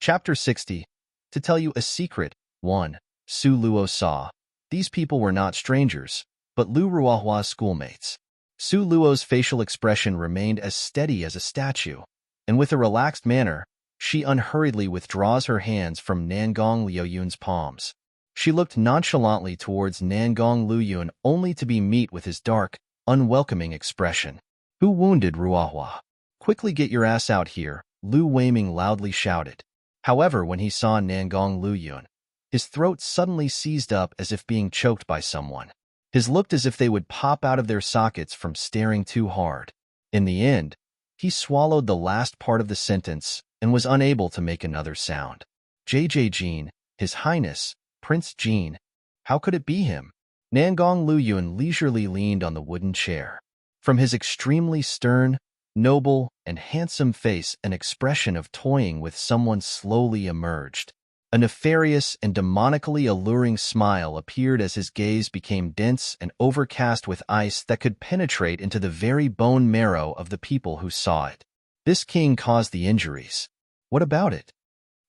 Chapter 60. To tell you a secret. 1. Su Luo saw. These people were not strangers, but Lu Ruahua's schoolmates. Su Luo's facial expression remained as steady as a statue, and with a relaxed manner, she unhurriedly withdraws her hands from Nangong Liuyun's palms. She looked nonchalantly towards Nangong Liuyun only to be met with his dark, unwelcoming expression. Who wounded Ruahua? Quickly get your ass out here, Lu Weiming loudly shouted. However, when he saw Nangong Liuyun, his throat suddenly seized up as if being choked by someone. His looked as if they would pop out of their sockets from staring too hard. In the end, he swallowed the last part of the sentence and was unable to make another sound. JJ Jean, His Highness, Prince Jean. How could it be him? Nangong Liuyun leisurely leaned on the wooden chair. From his extremely stern, noble, and handsome face, an expression of toying with someone slowly emerged. A nefarious and demonically alluring smile appeared as his gaze became dense and overcast with ice that could penetrate into the very bone marrow of the people who saw it. This king caused the injuries. What about it?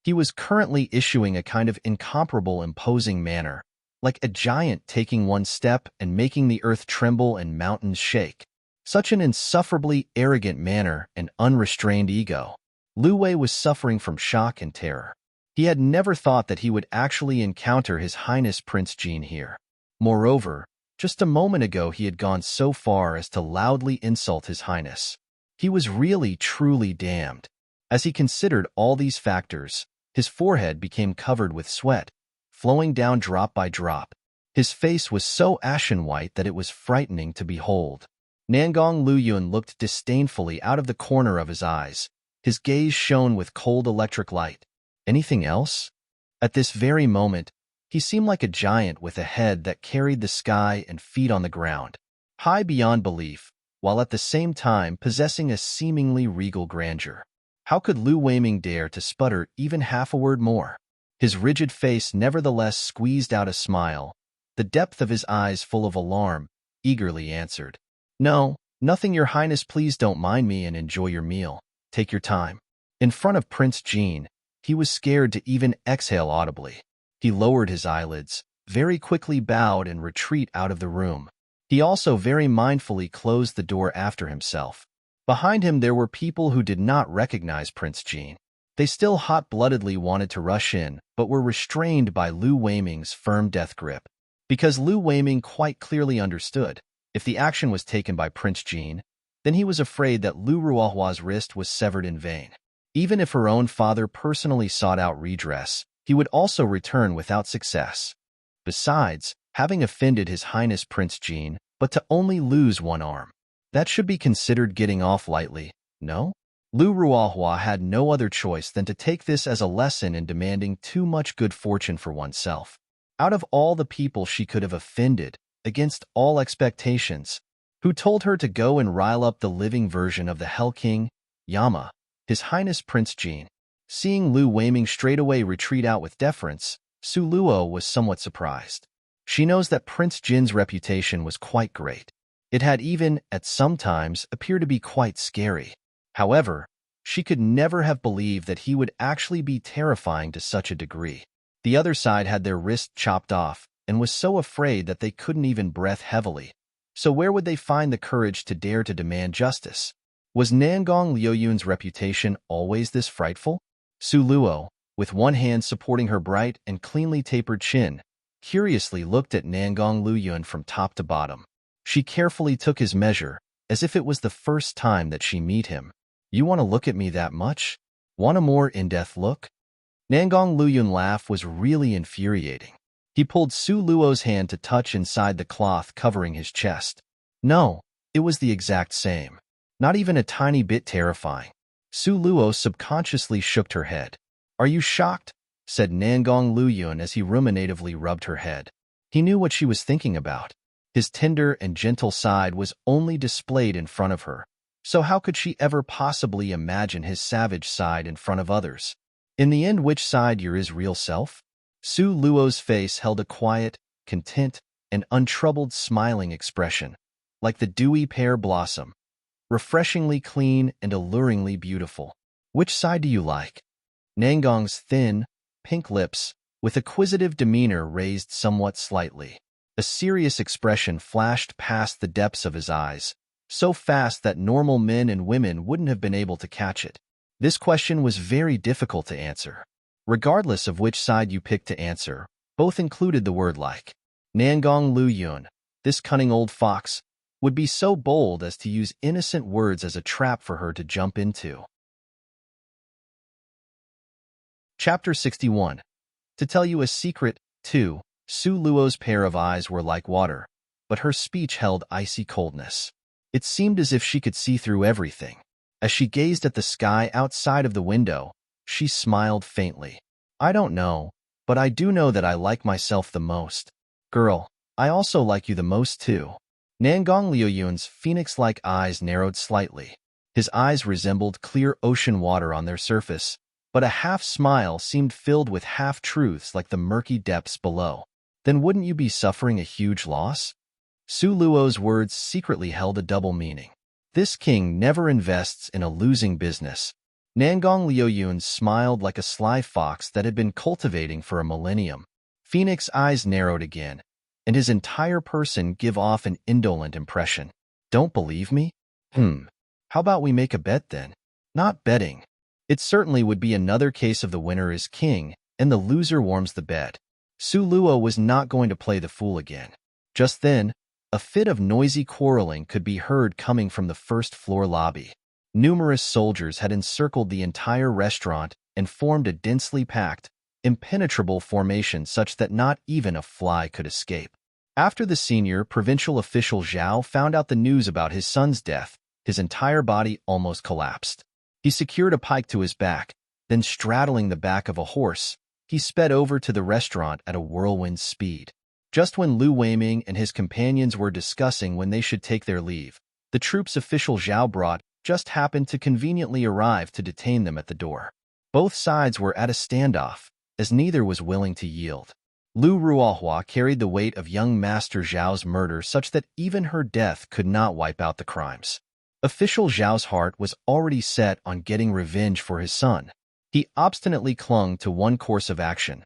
He was currently issuing a kind of incomparable, imposing manner, like a giant taking one step and making the earth tremble and mountains shake. Such an insufferably arrogant manner and unrestrained ego. Lu Wei was suffering from shock and terror. He had never thought that he would actually encounter His Highness Prince Jean here. Moreover, just a moment ago he had gone so far as to loudly insult His Highness. He was really, truly damned. As he considered all these factors, his forehead became covered with sweat, flowing down drop by drop. His face was so ashen white that it was frightening to behold. Nangong Liuyun looked disdainfully out of the corner of his eyes. His gaze shone with cold electric light. Anything else? At this very moment, he seemed like a giant with a head that carried the sky and feet on the ground, high beyond belief, while at the same time possessing a seemingly regal grandeur. How could Lu Weiming dare to sputter even half a word more? His rigid face nevertheless squeezed out a smile. The depth of his eyes, full of alarm, eagerly answered. No, nothing, Your Highness. Please don't mind me and enjoy your meal. Take your time. In front of Prince Jean, he was scared to even exhale audibly. He lowered his eyelids, very quickly bowed and retreat out of the room. He also very mindfully closed the door after himself. Behind him there were people who did not recognize Prince Jean. They still hot-bloodedly wanted to rush in, but were restrained by Lu Weiming's firm death grip. Because Lu Weiming quite clearly understood, if the action was taken by Prince Jean, then he was afraid that Lu Ruahua's wrist was severed in vain. Even if her own father personally sought out redress, he would also return without success. Besides, having offended His Highness Prince Jean, but to only lose one arm, that should be considered getting off lightly, no? Lu Ruahua had no other choice than to take this as a lesson in demanding too much good fortune for oneself. Out of all the people she could have offended, against all expectations, who told her to go and rile up the living version of the Hell King, Yama, His Highness Prince Jean. Seeing Lu Weiming straightaway retreat out with deference, Su Luo was somewhat surprised. She knows that Prince Jin's reputation was quite great. It had even, at some times, appeared to be quite scary. However, she could never have believed that he would actually be terrifying to such a degree. The other side had their wrists chopped off and was so afraid that they couldn't even breath heavily. So where would they find the courage to dare to demand justice? Was Nangong Liuyun's reputation always this frightful? Su Luo, with one hand supporting her bright and cleanly tapered chin, curiously looked at Nangong Liuyun from top to bottom. She carefully took his measure, as if it was the first time that she met him. You want to look at me that much? Want a more in-depth look? Nangong Liuyun's laugh was really infuriating. He pulled Su Luo's hand to touch inside the cloth covering his chest. No, it was the exact same. Not even a tiny bit terrifying. Su Luo subconsciously shook her head. Are you shocked? Said Nangong Liuyun as he ruminatively rubbed her head. He knew what she was thinking about. His tender and gentle side was only displayed in front of her, so how could she ever possibly imagine his savage side in front of others? In the end, which side you're his real self? Su Luo's face held a quiet, content, and untroubled smiling expression, like the dewy pear blossom, refreshingly clean and alluringly beautiful. Which side do you like? Nangong's thin, pink lips, with acquisitive demeanor raised somewhat slightly. A serious expression flashed past the depths of his eyes, so fast that normal men and women wouldn't have been able to catch it. This question was very difficult to answer. Regardless of which side you picked to answer, both included the word like. Nangong Lu Yun, this cunning old fox, would be so bold as to use innocent words as a trap for her to jump into. Chapter 61. To tell you a secret, 2. Su Luo's pair of eyes were like water, but her speech held icy coldness. It seemed as if she could see through everything. As she gazed at the sky outside of the window, she smiled faintly. I don't know, but I do know that I like myself the most. Girl, I also like you the most too. Nangong Liuyun's phoenix-like eyes narrowed slightly. His eyes resembled clear ocean water on their surface, but a half-smile seemed filled with half-truths like the murky depths below. Then wouldn't you be suffering a huge loss? Su Luo's words secretly held a double meaning. This king never invests in a losing business. Nangong Liuyun smiled like a sly fox that had been cultivating for a millennium. Phoenix's eyes narrowed again, and his entire person gave off an indolent impression. Don't believe me? How about we make a bet then? Not betting. It certainly would be another case of the winner is king, and the loser warms the bed. Su Luo was not going to play the fool again. Just then, a fit of noisy quarreling could be heard coming from the first-floor lobby. Numerous soldiers had encircled the entire restaurant and formed a densely packed, impenetrable formation such that not even a fly could escape. After the senior provincial official Zhao found out the news about his son's death, his entire body almost collapsed. He secured a pike to his back, then straddling the back of a horse, he sped over to the restaurant at a whirlwind speed. Just when Lu Weiming and his companions were discussing when they should take their leave, the troop's official Zhao brought just happened to conveniently arrive to detain them at the door. Both sides were at a standoff, as neither was willing to yield. Lu Ruohua carried the weight of young Master Zhao's murder such that even her death could not wipe out the crimes. Official Zhao's heart was already set on getting revenge for his son. He obstinately clung to one course of action.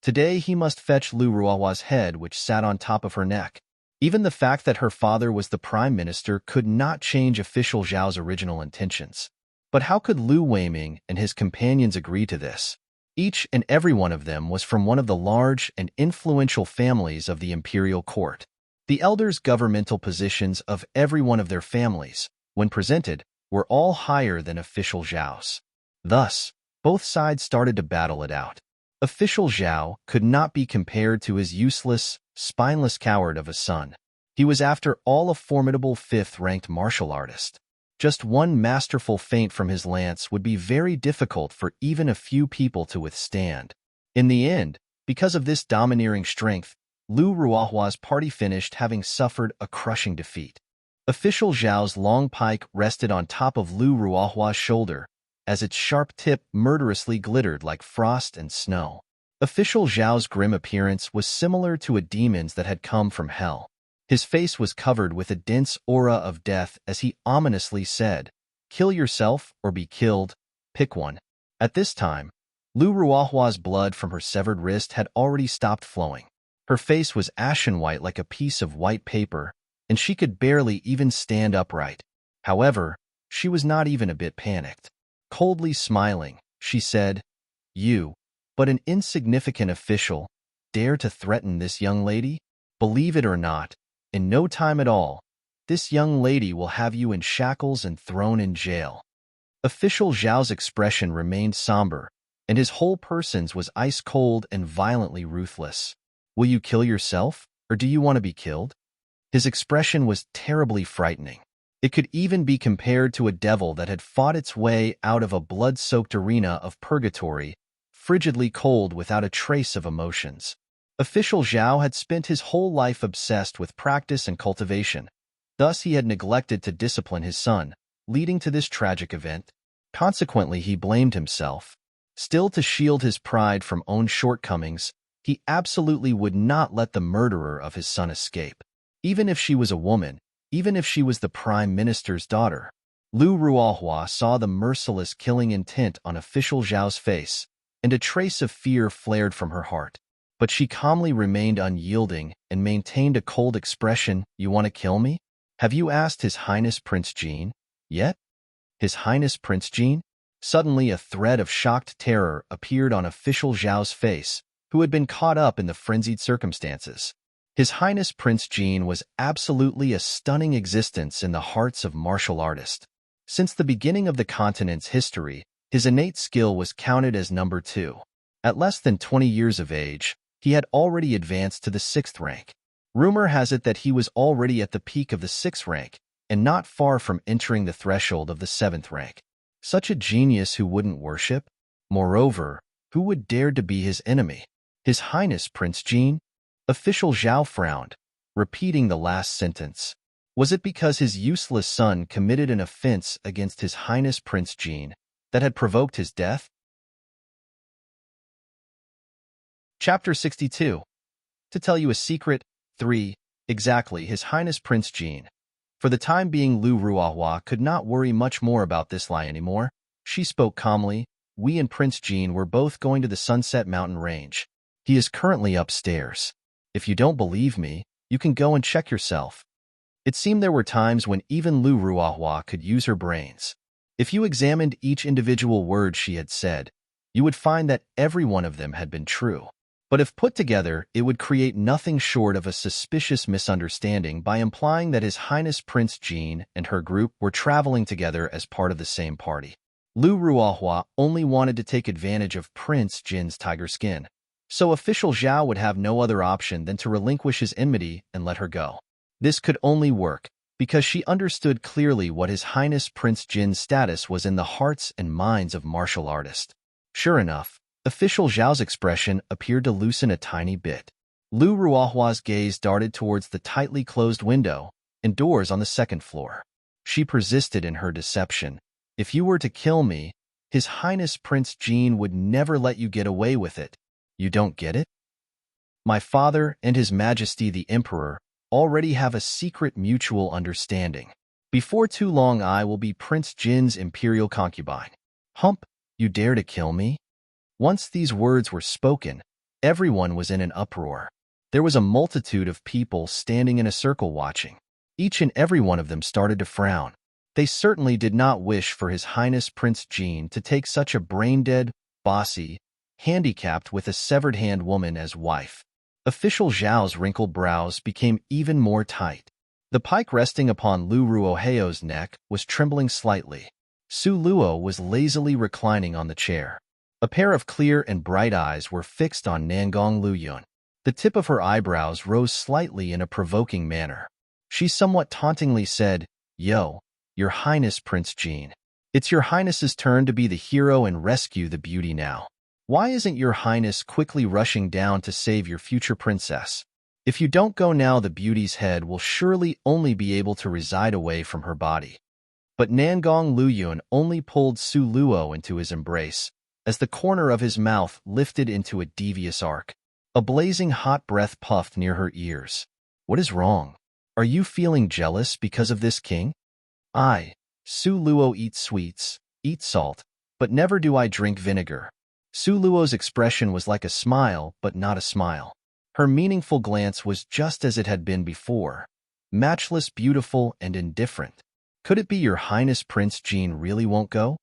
Today he must fetch Lu Ruohua's head which sat on top of her neck. Even the fact that her father was the prime minister could not change official Zhao's original intentions. But how could Lu Weiming and his companions agree to this? Each and every one of them was from one of the large and influential families of the imperial court. The elders' governmental positions of every one of their families, when presented, were all higher than official Zhao's. Thus, both sides started to battle it out. Official Zhao could not be compared to his useless, spineless coward of a son. He was after all a formidable fifth-ranked martial artist. Just one masterful feint from his lance would be very difficult for even a few people to withstand. In the end, because of this domineering strength, Lu Ruohua's party finished having suffered a crushing defeat. Official Zhao's long pike rested on top of Lu Ruohua's shoulder, as its sharp tip murderously glittered like frost and snow. Official Zhao's grim appearance was similar to a demon's that had come from hell. His face was covered with a dense aura of death as he ominously said, "Kill yourself or be killed, pick one." At this time, Lu Ruohua's blood from her severed wrist had already stopped flowing. Her face was ashen white like a piece of white paper, and she could barely even stand upright. However, she was not even a bit panicked. Coldly smiling, she said, "You, but an insignificant official, dare to threaten this young lady? Believe it or not, in no time at all, this young lady will have you in shackles and thrown in jail." Official Zhao's expression remained somber, and his whole person was ice-cold and violently ruthless. "Will you kill yourself, or do you want to be killed?" His expression was terribly frightening. It could even be compared to a devil that had fought its way out of a blood-soaked arena of purgatory, frigidly cold without a trace of emotions. Official Zhao had spent his whole life obsessed with practice and cultivation. Thus he had neglected to discipline his son, leading to this tragic event. Consequently, he blamed himself. Still, to shield his pride from own shortcomings, he absolutely would not let the murderer of his son escape. Even if she was a woman, even if she was the prime minister's daughter. Lu Ruohua saw the merciless killing intent on official Zhao's face, and a trace of fear flared from her heart. But she calmly remained unyielding and maintained a cold expression. "You want to kill me? Have you asked His Highness Prince Jean yet? His Highness Prince Jean?" Suddenly a thread of shocked terror appeared on official Zhao's face, who had been caught up in the frenzied circumstances. His Highness Prince Jean was absolutely a stunning existence in the hearts of martial artists. Since the beginning of the continent's history, his innate skill was counted as number 2. At less than 20 years of age, he had already advanced to the 6th rank. Rumor has it that he was already at the peak of the 6th rank, and not far from entering the threshold of the 7th rank. Such a genius who wouldn't worship? Moreover, who would dare to be his enemy? His Highness Prince Jean? Official Zhao frowned, repeating the last sentence. Was it because his useless son committed an offense against His Highness Prince Jean that had provoked his death? Chapter 62. To tell you a secret. 3. Exactly, His Highness Prince Jean. For the time being, Lu Ruohua could not worry much more about this lie anymore. She spoke calmly. "We and Prince Jean were both going to the Sunset Mountain Range. He is currently upstairs. If you don't believe me, you can go and check yourself." It seemed there were times when even Lu Ruohua could use her brains. If you examined each individual word she had said, you would find that every one of them had been true. But if put together, it would create nothing short of a suspicious misunderstanding by implying that His Highness Prince Jean and her group were traveling together as part of the same party. Lu Ruohua only wanted to take advantage of Prince Jin's tiger skin, so official Zhao would have no other option than to relinquish his enmity and let her go. This could only work because she understood clearly what His Highness Prince Jin's status was in the hearts and minds of martial artists. Sure enough, official Zhao's expression appeared to loosen a tiny bit. Lu Ruohua's gaze darted towards the tightly closed window and doors on the 2nd floor. She persisted in her deception. "If you were to kill me, His Highness Prince Jean would never let you get away with it. You don't get it? My father and His Majesty the Emperor already have a secret mutual understanding. Before too long I will be Prince Jin's imperial concubine." "Hump, you dare to kill me?" Once these words were spoken, everyone was in an uproar. There was a multitude of people standing in a circle watching. Each and every one of them started to frown. They certainly did not wish for His Highness Prince Jean to take such a brain-dead, bossy, handicapped with a severed hand woman as wife. Official Zhao's wrinkled brows became even more tight. The pike resting upon Lu Ruoheo's neck was trembling slightly. Su Luo was lazily reclining on the chair. A pair of clear and bright eyes were fixed on Nangong Luyun. The tip of her eyebrows rose slightly in a provoking manner. She somewhat tauntingly said, "Yo, Your Highness Prince Jean. It's Your Highness's turn to be the hero and rescue the beauty now. Why isn't Your Highness quickly rushing down to save your future princess? If you don't go now, the beauty's head will surely only be able to reside away from her body." But Nangong Luyun only pulled Su Luo into his embrace, as the corner of his mouth lifted into a devious arc. A blazing hot breath puffed near her ears. "What is wrong? Are you feeling jealous because of this king?" "I, Su Luo, eat sweets, eat salt, but never do I drink vinegar." Su Luo's expression was like a smile, but not a smile. Her meaningful glance was just as it had been before, matchless, beautiful, and indifferent. "Could it be Your Highness Prince Jean really won't go?"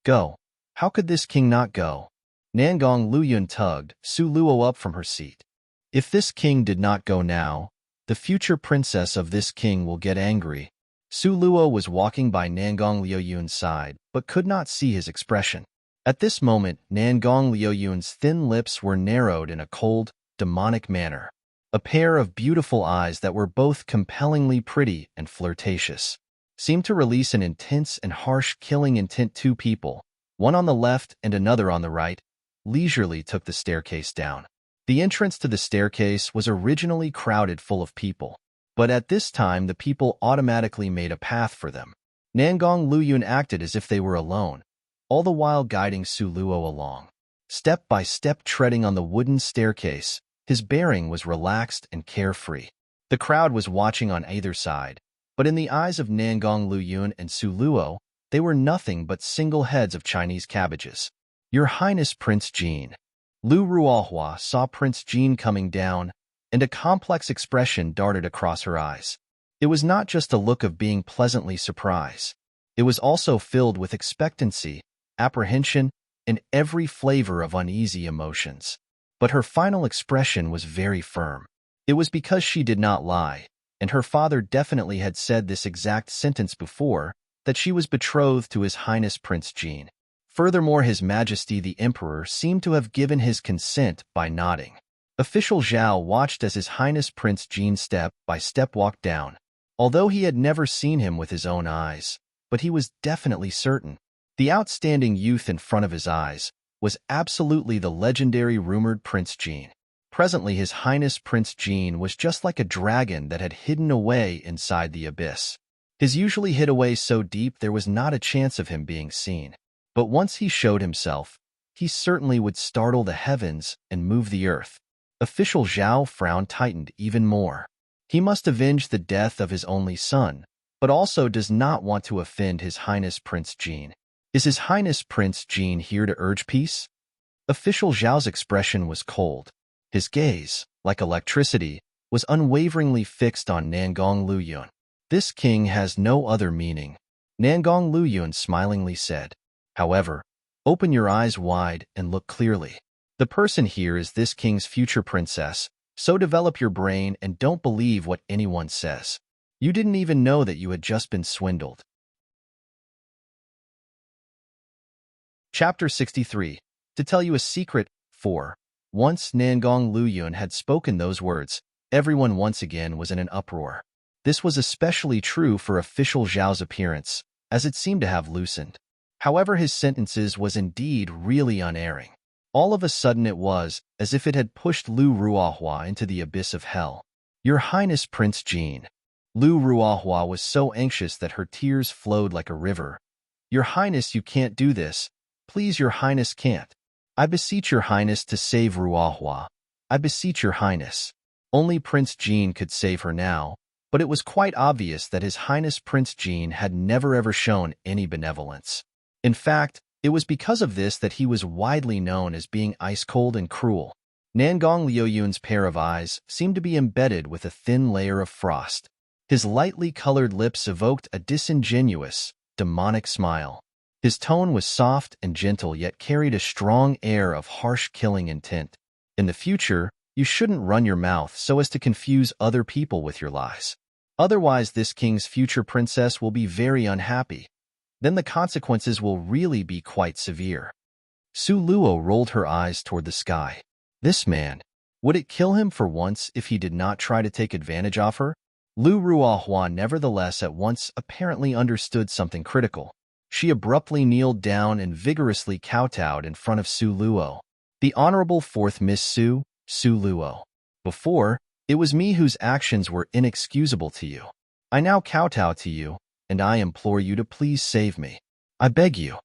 "Go. How could this king not go?" Nangong Luyun tugged Su Luo up from her seat. "If this king did not go now, the future princess of this king will get angry." Su Luo was walking by Nangong Luyun's side, but could not see his expression. At this moment, Nangong Luyun's thin lips were narrowed in a cold, demonic manner. A pair of beautiful eyes that were both compellingly pretty and flirtatious seemed to release an intense and harsh killing intent. Two people, one on the left and another on the right, leisurely took the staircase down. The entrance to the staircase was originally crowded full of people, but at this time the people automatically made a path for them. Nangong Luyun acted as if they were alone, all the while guiding Su Luo along. Step by step, treading on the wooden staircase, his bearing was relaxed and carefree. The crowd was watching on either side, but in the eyes of Nangong Luyun and Su Luo, they were nothing but single heads of Chinese cabbages. Your Highness Prince Jean. Lu Ruohua saw Prince Jean coming down, and a complex expression darted across her eyes. It was not just a look of being pleasantly surprised. It was also filled with expectancy, apprehension, and every flavor of uneasy emotions. But her final expression was very firm. It was because she did not lie, and her father definitely had said this exact sentence before, that she was betrothed to His Highness Prince Jean. Furthermore, His Majesty the Emperor seemed to have given his consent by nodding. Official Zhao watched as His Highness Prince Jean step by step walked down. Although he had never seen him with his own eyes, but he was definitely certain. The outstanding youth in front of his eyes was absolutely the legendary rumored Prince Jean. Presently, His Highness Prince Jean was just like a dragon that had hidden away inside the abyss. His usually hid away so deep there was not a chance of him being seen. But once he showed himself, he certainly would startle the heavens and move the earth. Official Zhao frown tightened even more. He must avenge the death of his only son, but also does not want to offend His Highness Prince Jean. Is His Highness Prince Jean here to urge peace? Official Zhao's expression was cold. His gaze, like electricity, was unwaveringly fixed on Nangong Luyun. This king has no other meaning, Nangong Luyun smilingly said. However, open your eyes wide and look clearly. The person here is this king's future princess, so develop your brain and don't believe what anyone says. You didn't even know that you had just been swindled. Chapter 63. To tell you a secret. 4. Once Nangong Luyun had spoken those words, everyone once again was in an uproar. This was especially true for official Zhao's appearance, as it seemed to have loosened. However, his sentences was indeed really unerring. All of a sudden it was as if it had pushed Lu Ruohua into the abyss of hell. Your Highness Prince Jean. Lu Ruohua was so anxious that her tears flowed like a river. Your Highness, you can't do this. Please, Your Highness can't. I beseech Your Highness to save Ruohua. I beseech Your Highness. Only Prince Jean could save her now, but it was quite obvious that His Highness Prince Jean had never ever shown any benevolence. In fact, it was because of this that he was widely known as being ice-cold and cruel. Nangong Luyun's pair of eyes seemed to be embedded with a thin layer of frost. His lightly colored lips evoked a disingenuous, demonic smile. His tone was soft and gentle yet carried a strong air of harsh killing intent. In the future, you shouldn't run your mouth so as to confuse other people with your lies. Otherwise, this king's future princess will be very unhappy. Then the consequences will really be quite severe. Su Luo rolled her eyes toward the sky. This man, would it kill him for once if he did not try to take advantage of her? Lu Ruohua nevertheless at once apparently understood something critical. She abruptly kneeled down and vigorously kowtowed in front of Su Luo. The Honorable Fourth Miss Su, Su Luo. Before, it was me whose actions were inexcusable to you. I now kowtow to you, and I implore you to please save me. I beg you.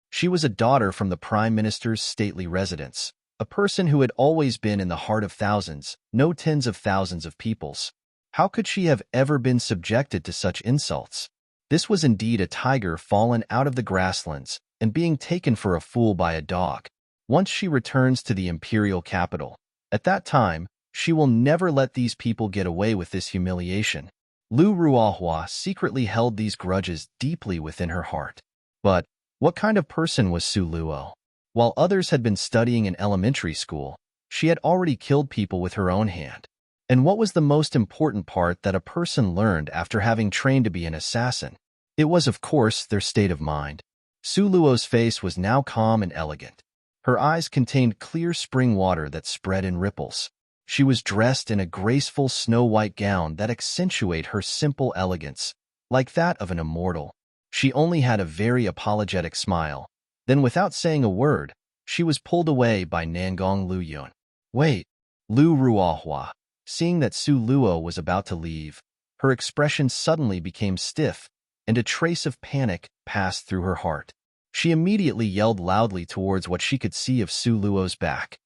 She was a daughter from the Prime Minister's stately residence, a person who had always been in the heart of thousands, no tens of thousands of peoples. How could she have ever been subjected to such insults? This was indeed a tiger fallen out of the grasslands and being taken for a fool by a dog. Once she returns to the imperial capital, at that time, she will never let these people get away with this humiliation. Lu Ruohua secretly held these grudges deeply within her heart. But what kind of person was Su Luo? While others had been studying in elementary school, she had already killed people with her own hand. And what was the most important part that a person learned after having trained to be an assassin? It was, of course, their state of mind. Su Luo's face was now calm and elegant. Her eyes contained clear spring water that spread in ripples. She was dressed in a graceful snow-white gown that accentuated her simple elegance, like that of an immortal. She only had a very apologetic smile. Then, without saying a word, she was pulled away by Nangong Luyun. Wait, Lu Ruohua. Seeing that Su Luo was about to leave, her expression suddenly became stiff, and a trace of panic passed through her heart. She immediately yelled loudly towards what she could see of Su Luo's back.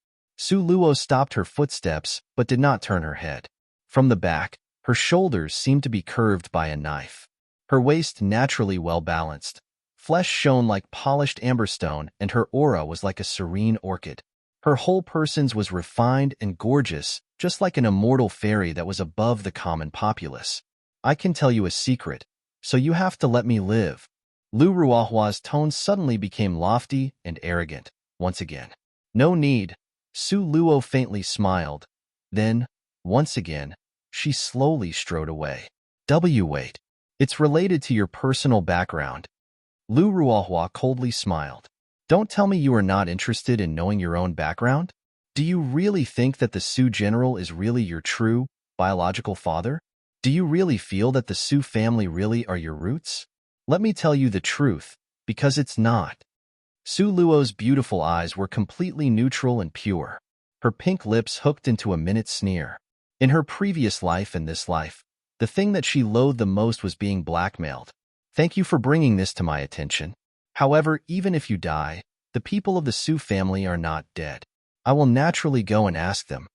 Su Luo stopped her footsteps but did not turn her head. From the back, her shoulders seemed to be curved by a knife. Her waist naturally well-balanced. flesh shone like polished amberstone, and her aura was like a serene orchid. Her whole person was refined and gorgeous, just like an immortal fairy that was above the common populace. I can tell you a secret, so you have to let me live. Lu Ruahua's tone suddenly became lofty and arrogant, once again. No need. Su Luo faintly smiled. Then, once again, she slowly strode away. Wait. It's related to your personal background. Lu Ruohua coldly smiled. Don't tell me you are not interested in knowing your own background? Do you really think that the Su general is really your true, biological father? Do you really feel that the Su family really are your roots? Let me tell you the truth, because it's not. Su Luo's beautiful eyes were completely neutral and pure. Her pink lips hooked into a minute sneer. In her previous life and this life, the thing that she loathed the most was being blackmailed. Thank you for bringing this to my attention. However, even if you die, the people of the Su family are not dead. I will naturally go and ask them.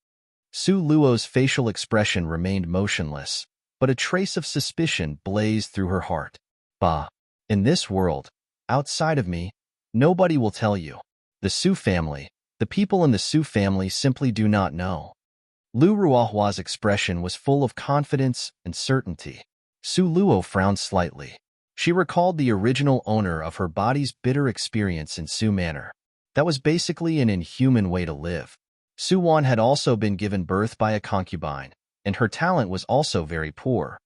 Su Luo's facial expression remained motionless, but a trace of suspicion blazed through her heart. Bah! In this world, outside of me, nobody will tell you. The Su family, the people in the Su family simply do not know. Lu Ruahua's expression was full of confidence and certainty. Su Luo frowned slightly. She recalled the original owner of her body's bitter experience in Su Manor. That was basically an inhuman way to live. Su Wan had also been given birth by a concubine, and her talent was also very poor.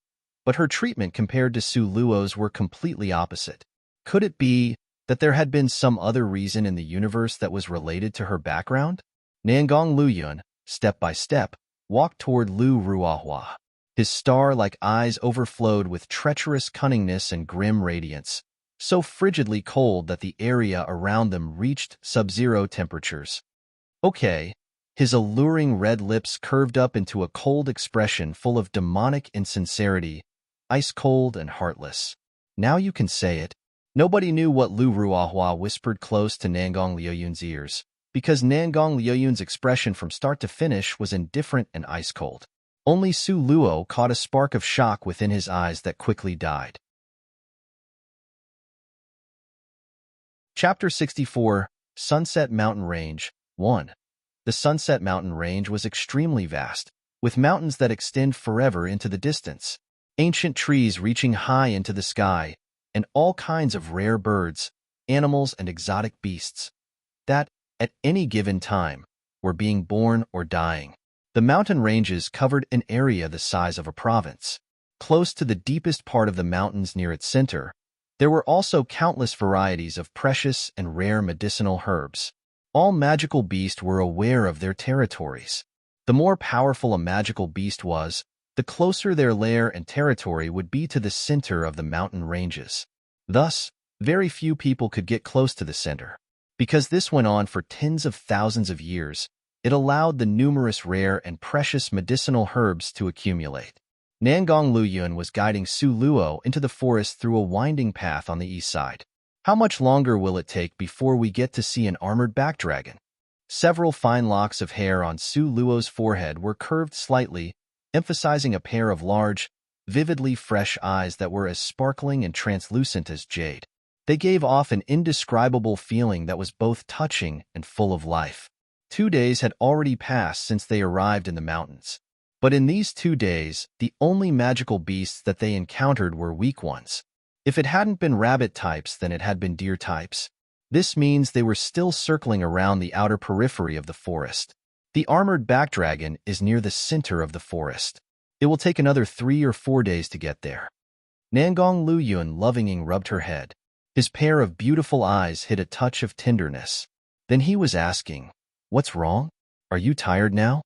But her treatment compared to Su Luo's were completely opposite. Could it be that there had been some other reason in the universe that was related to her background? Nangong Luyun, step by step, walked toward Lu Ruahua. His star-like eyes overflowed with treacherous cunningness and grim radiance, so frigidly cold that the area around them reached sub-zero temperatures. Okay. His alluring red lips curved up into a cold expression full of demonic insincerity, ice-cold and heartless. Now you can say it. Nobody knew what Lu Ruahua whispered close to Nangong Liuyun's ears, because Nangong Liuyun's expression from start to finish was indifferent and ice-cold. Only Su Luo caught a spark of shock within his eyes that quickly died. Chapter 64, Sunset Mountain Range, 1. The Sunset Mountain Range was extremely vast, with mountains that extend forever into the distance, ancient trees reaching high into the sky, and all kinds of rare birds, animals, and exotic beasts that, at any given time, were being born or dying. The mountain ranges covered an area the size of a province. Close to the deepest part of the mountains near its center, there were also countless varieties of precious and rare medicinal herbs. All magical beasts were aware of their territories. The more powerful a magical beast was, the closer their lair and territory would be to the center of the mountain ranges. Thus, very few people could get close to the center. Because this went on for tens of thousands of years, it allowed the numerous rare and precious medicinal herbs to accumulate. Nangong Luyun was guiding Su Luo into the forest through a winding path on the east side. How much longer will it take before we get to see an armored backdragon? Several fine locks of hair on Su Luo's forehead were curved slightly, emphasizing a pair of large, vividly fresh eyes that were as sparkling and translucent as jade. They gave off an indescribable feeling that was both touching and full of life. 2 days had already passed since they arrived in the mountains. But in these 2 days, the only magical beasts that they encountered were weak ones. If it hadn't been rabbit types, then it had been deer types. This means they were still circling around the outer periphery of the forest. The armored backdragon is near the center of the forest. It will take another 3 or 4 days to get there. Nangong Luyun lovingly rubbed her head. His pair of beautiful eyes hid a touch of tenderness. Then he was asking, "What's wrong? Are you tired now?"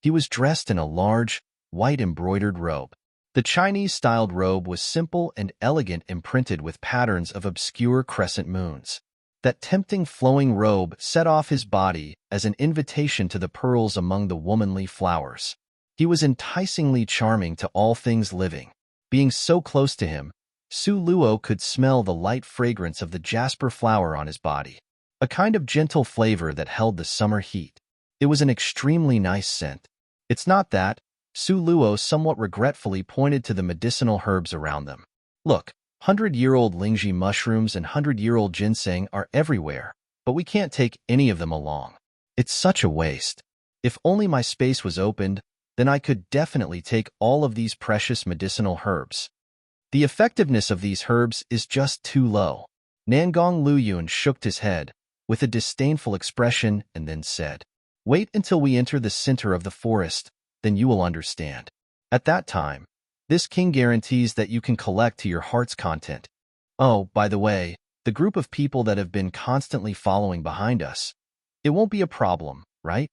He was dressed in a large, white embroidered robe. The Chinese-styled robe was simple and elegant, imprinted with patterns of obscure crescent moons. That tempting flowing robe set off his body as an invitation to the pearls among the womanly flowers. He was enticingly charming to all things living. Being so close to him, Su Luo could smell the light fragrance of the jasper flower on his body, a kind of gentle flavor that held the summer heat. It was an extremely nice scent. It's not that. Su Luo somewhat regretfully pointed to the medicinal herbs around them. Look, 100-year-old Lingji mushrooms and 100-year-old ginseng are everywhere, but we can't take any of them along. It's such a waste. If only my space was opened, then I could definitely take all of these precious medicinal herbs. The effectiveness of these herbs is just too low. Nangong Luyun shook his head with a disdainful expression and then said, "Wait until we enter the center of the forest, then you will understand. At that time, this king guarantees that you can collect to your heart's content. Oh, by the way, the group of people that have been constantly following behind us, it won't be a problem, right?"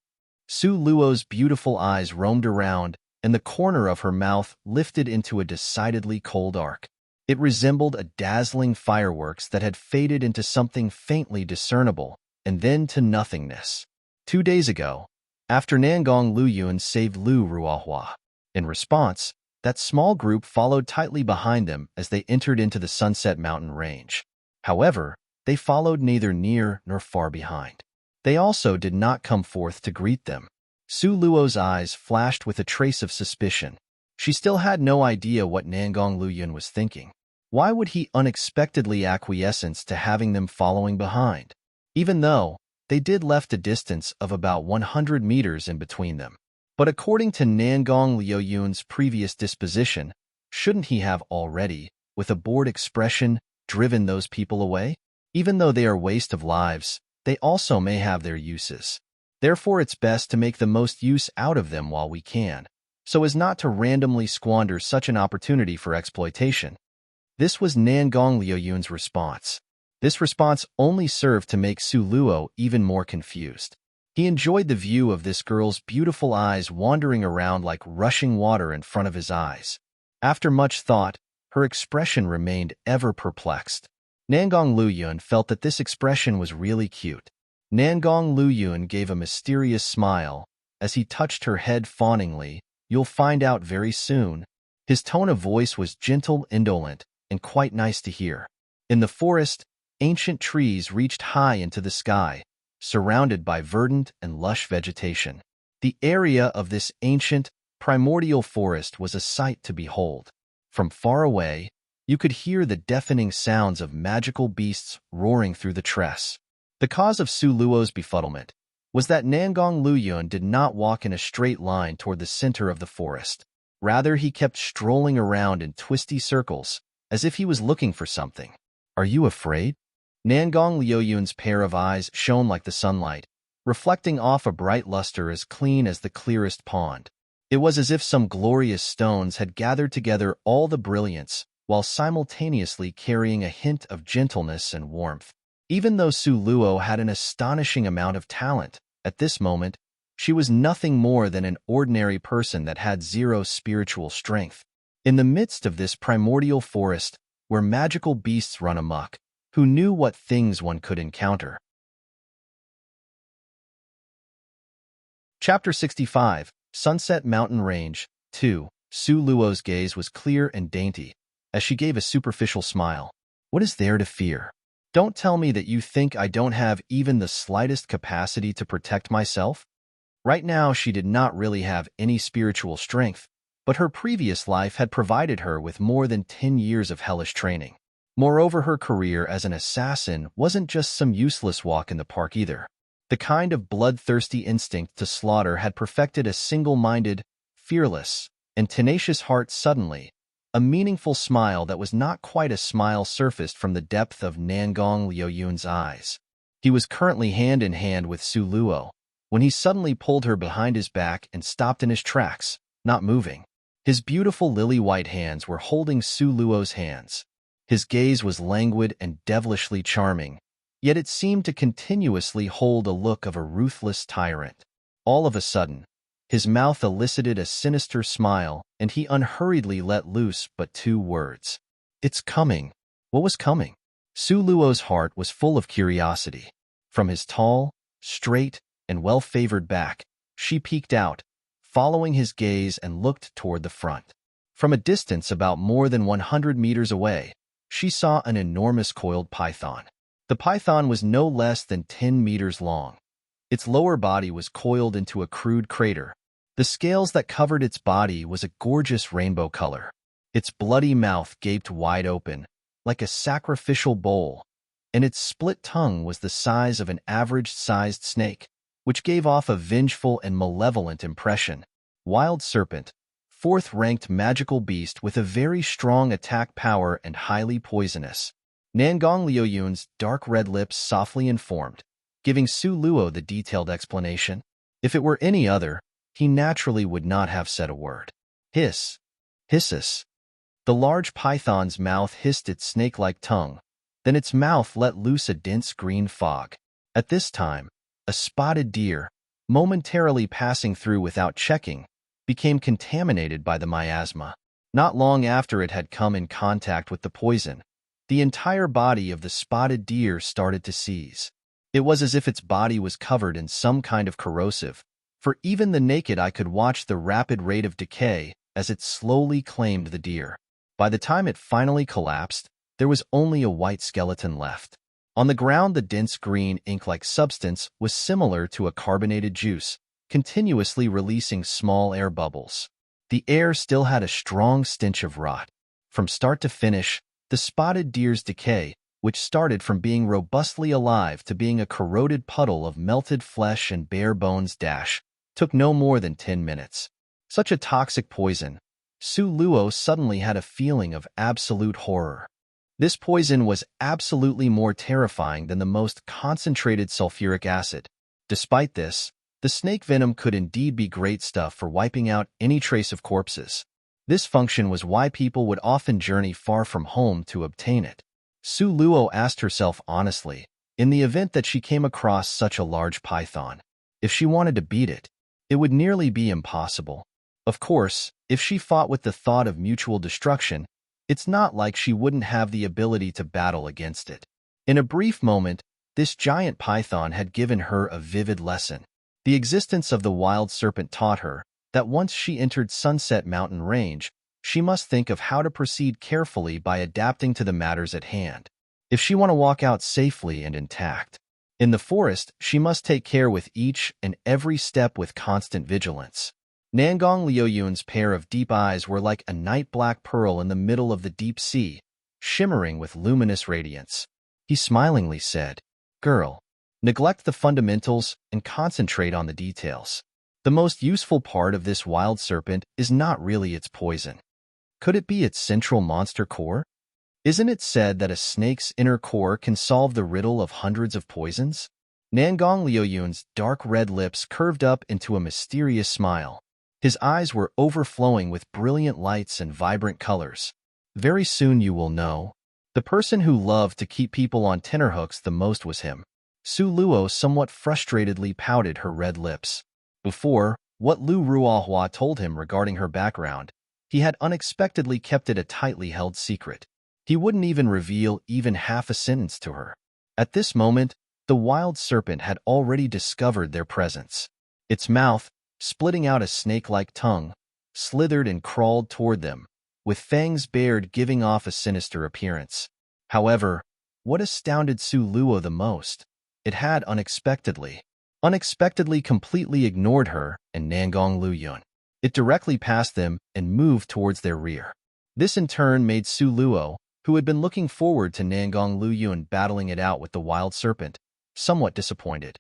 Su Luo's beautiful eyes roamed around, and the corner of her mouth lifted into a decidedly cold arc. It resembled a dazzling fireworks that had faded into something faintly discernible, and then to nothingness. 2 days ago, after Nangong Luyun saved Lu Ruohua. In response, that small group followed tightly behind them as they entered into the Sunset Mountain range. However, they followed neither near nor far behind. They also did not come forth to greet them. Su Luo's eyes flashed with a trace of suspicion. She still had no idea what Nangong Luyun was thinking. Why would he unexpectedly acquiesce to having them following behind, even though they did left a distance of about 100 meters in between them? But according to Nangong Luyun's previous disposition, shouldn't he have already, with a bored expression, driven those people away? Even though they are waste of lives, they also may have their uses. Therefore, it's best to make the most use out of them while we can, so as not to randomly squander such an opportunity for exploitation. This was Nangong Luyun's response. This response only served to make Su Luo even more confused. He enjoyed the view of this girl's beautiful eyes wandering around like rushing water in front of his eyes. After much thought, her expression remained ever perplexed. Nangong Luyun felt that this expression was really cute. Nangong Luyun gave a mysterious smile as he touched her head fawningly. "You'll find out very soon." His tone of voice was gentle, indolent, and quite nice to hear. In the forest, ancient trees reached high into the sky, surrounded by verdant and lush vegetation. The area of this ancient, primordial forest was a sight to behold. From far away, you could hear the deafening sounds of magical beasts roaring through the tress. The cause of Su Luo's befuddlement was that Nangong Luyun did not walk in a straight line toward the center of the forest. Rather, he kept strolling around in twisty circles, as if he was looking for something. "Are you afraid?" Nangong Luyun's pair of eyes shone like the sunlight, reflecting off a bright luster as clean as the clearest pond. It was as if some glorious stones had gathered together all the brilliance, while simultaneously carrying a hint of gentleness and warmth. Even though Su Luo had an astonishing amount of talent, at this moment, she was nothing more than an ordinary person that had zero spiritual strength. In the midst of this primordial forest, where magical beasts run amok, who knew what things one could encounter? Chapter 65, Sunset Mountain Range, 2. Su Luo's gaze was clear and dainty, as she gave a superficial smile. "What is there to fear? Don't tell me that you think I don't have even the slightest capacity to protect myself?" Right now, she did not really have any spiritual strength, but her previous life had provided her with more than 10 years of hellish training. Moreover, her career as an assassin wasn't just some useless walk in the park either. The kind of bloodthirsty instinct to slaughter had perfected a single-minded, fearless, and tenacious heart. Suddenly, a meaningful smile that was not quite a smile surfaced from the depth of Nangong Luyun's eyes. He was currently hand in hand with Su Luo, when he suddenly pulled her behind his back and stopped in his tracks, not moving. His beautiful lily-white hands were holding Su Luo's hands. His gaze was languid and devilishly charming, yet it seemed to continuously hold a look of a ruthless tyrant. All of a sudden, his mouth elicited a sinister smile, and he unhurriedly let loose but 2 words. "It's coming." What was coming? Su Luo's heart was full of curiosity. From his tall, straight, and well-favored back, she peeked out, following his gaze, and looked toward the front. From a distance about more than 100 meters away, she saw an enormous coiled python. The python was no less than 10 meters long. Its lower body was coiled into a crude crater. The scales that covered its body was a gorgeous rainbow color. Its bloody mouth gaped wide open, like a sacrificial bowl, and its split tongue was the size of an average-sized snake, which gave off a vengeful and malevolent impression. Wild Serpent, fourth-ranked magical beast with a very strong attack power and highly poisonous. Nangong Liuyun's dark red lips softly informed, giving Su Luo the detailed explanation. If it were any other, he naturally would not have said a word. Hiss. Hissus. The large python's mouth hissed its snake-like tongue, then its mouth let loose a dense green fog. At this time, a spotted deer, momentarily passing through without checking, became contaminated by the miasma. Not long after it had come in contact with the poison, the entire body of the spotted deer started to seize. It was as if its body was covered in some kind of corrosive, for even the naked eye could watch the rapid rate of decay as it slowly claimed the deer. By the time it finally collapsed, there was only a white skeleton left. On the ground, the dense green ink-like substance was similar to a carbonated juice, continuously releasing small air bubbles. The air still had a strong stench of rot. From start to finish, the spotted deer's decay, which started from being robustly alive to being a corroded puddle of melted flesh and bare bones, took no more than 10 minutes. Such a toxic poison. Su Luo suddenly had a feeling of absolute horror. This poison was absolutely more terrifying than the most concentrated sulfuric acid. Despite this, the snake venom could indeed be great stuff for wiping out any trace of corpses. This function was why people would often journey far from home to obtain it. Su Luo asked herself honestly, in the event that she came across such a large python, if she wanted to beat it, it would nearly be impossible. Of course, if she fought with the thought of mutual destruction, it's not like she wouldn't have the ability to battle against it. In a brief moment, this giant python had given her a vivid lesson. The existence of the wild serpent taught her that once she entered Sunset Mountain Range, she must think of how to proceed carefully by adapting to the matters at hand, if she want to walk out safely and intact. In the forest, she must take care with each and every step with constant vigilance. Nangong Liuyun's pair of deep eyes were like a night-black pearl in the middle of the deep sea, shimmering with luminous radiance. He smilingly said, "Girl, neglect the fundamentals and concentrate on the details. The most useful part of this wild serpent is not really its poison. Could it be its central monster core? Isn't it said that a snake's inner core can solve the riddle of hundreds of poisons?" Nangong Liuyun's dark red lips curved up into a mysterious smile. His eyes were overflowing with brilliant lights and vibrant colors. "Very soon you will know. The person who loved to keep people on tenterhooks the most was him." Su Luo somewhat frustratedly pouted her red lips. Before, what Lu Ruohua told him regarding her background, he had unexpectedly kept it a tightly held secret. He wouldn't even reveal even half a sentence to her. At this moment, the wild serpent had already discovered their presence. Its mouth, splitting out a snake-like tongue, slithered and crawled toward them, with fangs bared giving off a sinister appearance. However, what astounded Su Luo the most, it had unexpectedly completely ignored her and Nangong Luyun. It directly passed them and moved towards their rear. This in turn made Su Luo, who had been looking forward to Nangong Luyun battling it out with the wild serpent, somewhat disappointed.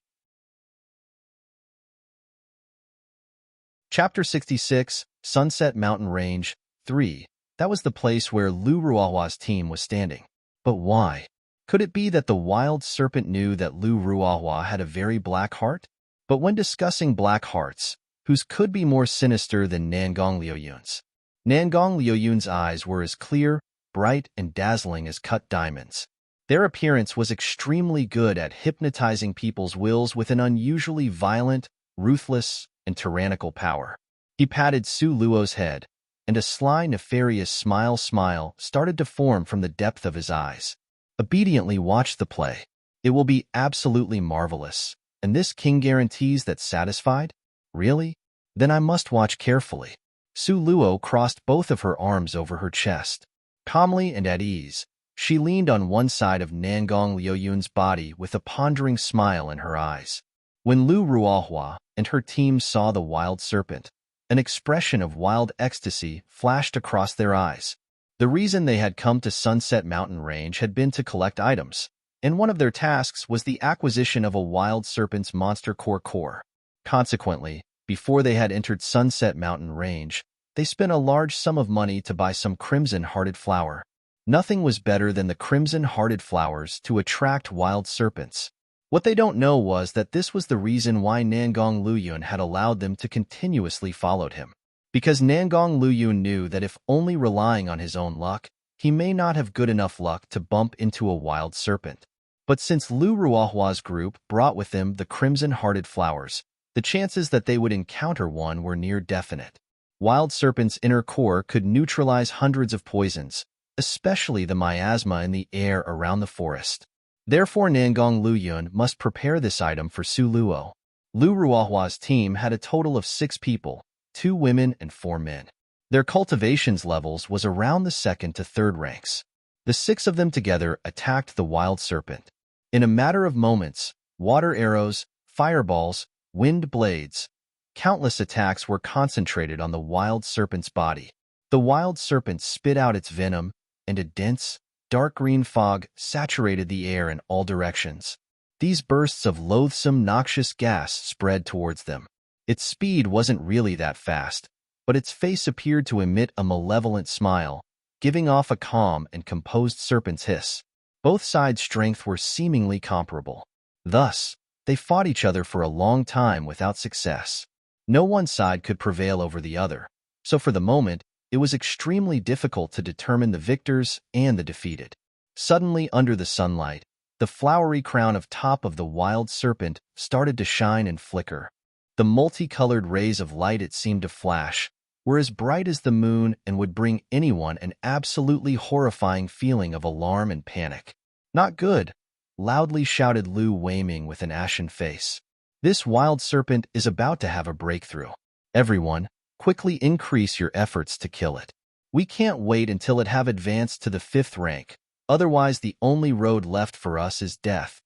Chapter 66, Sunset Mountain Range, 3. That was the place where Lu Ruahua's team was standing. But why? Could it be that the wild serpent knew that Lu Ruahua had a very black heart? But when discussing black hearts, whose could be more sinister than Nangong Liuyun's? Nangong Liuyun's eyes were as clear, bright, and dazzling as cut diamonds. Their appearance was extremely good at hypnotizing people's wills with an unusually violent, ruthless, and tyrannical power. He patted Su Luo's head, and a sly, nefarious smile started to form from the depth of his eyes. "Obediently watch the play. It will be absolutely marvelous, and this king guarantees that satisfied? Really? Then I must watch carefully." Su Luo crossed both of her arms over her chest. Calmly and at ease, she leaned on one side of Nangong Liuyun's body with a pondering smile in her eyes. When Lu Ruohua and her team saw the wild serpent, an expression of wild ecstasy flashed across their eyes. The reason they had come to Sunset Mountain Range had been to collect items, and one of their tasks was the acquisition of a wild serpent's monster core. Consequently, before they had entered Sunset Mountain Range, they spent a large sum of money to buy some crimson-hearted flower. Nothing was better than the crimson-hearted flowers to attract wild serpents. What they don't know was that this was the reason why Nangong Luyun had allowed them to continuously follow him. Because Nangong Luyun knew that if only relying on his own luck, he may not have good enough luck to bump into a wild serpent. But since Lu Ruahua's group brought with them the crimson-hearted flowers, the chances that they would encounter one were near definite. Wild serpent's inner core could neutralize hundreds of poisons, especially the miasma in the air around the forest. Therefore, Nangong Luyun must prepare this item for Su Luo. Lu Ruahua's team had a total of 6 people, 2 women and 4 men. Their cultivations levels was around the 2nd to 3rd ranks. The 6 of them together attacked the wild serpent. In a matter of moments, water arrows, fireballs, wind blades, countless attacks were concentrated on the wild serpent's body. The wild serpent spit out its venom, and a dense, dark green fog saturated the air in all directions. These bursts of loathsome, noxious gas spread towards them. Its speed wasn't really that fast, but its face appeared to emit a malevolent smile, giving off a calm and composed serpent's hiss. Both sides' strength were seemingly comparable. Thus, they fought each other for a long time without success. No one side could prevail over the other, so for the moment, it was extremely difficult to determine the victors and the defeated. Suddenly, under the sunlight, the flowery crown of top of the wild serpent started to shine and flicker. The multicolored rays of light it seemed to flash were as bright as the moon and would bring anyone an absolutely horrifying feeling of alarm and panic. "Not good," loudly shouted Lu Weiming with an ashen face. "This wild serpent is about to have a breakthrough. Everyone, quickly increase your efforts to kill it. We can't wait until it have advanced to the 5th rank, otherwise the only road left for us is death."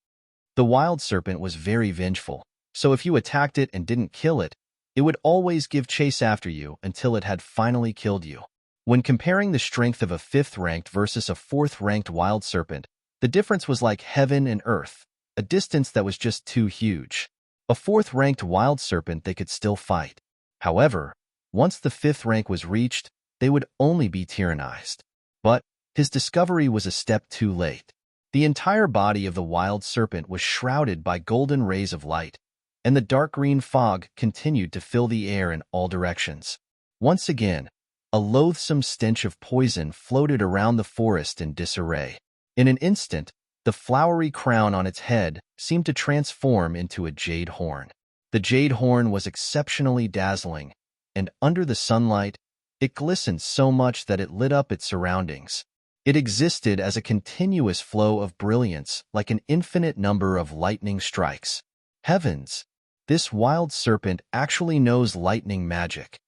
The wild serpent was very vengeful, so if you attacked it and didn't kill it, it would always give chase after you until it had finally killed you. When comparing the strength of a 5th-ranked versus a 4th-ranked wild serpent, the difference was like heaven and earth, a distance that was just too huge. A 4th-ranked wild serpent they could still fight. However, once the 5th rank was reached, they would only be tyrannized. But his discovery was a step too late. The entire body of the wild serpent was shrouded by golden rays of light, and the dark green fog continued to fill the air in all directions. Once again, a loathsome stench of poison floated around the forest in disarray. In an instant, the flowery crown on its head seemed to transform into a jade horn. The jade horn was exceptionally dazzling, and under the sunlight, it glistened so much that it lit up its surroundings. It existed as a continuous flow of brilliance, like an infinite number of lightning strikes. Heavens! This wild serpent actually knows lightning magic.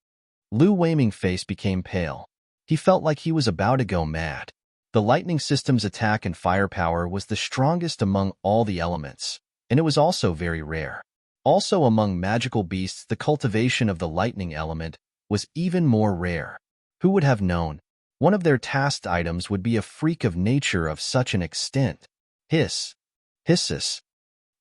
Lu Weiming's face became pale. He felt like he was about to go mad. The lightning system's attack and firepower was the strongest among all the elements, and it was also very rare. Also among magical beasts, the cultivation of the lightning element was even more rare. Who would have known? One of their tasked items would be a freak of nature of such an extent. Hiss! Hissus!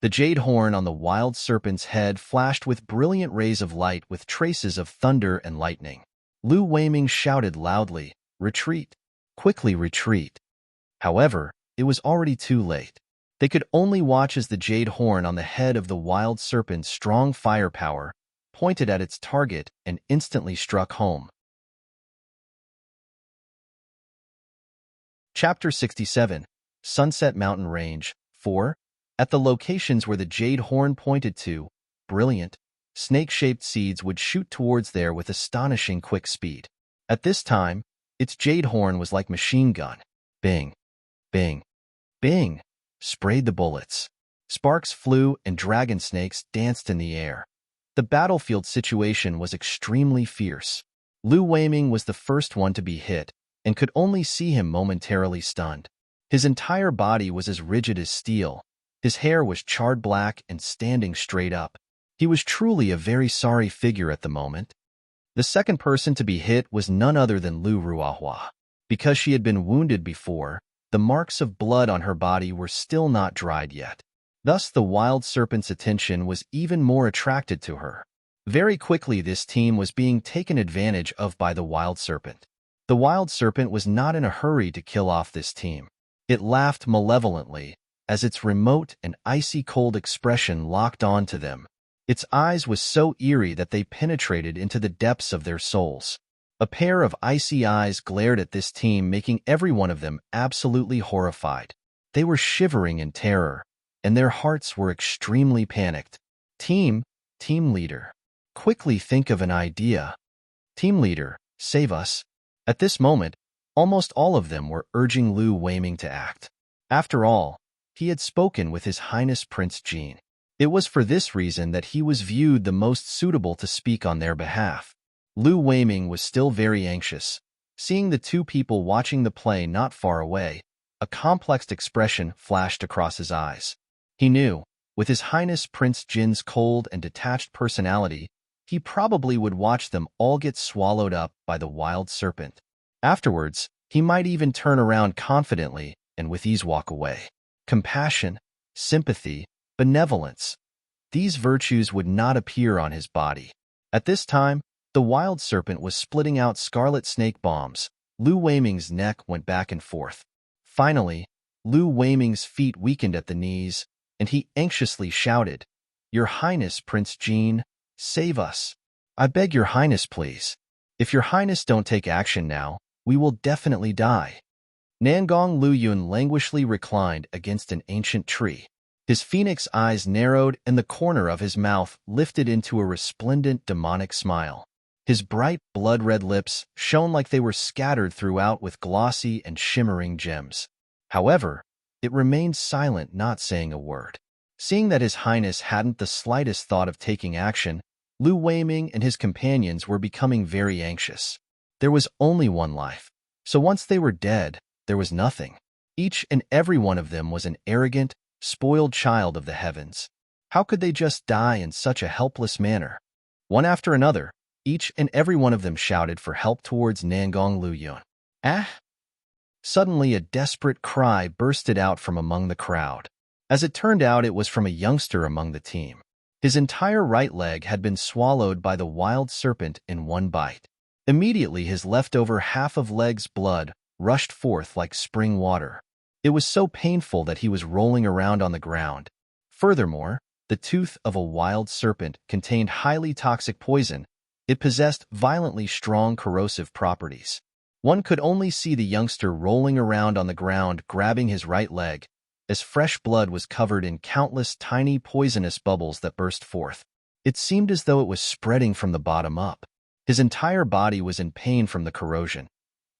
The jade horn on the wild serpent's head flashed with brilliant rays of light with traces of thunder and lightning. Lu Weiming shouted loudly, "Retreat! Quickly retreat!" However, it was already too late. They could only watch as the jade horn on the head of the wild serpent's strong firepower pointed at its target and instantly struck home. Chapter 67, Sunset Mountain Range, 4. At the locations where the jade horn pointed to, brilliant, snake-shaped seeds would shoot towards there with astonishing quick speed. At this time, its jade horn was like machine gun. Bing, bing, bing, sprayed the bullets. Sparks flew and dragon snakes danced in the air. The battlefield situation was extremely fierce. Lu Weiming was the first one to be hit, and could only see him momentarily stunned. His entire body was as rigid as steel. His hair was charred black and standing straight up. He was truly a very sorry figure at the moment. The second person to be hit was none other than Lu Ruahua. Because she had been wounded before, the marks of blood on her body were still not dried yet. Thus, the wild serpent's attention was even more attracted to her. Very quickly, this team was being taken advantage of by the wild serpent. The wild serpent was not in a hurry to kill off this team. It laughed malevolently as its remote and icy cold expression locked on to them. Its eyes was so eerie that they penetrated into the depths of their souls. A pair of icy eyes glared at this team, making every one of them absolutely horrified. They were shivering in terror, and their hearts were extremely panicked. Team leader, quickly think of an idea. Team leader, save us. At this moment, almost all of them were urging Lu Weiming to act. After all, he had spoken with His Highness Prince Jin. It was for this reason that he was viewed the most suitable to speak on their behalf. Lu Weiming was still very anxious. Seeing the two people watching the play not far away, a complex expression flashed across his eyes. He knew, with His Highness Prince Jin's cold and detached personality, he probably would watch them all get swallowed up by the wild serpent. Afterwards, he might even turn around confidently and with ease walk away. Compassion, sympathy, benevolence. These virtues would not appear on his body. At this time, the wild serpent was splitting out scarlet snake bombs. Lu Weiming's neck went back and forth. Finally, Lu Weiming's feet weakened at the knees, and he anxiously shouted, "Your Highness, Prince Jin, save us. I beg your Highness, please. If your Highness don't take action now, we will definitely die." Nangong Luyun languishingly reclined against an ancient tree. His phoenix eyes narrowed and the corner of his mouth lifted into a resplendent demonic smile. His bright, blood-red lips shone like they were scattered throughout with glossy and shimmering gems. However, it remained silent, not saying a word. Seeing that His Highness hadn't the slightest thought of taking action, Lu Weiming and his companions were becoming very anxious. There was only one life, so once they were dead, there was nothing. Each and every one of them was an arrogant, spoiled child of the heavens. How could they just die in such a helpless manner? One after another, each and every one of them shouted for help towards Nangong Luyun. Ah! Suddenly a desperate cry bursted out from among the crowd. As it turned out, it was from a youngster among the team. His entire right leg had been swallowed by the wild serpent in one bite. Immediately his leftover half of leg's blood rushed forth like spring water. It was so painful that he was rolling around on the ground. Furthermore, the tooth of a wild serpent contained highly toxic poison. It possessed violently strong corrosive properties. One could only see the youngster rolling around on the ground, grabbing his right leg, as fresh blood was covered in countless tiny poisonous bubbles that burst forth. It seemed as though it was spreading from the bottom up. His entire body was in pain from the corrosion.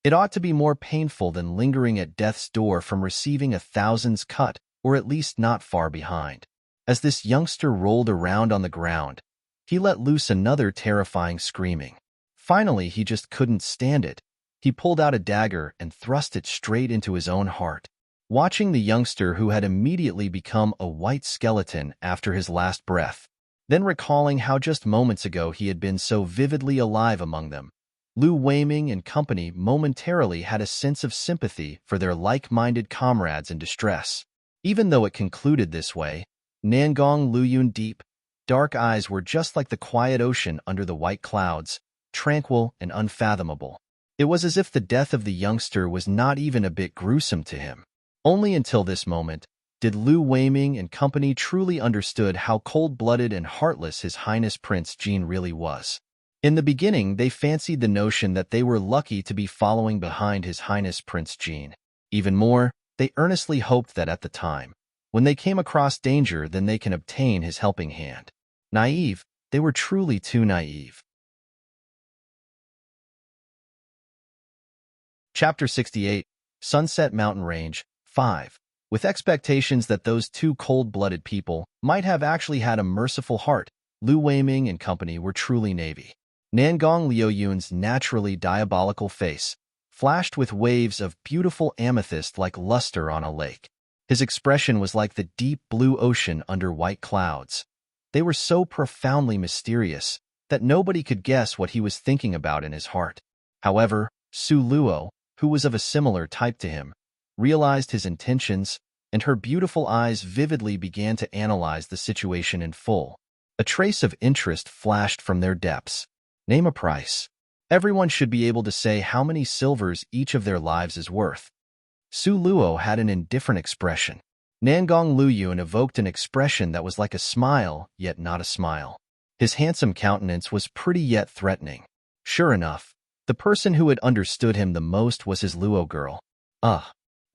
It ought to be more painful than lingering at death's door from receiving a thousand's cut, or at least not far behind. As this youngster rolled around on the ground, he let loose another terrifying screaming. Finally, he just couldn't stand it. He pulled out a dagger and thrust it straight into his own heart. Watching the youngster, who had immediately become a white skeleton after his last breath, then recalling how just moments ago he had been so vividly alive among them, Lu Weiming and company momentarily had a sense of sympathy for their like-minded comrades in distress. Even though it concluded this way, Nangong Luyun deep, dark eyes were just like the quiet ocean under the white clouds, tranquil and unfathomable. It was as if the death of the youngster was not even a bit gruesome to him. Only until this moment did Lu Weiming and company truly understood how cold-blooded and heartless His Highness Prince Jin really was. In the beginning, they fancied the notion that they were lucky to be following behind His Highness Prince Jin. Even more, they earnestly hoped that at the time, when they came across danger, then they can obtain his helping hand. Naive, they were truly too naive. Chapter 68, Sunset Mountain Range, 5. With expectations that those two cold-blooded people might have actually had a merciful heart, Lu Weiming and company were truly navy. Nangong Luyun's naturally diabolical face flashed with waves of beautiful amethyst-like luster on a lake. His expression was like the deep blue ocean under white clouds. They were so profoundly mysterious that nobody could guess what he was thinking about in his heart. However, Su Luo, who was of a similar type to him, realized his intentions, and her beautiful eyes vividly began to analyze the situation in full. A trace of interest flashed from their depths. Name a price. Everyone should be able to say how many silvers each of their lives is worth. Su Luo had an indifferent expression. Nangong Luyuan evoked an expression that was like a smile, yet not a smile. His handsome countenance was pretty yet threatening. Sure enough, the person who had understood him the most was his Luo girl.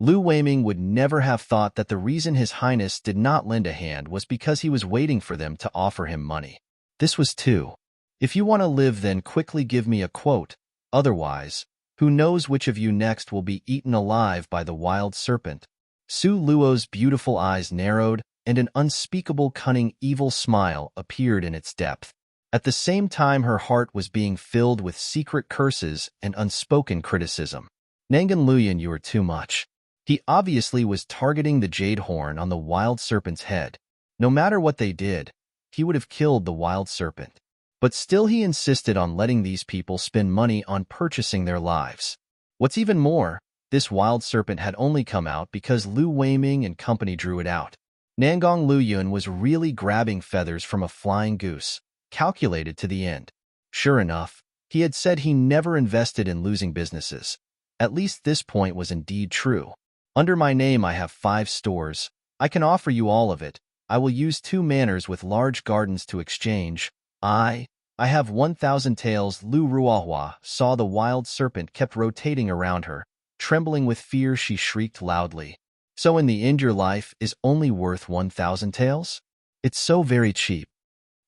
Lu Weiming would never have thought that the reason His Highness did not lend a hand was because he was waiting for them to offer him money. This was too. If you want to live, then quickly give me a quote. Otherwise, who knows which of you next will be eaten alive by the wild serpent. Su Luo's beautiful eyes narrowed, and an unspeakable cunning evil smile appeared in its depth. At the same time, her heart was being filled with secret curses and unspoken criticism. Nangan Luyan, you are too much. He obviously was targeting the jade horn on the wild serpent's head. No matter what they did, he would have killed the wild serpent. But still he insisted on letting these people spend money on purchasing their lives. What's even more, this wild serpent had only come out because Lu Weiming and company drew it out. Nangong Luyun was really grabbing feathers from a flying goose, calculated to the end. Sure enough, he had said he never invested in losing businesses. At least this point was indeed true. Under my name I have 5 stores. I can offer you all of it. I will use 2 manors with large gardens to exchange. I have 1,000 taels. Lu Ruohua saw the wild serpent kept rotating around her. Trembling with fear, she shrieked loudly. So in the end your life is only worth 1,000 taels? It's so very cheap.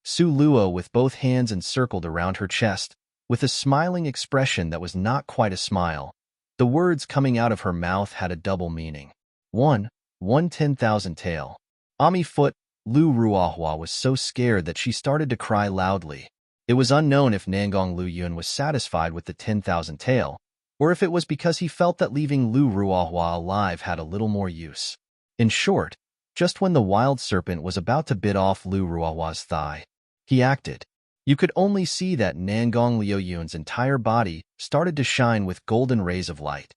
Su Luo with both hands encircled around her chest, with a smiling expression that was not quite a smile. The words coming out of her mouth had a double meaning. 10,000 tael. Ami foot. Lu Ruohua was so scared that she started to cry loudly. It was unknown if Nangong Luyun was satisfied with the 10,000 tael, or if it was because he felt that leaving Lu Ruohua alive had a little more use. In short, just when the wild serpent was about to bit off Lu Ruohua's thigh, he acted. You could only see that Nangong Luyun's entire body started to shine with golden rays of light.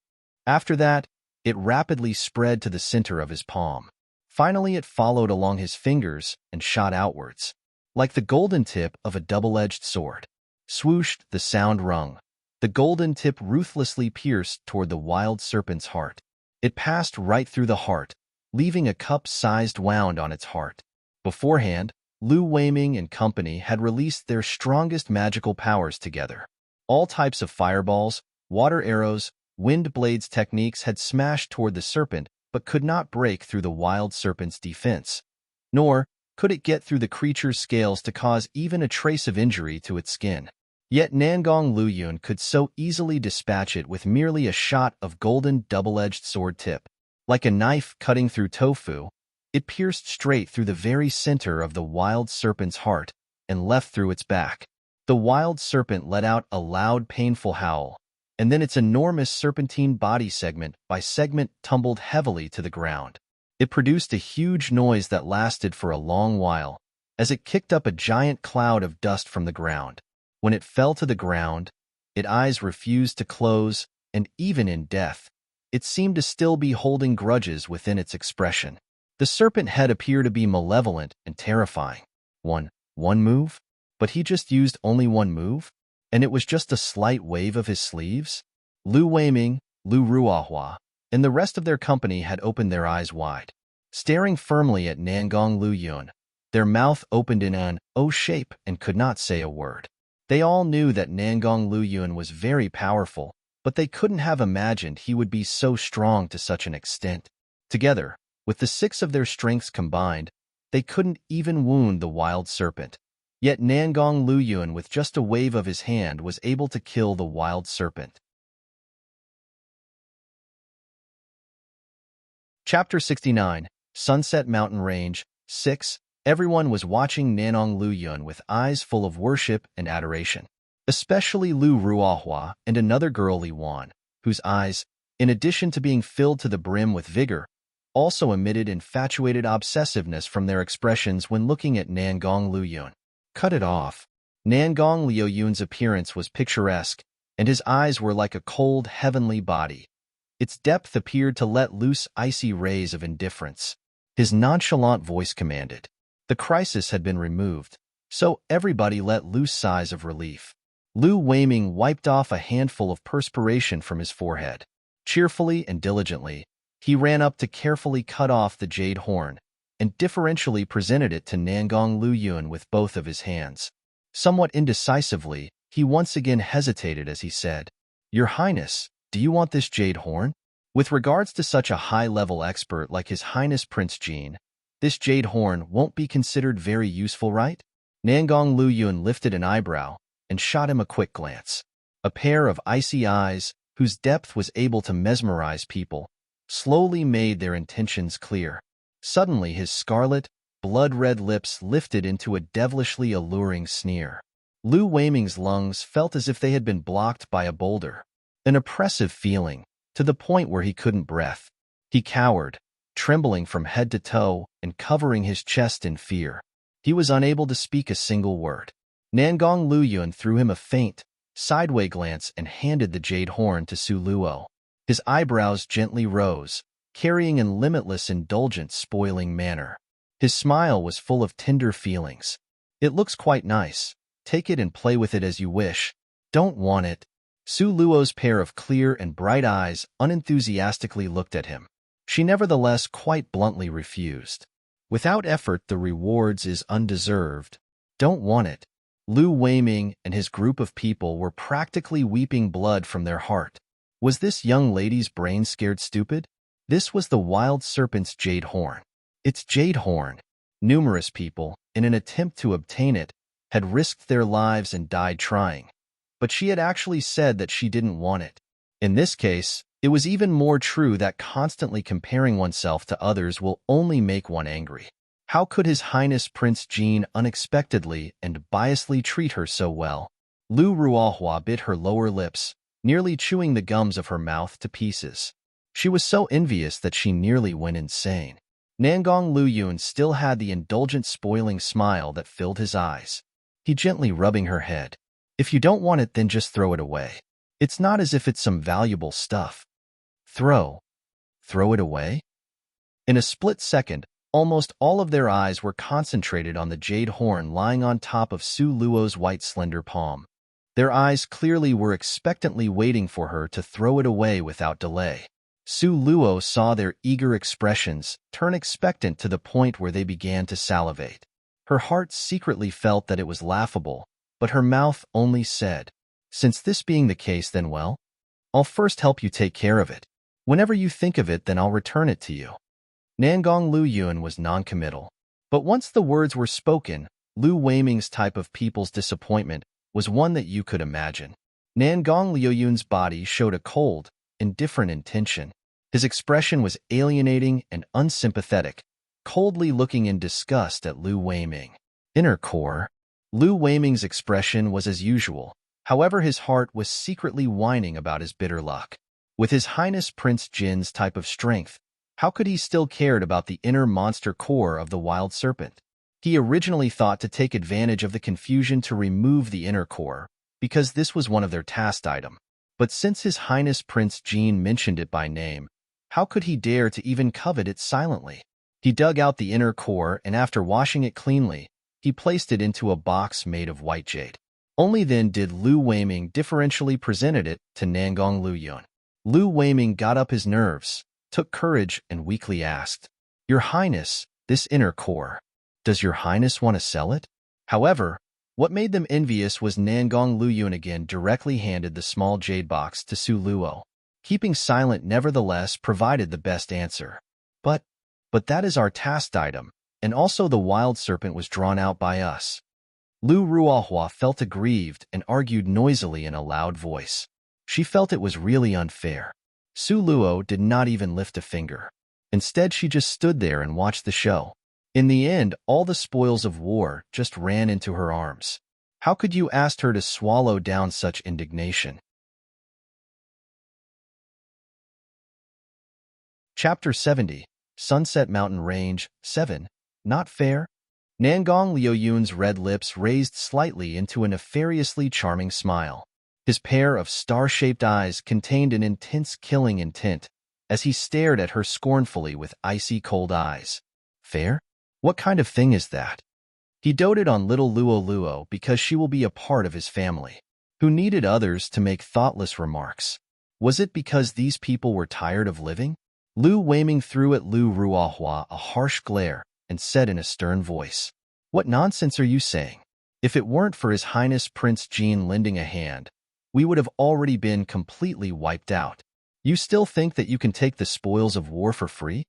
After that, it rapidly spread to the center of his palm. Finally, it followed along his fingers and shot outwards, like the golden tip of a double-edged sword. Swooshed, the sound rung. The golden tip ruthlessly pierced toward the wild serpent's heart. It passed right through the heart, leaving a cup-sized wound on its heart. Beforehand, Lu Weiming and company had released their strongest magical powers together. All types of fireballs, water arrows, wind blades techniques had smashed toward the serpent but could not break through the wild serpent's defense. Nor could it get through the creature's scales to cause even a trace of injury to its skin. Yet Nangong Luyun could so easily dispatch it with merely a shot of golden double-edged sword tip. Like a knife cutting through tofu, it pierced straight through the very center of the wild serpent's heart and left through its back. The wild serpent let out a loud, painful howl, and then its enormous serpentine body segment by segment tumbled heavily to the ground. It produced a huge noise that lasted for a long while, as it kicked up a giant cloud of dust from the ground. When it fell to the ground, its eyes refused to close, and even in death, it seemed to still be holding grudges within its expression. The serpent head appeared to be malevolent and terrifying. One move? But he just used only one move? And it was just a slight wave of his sleeves? Lu Weiming, Lu Ruohua, and the rest of their company had opened their eyes wide, staring firmly at Nangong Luyun. Their mouth opened in an O shape and could not say a word. They all knew that Nangong Luyun was very powerful, but they couldn't have imagined he would be so strong to such an extent. Together, with the 6 of their strengths combined, they couldn't even wound the wild serpent. Yet Nangong Luyun, with just a wave of his hand, was able to kill the wild serpent. Chapter 69, Sunset Mountain Range, 6. Everyone was watching Nangong Luyun with eyes full of worship and adoration. Especially Lu Ruohua and another girl Li Wan, whose eyes, in addition to being filled to the brim with vigor, also emitted infatuated obsessiveness from their expressions when looking at Nangong Luyun. Cut it off. Nangong Luyun's appearance was picturesque, and his eyes were like a cold, heavenly body. Its depth appeared to let loose icy rays of indifference. His nonchalant voice commanded. The crisis had been removed, so everybody let loose sighs of relief. Lu Weiming wiped off a handful of perspiration from his forehead. Cheerfully and diligently, he ran up to carefully cut off the jade horn and deferentially presented it to Nangong Luyuan with both of his hands. Somewhat indecisively, he once again hesitated as he said, "Your Highness, do you want this jade horn?" With regards to such a high-level expert like His Highness Prince Jean, this jade horn won't be considered very useful, right? Nangong Luyuan lifted an eyebrow and shot him a quick glance. A pair of icy eyes, whose depth was able to mesmerize people, slowly made their intentions clear. Suddenly his scarlet, blood-red lips lifted into a devilishly alluring sneer. Lu Weiming's lungs felt as if they had been blocked by a boulder. An oppressive feeling, to the point where he couldn't breathe. He cowered, trembling from head to toe and covering his chest in fear. He was unable to speak a single word. Nangong Luyuan threw him a faint, sideway glance and handed the jade horn to Su Luo. His eyebrows gently rose, carrying in limitless indulgence spoiling manner. His smile was full of tender feelings. "It looks quite nice. Take it and play with it as you wish. Don't want it." Su Luo's pair of clear and bright eyes unenthusiastically looked at him. She nevertheless quite bluntly refused. "Without effort, the rewards is undeserved. Don't want it." Lu Weiming and his group of people were practically weeping blood from their heart. Was this young lady's brain scared stupid? This was the wild serpent's jade horn. Its jade horn. Numerous people, in an attempt to obtain it, had risked their lives and died trying. But she had actually said that she didn't want it. In this case, it was even more true that constantly comparing oneself to others will only make one angry. How could His Highness Prince Jean unexpectedly and biasly treat her so well? Lu Ruohua bit her lower lips, nearly chewing the gums of her mouth to pieces. She was so envious that she nearly went insane. Nangong Luyuan still had the indulgent spoiling smile that filled his eyes. He gently rubbing her head. "If you don't want it, then just throw it away. It's not as if it's some valuable stuff." Throw it away? In a split second, almost all of their eyes were concentrated on the jade horn lying on top of Su Luo's white slender palm. Their eyes clearly were expectantly waiting for her to throw it away without delay. Su Luo saw their eager expressions turn expectant to the point where they began to salivate. Her heart secretly felt that it was laughable, but her mouth only said, "Since this being the case, then well, I'll first help you take care of it. Whenever you think of it, then I'll return it to you." Nangong Luyuan was noncommittal. But once the words were spoken, Lu Weiming's type of people's disappointment was one that you could imagine. Nangong Luyuan's body showed a cold, indifferent intention. His expression was alienating and unsympathetic, coldly looking in disgust at Lu Weiming. Inner core. Lu Weiming's expression was as usual. However, his heart was secretly whining about his bitter luck. With His Highness Prince Jin's type of strength, how could he still cared about the inner monster core of the wild serpent? He originally thought to take advantage of the confusion to remove the inner core, because this was one of their task item. But since His Highness Prince Jean mentioned it by name, how could he dare to even covet it silently? He dug out the inner core and after washing it cleanly, he placed it into a box made of white jade. Only then did Lu Weiming deferentially presented it to Nangong Luyuan. Lu Weiming got up his nerves, took courage, and weakly asked, "Your Highness, this inner core, does Your Highness want to sell it?" However, what made them envious was Nangong Luyuan again directly handed the small jade box to Su Luo. Keeping silent nevertheless provided the best answer. But that is our task item, and also the wild serpent was drawn out by us." Lu Ruohua felt aggrieved and argued noisily in a loud voice. She felt it was really unfair. Su Luo did not even lift a finger. Instead, she just stood there and watched the show. In the end, all the spoils of war just ran into her arms. How could you ask her to swallow down such indignation? Chapter 70, Sunset Mountain Range, 7. Not fair? Nangong Luyuan's red lips raised slightly into a nefariously charming smile. His pair of star-shaped eyes contained an intense killing intent as he stared at her scornfully with icy cold eyes. Fair? What kind of thing is that? He doted on little Luo Luo because she will be a part of his family. Who needed others to make thoughtless remarks? Was it because these people were tired of living? Lu Weiming threw at Lu Ruohua a harsh glare and said in a stern voice, "What nonsense are you saying? If it weren't for His Highness Prince Jean lending a hand, we would have already been completely wiped out. You still think that you can take the spoils of war for free?"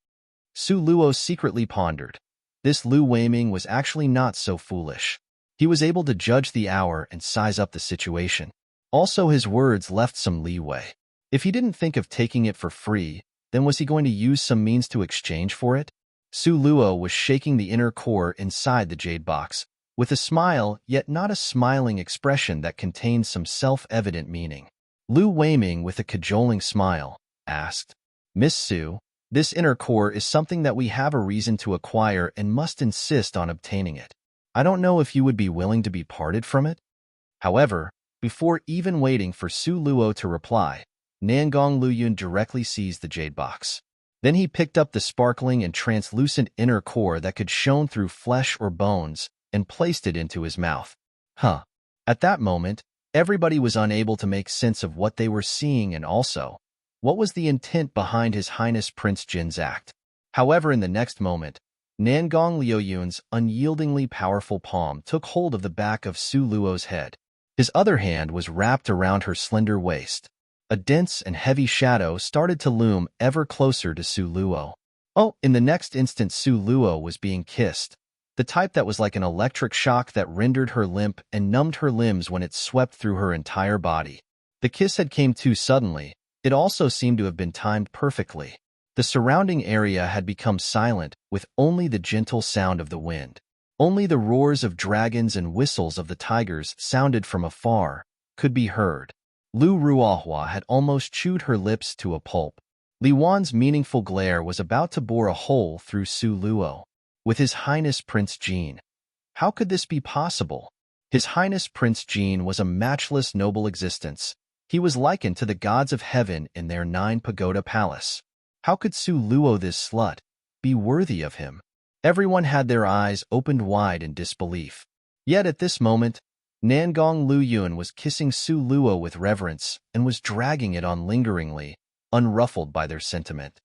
Su Luo secretly pondered. This Lu Weiming was actually not so foolish. He was able to judge the hour and size up the situation. Also, his words left some leeway. If he didn't think of taking it for free, then was he going to use some means to exchange for it? Su Luo was shaking the inner core inside the jade box, with a smile, yet not a smiling expression that contained some self-evident meaning. Lu Weiming, with a cajoling smile, asked, "Miss Su, this inner core is something that we have a reason to acquire and must insist on obtaining it. I don't know if you would be willing to be parted from it?" However, before even waiting for Su Luo to reply, Nangong Luyun directly seized the jade box. Then he picked up the sparkling and translucent inner core that could shone through flesh or bones and placed it into his mouth. At that moment, everybody was unable to make sense of what they were seeing and also, what was the intent behind His Highness Prince Jin's act. However, in the next moment, Nangong Liuyun's unyieldingly powerful palm took hold of the back of Su Luo's head. His other hand was wrapped around her slender waist. A dense and heavy shadow started to loom ever closer to Su Luo. In the next instant Su Luo was being kissed, the type that was like an electric shock that rendered her limp and numbed her limbs when it swept through her entire body. The kiss had come too suddenly. It also seemed to have been timed perfectly. The surrounding area had become silent, with only the gentle sound of the wind. Only the roars of dragons and whistles of the tigers sounded from afar, could be heard. Lu Ruohua had almost chewed her lips to a pulp. Li Wan's meaningful glare was about to bore a hole through Su Luo. With His Highness Prince Jean. How could this be possible? His Highness Prince Jean was a matchless noble existence. He was likened to the gods of heaven in their 9-pagoda palace. How could Su Luo, this slut, be worthy of him? Everyone had their eyes opened wide in disbelief. Yet at this moment, Nangong Luyun was kissing Su Luo with reverence and was dragging it on lingeringly, unruffled by their sentiment.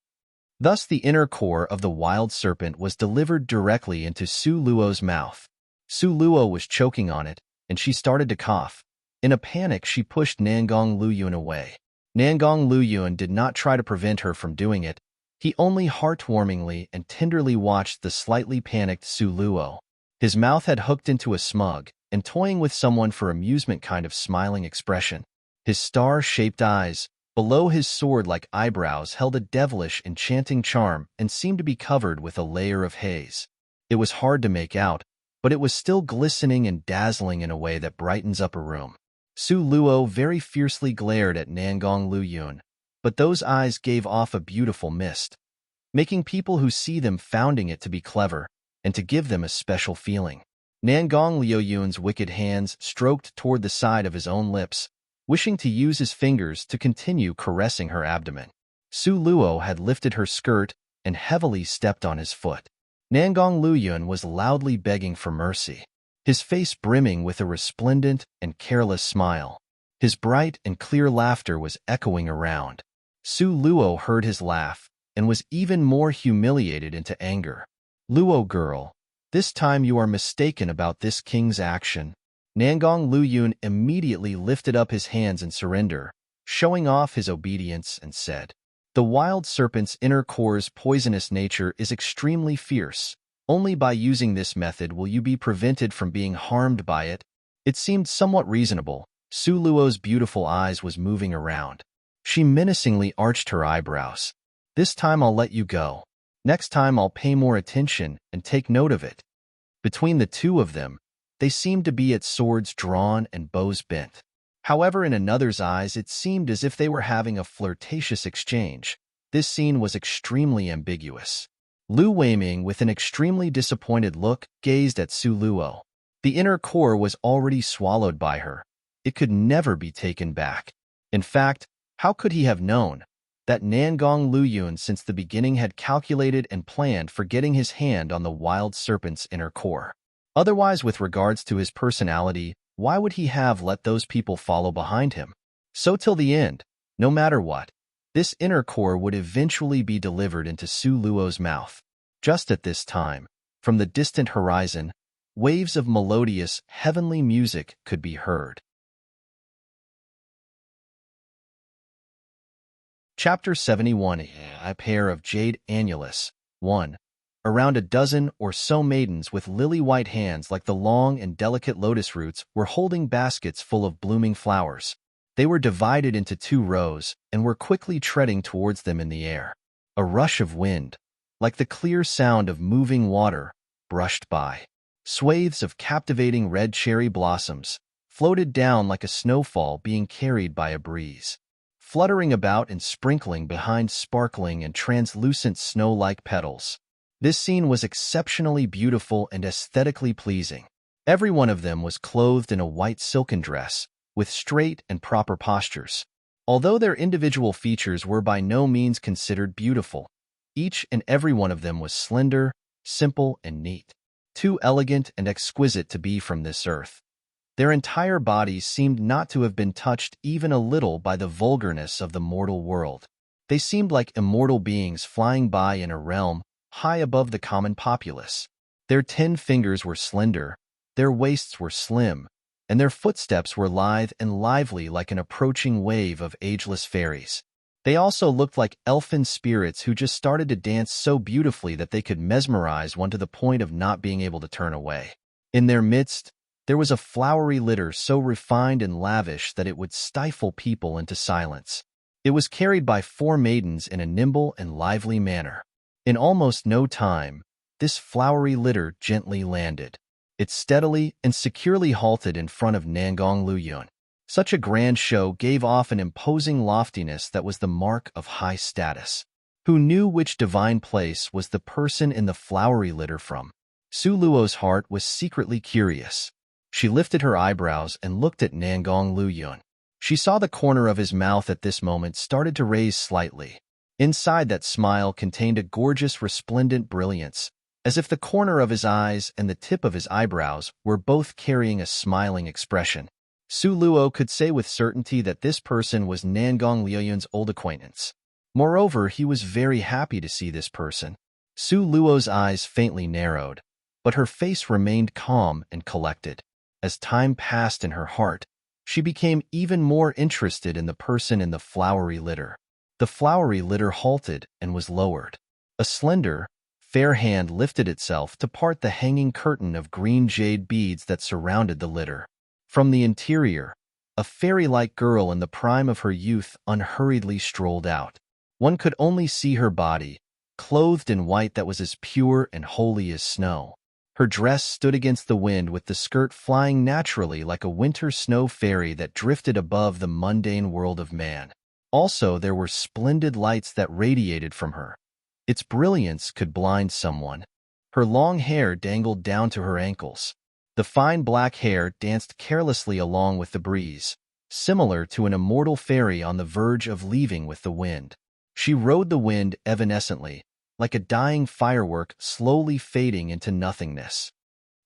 Thus the inner core of the wild serpent was delivered directly into Su Luo's mouth. Su Luo was choking on it, and she started to cough. In a panic, she pushed Nangong Luyun away. Nangong Luyun did not try to prevent her from doing it. He only heartwarmingly and tenderly watched the slightly panicked Su Luo. His mouth had hooked into a smug and toying with someone for amusement kind of smiling expression. His star-shaped eyes, below his sword-like eyebrows, held a devilish, enchanting charm and seemed to be covered with a layer of haze. It was hard to make out, but it was still glistening and dazzling in a way that brightens up a room. Su Luo very fiercely glared at Nangong Luyun, but those eyes gave off a beautiful mist, making people who see them founding it to be clever and to give them a special feeling. Nangong Luyun's wicked hands stroked toward the side of his own lips, wishing to use his fingers to continue caressing her abdomen. Su Luo had lifted her skirt and heavily stepped on his foot. Nangong Luyun was loudly begging for mercy, his face brimming with a resplendent and careless smile. His bright and clear laughter was echoing around. Su Luo heard his laugh and was even more humiliated into anger. "Luo girl, this time you are mistaken about this king's action." Nangong Luyun immediately lifted up his hands in surrender, showing off his obedience, and said, "The wild serpent's inner core's poisonous nature is extremely fierce. Only by using this method will you be prevented from being harmed by it." It seemed somewhat reasonable. Su Luo's beautiful eyes was moving around. She menacingly arched her eyebrows. "This time I'll let you go. Next time I'll pay more attention and take note of it." Between the two of them, they seemed to be at swords drawn and bows bent. However, in another's eyes, it seemed as if they were having a flirtatious exchange. This scene was extremely ambiguous. Lu Weiming, with an extremely disappointed look, gazed at Su Luo. The inner core was already swallowed by her. It could never be taken back. In fact, how could he have known that Nangong Luyun since the beginning had calculated and planned for getting his hand on the wild serpent's inner core? Otherwise, with regards to his personality, why would he have let those people follow behind him? So till the end, no matter what, this inner core would eventually be delivered into Su Luo's mouth. Just at this time, from the distant horizon, waves of melodious, heavenly music could be heard. Chapter 71. A pair of jade annulus. 1. Around a dozen or so maidens with lily-white hands like the long and delicate lotus roots were holding baskets full of blooming flowers. They were divided into 2 rows and were quickly treading towards them in the air. A rush of wind, like the clear sound of moving water, brushed by. Swathes of captivating red cherry blossoms floated down like a snowfall being carried by a breeze, fluttering about and sprinkling behind sparkling and translucent snow-like petals. This scene was exceptionally beautiful and aesthetically pleasing. Every one of them was clothed in a white silken dress, with straight and proper postures. Although their individual features were by no means considered beautiful, each and every one of them was slender, simple, and neat, too elegant and exquisite to be from this earth. Their entire bodies seemed not to have been touched even a little by the vulgarness of the mortal world. They seemed like immortal beings flying by in a realm high above the common populace. Their 10 fingers were slender, their waists were slim, and their footsteps were lithe and lively like an approaching wave of ageless fairies. They also looked like elfin spirits who just started to dance so beautifully that they could mesmerize one to the point of not being able to turn away. In their midst, there was a flowery litter so refined and lavish that it would stifle people into silence. It was carried by 4 maidens in a nimble and lively manner. In almost no time, this flowery litter gently landed. It steadily and securely halted in front of Nangong Luyun. Such a grand show gave off an imposing loftiness that was the mark of high status. Who knew which divine place was the person in the flowery litter from? Su Luo's heart was secretly curious. She lifted her eyebrows and looked at Nangong Luyun. She saw the corner of his mouth at this moment started to raise slightly. Inside that smile contained a gorgeous resplendent brilliance, as if the corner of his eyes and the tip of his eyebrows were both carrying a smiling expression. Su Luo could say with certainty that this person was Nangong Luyun's old acquaintance. Moreover, he was very happy to see this person. Su Luo's eyes faintly narrowed, but her face remained calm and collected. As time passed in her heart, she became even more interested in the person in the flowery litter. The flowery litter halted and was lowered. A slender, fair hand lifted itself to part the hanging curtain of green jade beads that surrounded the litter. From the interior, a fairy-like girl in the prime of her youth unhurriedly strolled out. One could only see her body, clothed in white that was as pure and holy as snow. Her dress stood against the wind with the skirt flying naturally like a winter snow fairy that drifted above the mundane world of man. Also, there were splendid lights that radiated from her. Its brilliance could blind someone. Her long hair dangled down to her ankles. The fine black hair danced carelessly along with the breeze, similar to an immortal fairy on the verge of leaving with the wind. She rode the wind evanescently, like a dying firework slowly fading into nothingness.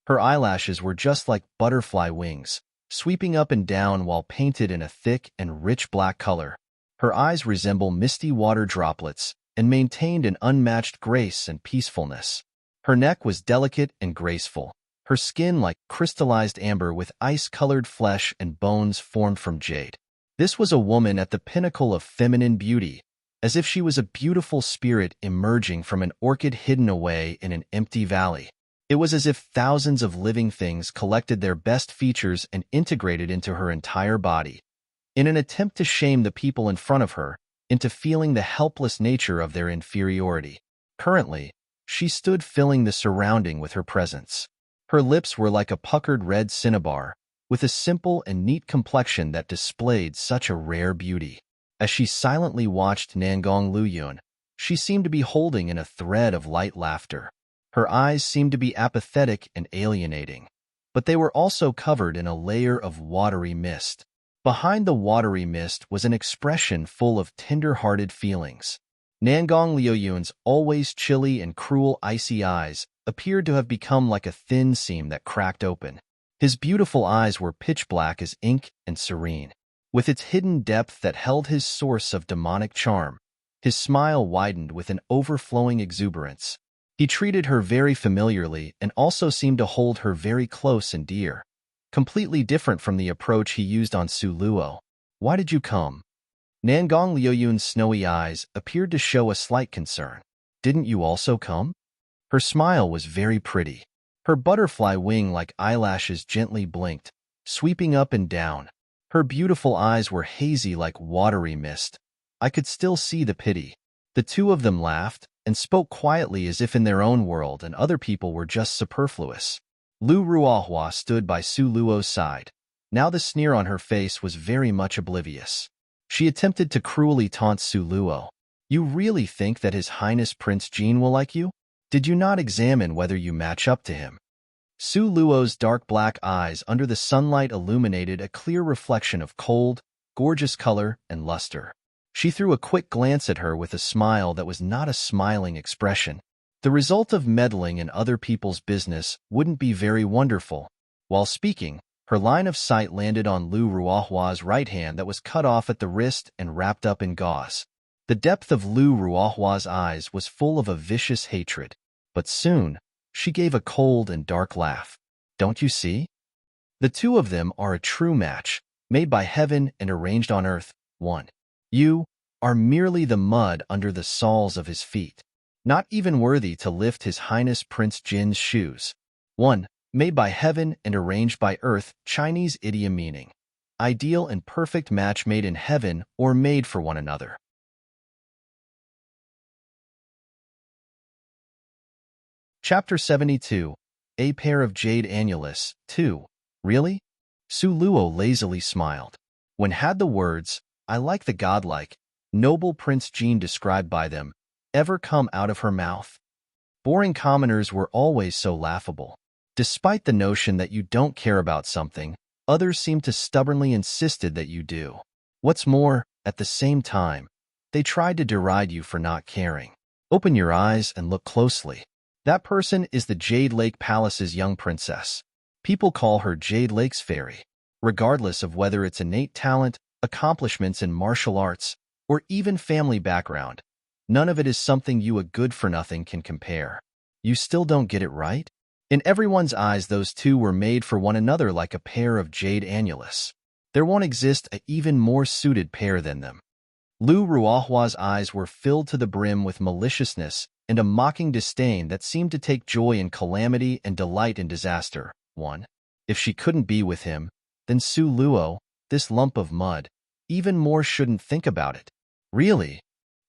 Her eyelashes were just like butterfly wings, sweeping up and down while painted in a thick and rich black color. Her eyes resemble misty water droplets and maintained an unmatched grace and peacefulness. Her neck was delicate and graceful, her skin like crystallized amber with ice-colored flesh and bones formed from jade. This was a woman at the pinnacle of feminine beauty, as if she was a beautiful spirit emerging from an orchid hidden away in an empty valley. It was as if thousands of living things collected their best features and integrated into her entire body, in an attempt to shame the people in front of her into feeling the helpless nature of their inferiority. Currently, she stood filling the surrounding with her presence. Her lips were like a puckered red cinnabar, with a simple and neat complexion that displayed such a rare beauty. As she silently watched Nangong Luyun, she seemed to be holding in a thread of light laughter. Her eyes seemed to be apathetic and alienating, but they were also covered in a layer of watery mist. Behind the watery mist was an expression full of tender-hearted feelings. Nangong Liuyun's always chilly and cruel icy eyes appeared to have become like a thin seam that cracked open. His beautiful eyes were pitch black as ink and serene, with its hidden depth that held his source of demonic charm. His smile widened with an overflowing exuberance. He treated her very familiarly and also seemed to hold her very close and dear, completely different from the approach he used on Su Luo. "Why did you come?" Nangong Liuyun's snowy eyes appeared to show a slight concern. "Didn't you also come?" Her smile was very pretty. Her butterfly wing-like eyelashes gently blinked, sweeping up and down. Her beautiful eyes were hazy like watery mist. I could still see the pity. The two of them laughed and spoke quietly as if in their own world and other people were just superfluous. Lu Ruohua stood by Su Luo's side. Now the sneer on her face was very much oblivious. She attempted to cruelly taunt Su Luo. "You really think that His Highness Prince Jin will like you? Did you not examine whether you match up to him?" Su Luo's dark black eyes under the sunlight illuminated a clear reflection of cold, gorgeous color and luster. She threw a quick glance at her with a smile that was not a smiling expression. The result of meddling in other people's business wouldn't be very wonderful. While speaking, her line of sight landed on Lu Ruohua's right hand that was cut off at the wrist and wrapped up in gauze. The depth of Lu Ruohua's eyes was full of a vicious hatred. But soon, she gave a cold and dark laugh. "Don't you see? The two of them are a true match, made by heaven and arranged on earth. 1. You are merely the mud under the soles of his feet, not even worthy to lift His Highness Prince Jin's shoes. 1. Made by heaven and arranged by earth, Chinese idiom meaning ideal and perfect match made in heaven or made for one another." Chapter 72. A Pair of Jade Annulus, 2. "Really?" Su Luo lazily smiled. When had the words, "I like the godlike, noble Prince Jin described by them," ever come out of her mouth? Boring commoners were always so laughable. Despite the notion that you don't care about something, others seem to stubbornly insisted that you do. What's more, at the same time, they tried to deride you for not caring. Open your eyes and look closely. That person is the Jade Lake Palace's young princess. People call her Jade Lake's fairy. Regardless of whether it's innate talent, accomplishments in martial arts, or even family background, none of it is something you a good-for-nothing can compare. You still don't get it right? In everyone's eyes, those two were made for one another like a pair of jade annulus. There won't exist an even more suited pair than them. Lu Ruohua's eyes were filled to the brim with maliciousness and a mocking disdain that seemed to take joy in calamity and delight in disaster. 1. If she couldn't be with him, then Su Luo, this lump of mud, even more shouldn't think about it. Really?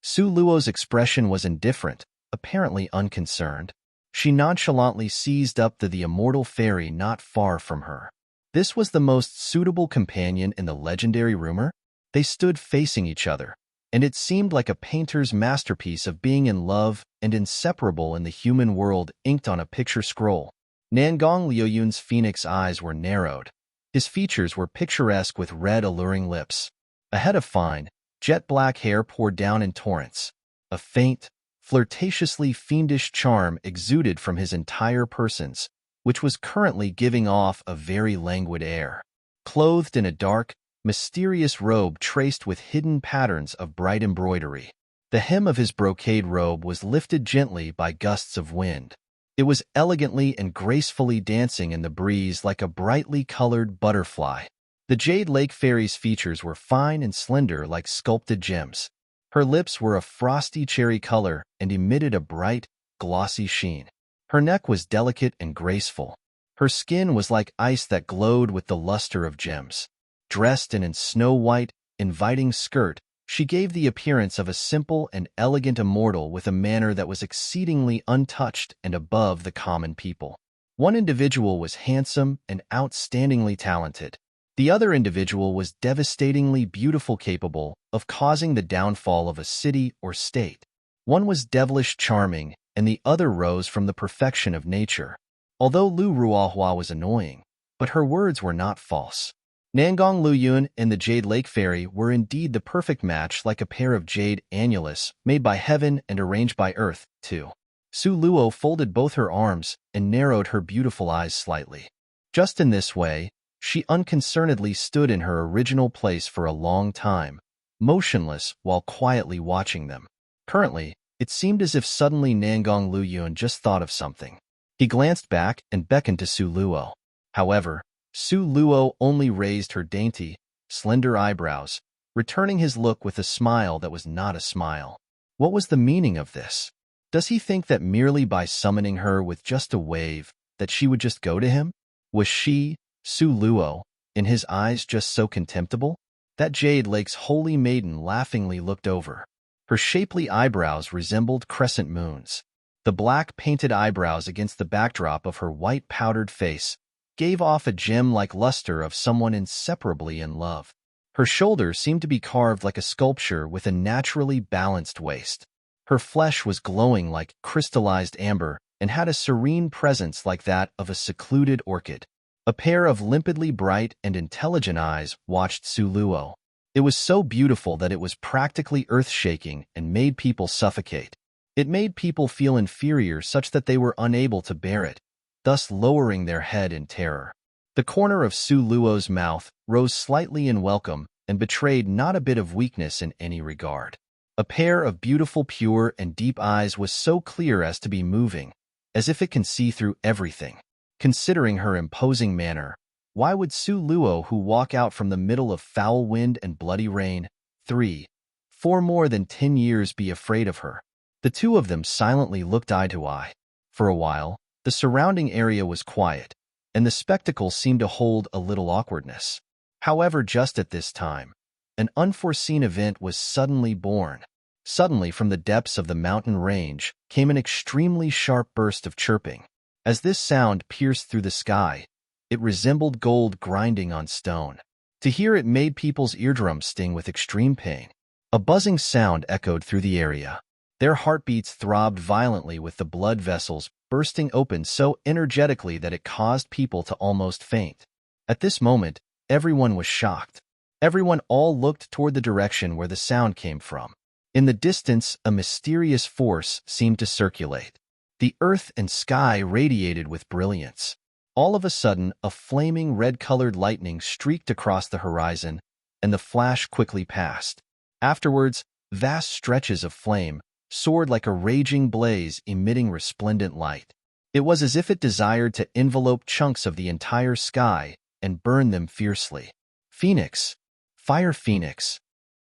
Su Luo's expression was indifferent, apparently unconcerned. She nonchalantly seized up the immortal fairy not far from her. This was the most suitable companion in the legendary rumor. They stood facing each other, and it seemed like a painter's masterpiece of being in love and inseparable in the human world inked on a picture scroll. Nangong Liuyun's phoenix eyes were narrowed. His features were picturesque with red alluring lips. A head of fine, jet-black hair poured down in torrents. A faint, flirtatiously fiendish charm exuded from his entire persons, which was currently giving off a very languid air. Clothed in a dark, mysterious robe traced with hidden patterns of bright embroidery, the hem of his brocade robe was lifted gently by gusts of wind. It was elegantly and gracefully dancing in the breeze like a brightly colored butterfly. The Jade Lake Fairy's features were fine and slender like sculpted gems. Her lips were a frosty cherry color and emitted a bright, glossy sheen. Her neck was delicate and graceful. Her skin was like ice that glowed with the luster of gems. Dressed in a snow-white, inviting skirt, she gave the appearance of a simple and elegant immortal with a manner that was exceedingly untouched and above the common people. One individual was handsome and outstandingly talented. The other individual was devastatingly beautiful, capable of causing the downfall of a city or state. One was devilish charming, and the other rose from the perfection of nature. Although Lu Ruohua was annoying, but her words were not false. Nangong Luyun and the Jade Lake Fairy were indeed the perfect match, like a pair of jade annulus made by heaven and arranged by earth, too. Su Luo folded both her arms and narrowed her beautiful eyes slightly. Just in this way, she unconcernedly stood in her original place for a long time, motionless while quietly watching them. Currently, it seemed as if suddenly Nangong Luyun just thought of something. He glanced back and beckoned to Su Luo. However, Su Luo only raised her dainty, slender eyebrows, returning his look with a smile that was not a smile. What was the meaning of this? Does he think that merely by summoning her with just a wave, that she would just go to him? Was she, Su Luo, in his eyes just so contemptible? That Jade Lake's holy maiden laughingly looked over. Her shapely eyebrows resembled crescent moons. The black painted eyebrows against the backdrop of her white powdered face gave off a gem-like luster of someone inseparably in love. Her shoulders seemed to be carved like a sculpture with a naturally balanced waist. Her flesh was glowing like crystallized amber and had a serene presence like that of a secluded orchid. A pair of limpidly bright and intelligent eyes watched Su Luo. It was so beautiful that it was practically earth-shaking and made people suffocate. It made people feel inferior such that they were unable to bear it, thus lowering their head in terror. The corner of Su Luo's mouth rose slightly in welcome and betrayed not a bit of weakness in any regard. A pair of beautiful, pure, and deep eyes was so clear as to be moving, as if it can see through everything. Considering her imposing manner, why would Su Luo, who walk out from the middle of foul wind and bloody rain, 4 more than 10 years, be afraid of her? The two of them silently looked eye to eye. For a while, the surrounding area was quiet, and the spectacle seemed to hold a little awkwardness. However, just at this time, an unforeseen event was suddenly born. Suddenly, from the depths of the mountain range, came an extremely sharp burst of chirping. As this sound pierced through the sky, it resembled gold grinding on stone. To hear it made people's eardrums sting with extreme pain. A buzzing sound echoed through the area. Their heartbeats throbbed violently with the blood vessels bursting open so energetically that it caused people to almost faint. At this moment, everyone was shocked. Everyone all looked toward the direction where the sound came from. In the distance, a mysterious force seemed to circulate. The earth and sky radiated with brilliance. All of a sudden, a flaming red-colored lightning streaked across the horizon, and the flash quickly passed. Afterwards, vast stretches of flame soared like a raging blaze, emitting resplendent light. It was as if it desired to envelope chunks of the entire sky and burn them fiercely. Phoenix. Fire Phoenix.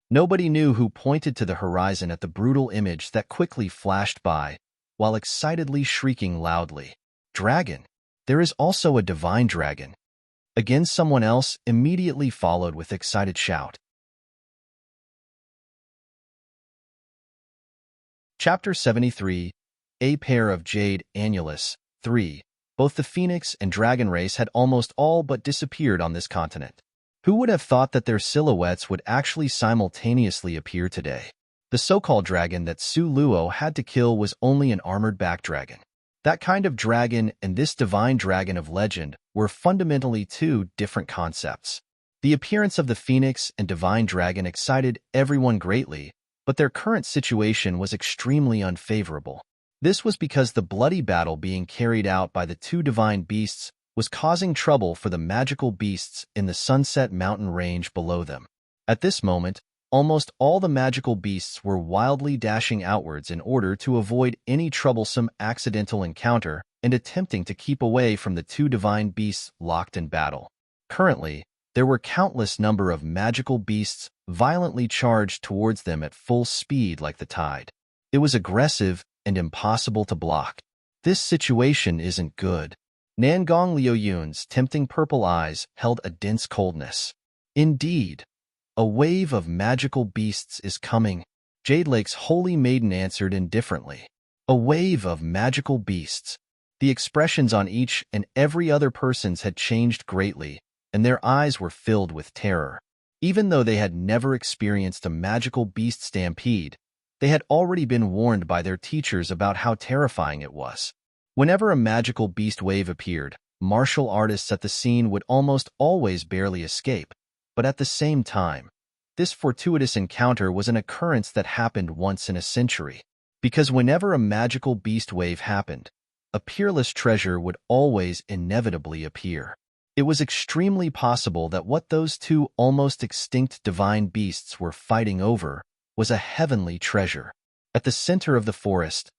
Nobody knew who pointed to the horizon at the brutal image that quickly flashed by, while excitedly shrieking loudly. Dragon. There is also a divine dragon. Again, someone else immediately followed with excited shout. Chapter 73. A Pair of Jade Annulus. 3. Both the phoenix and dragon race had almost all but disappeared on this continent. Who would have thought that their silhouettes would actually simultaneously appear today? The so-called dragon that Su Luo had to kill was only an armored back dragon. That kind of dragon and this divine dragon of legend were fundamentally two different concepts. The appearance of the phoenix and divine dragon excited everyone greatly, but their current situation was extremely unfavorable. This was because the bloody battle being carried out by the two divine beasts was causing trouble for the magical beasts in the Sunset Mountain range below them. At this moment, almost all the magical beasts were wildly dashing outwards in order to avoid any troublesome accidental encounter and attempting to keep away from the two divine beasts locked in battle. Currently, there were countless number of magical beasts violently charged towards them at full speed like the tide. It was aggressive and impossible to block. This situation isn't good. Nangong Liuyun's tempting purple eyes held a dense coldness. Indeed, a wave of magical beasts is coming, Jade Lake's holy maiden answered indifferently. A wave of magical beasts. The expressions on each and every other person's had changed greatly, and their eyes were filled with terror. Even though they had never experienced a magical beast stampede, they had already been warned by their teachers about how terrifying it was. Whenever a magical beast wave appeared, martial artists at the scene would almost always barely escape, but at the same time, this fortuitous encounter was an occurrence that happened once in a century, because whenever a magical beast wave happened, a peerless treasure would always inevitably appear. It was extremely possible that what those two almost extinct divine beasts were fighting over was a heavenly treasure. At the center of the forest,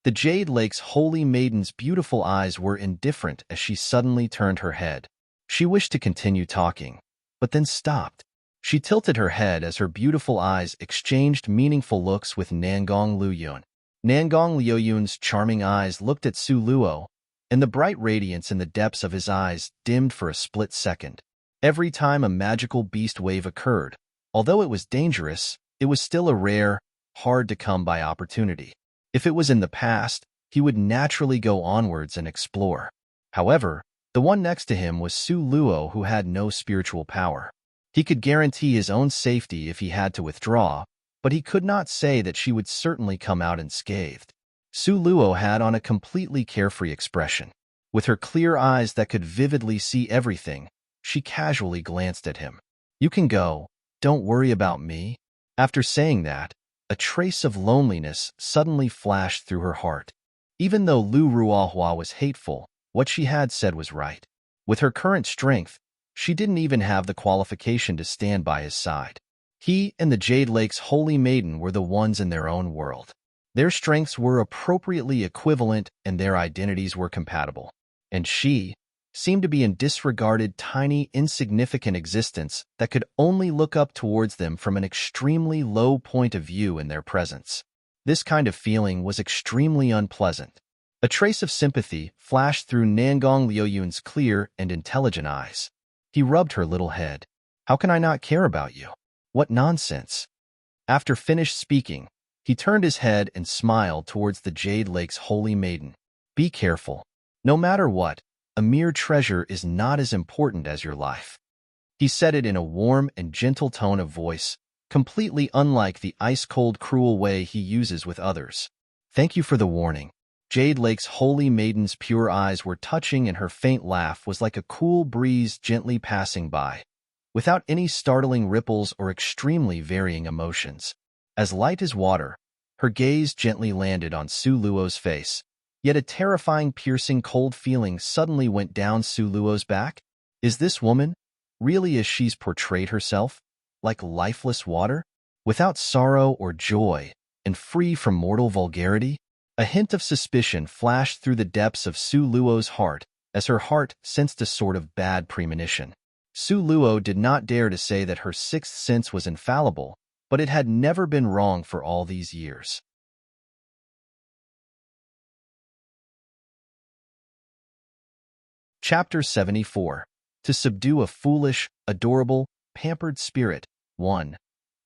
the Jade Lake's holy maiden's beautiful eyes were indifferent as she suddenly turned her head. She wished to continue talking, but then stopped. She tilted her head as her beautiful eyes exchanged meaningful looks with Nangong Luyun. Nangong Luyun's charming eyes looked at Su Luo, and the bright radiance in the depths of his eyes dimmed for a split second. Every time a magical beast wave occurred, although it was dangerous, it was still a rare, hard-to-come-by opportunity. If it was in the past, he would naturally go onwards and explore. However, the one next to him was Su Luo, who had no spiritual power. He could guarantee his own safety if he had to withdraw, but he could not say that she would certainly come out unscathed. Su Luo had on a completely carefree expression. With her clear eyes that could vividly see everything, she casually glanced at him. "You can go. Don't worry about me." After saying that, a trace of loneliness suddenly flashed through her heart. Even though Lu Ruohua was hateful, what she had said was right. With her current strength, she didn't even have the qualification to stand by his side. He and the Jade Lake's holy maiden were the ones in their own world. Their strengths were appropriately equivalent and their identities were compatible. And she seemed to be in disregarded, tiny, insignificant existence that could only look up towards them from an extremely low point of view in their presence. This kind of feeling was extremely unpleasant. A trace of sympathy flashed through Nangong Luyun's clear and intelligent eyes. He rubbed her little head. "How can I not care about you? What nonsense." After finished speaking, he turned his head and smiled towards the Jade Lake's holy maiden. "Be careful. No matter what, a mere treasure is not as important as your life." He said it in a warm and gentle tone of voice, completely unlike the ice-cold, cruel way he uses with others. "Thank you for the warning." Jade Lake's holy maiden's pure eyes were touching, and her faint laugh was like a cool breeze gently passing by, without any startling ripples or extremely varying emotions. As light as water, her gaze gently landed on Su Luo's face, yet a terrifying, piercing, cold feeling suddenly went down Su Luo's back. Is this woman really as she's portrayed herself, like lifeless water, without sorrow or joy, and free from mortal vulgarity? A hint of suspicion flashed through the depths of Su Luo's heart as her heart sensed a sort of bad premonition. Su Luo did not dare to say that her sixth sense was infallible, but it had never been wrong for all these years. Chapter 74. To subdue a foolish, adorable, pampered spirit. 1.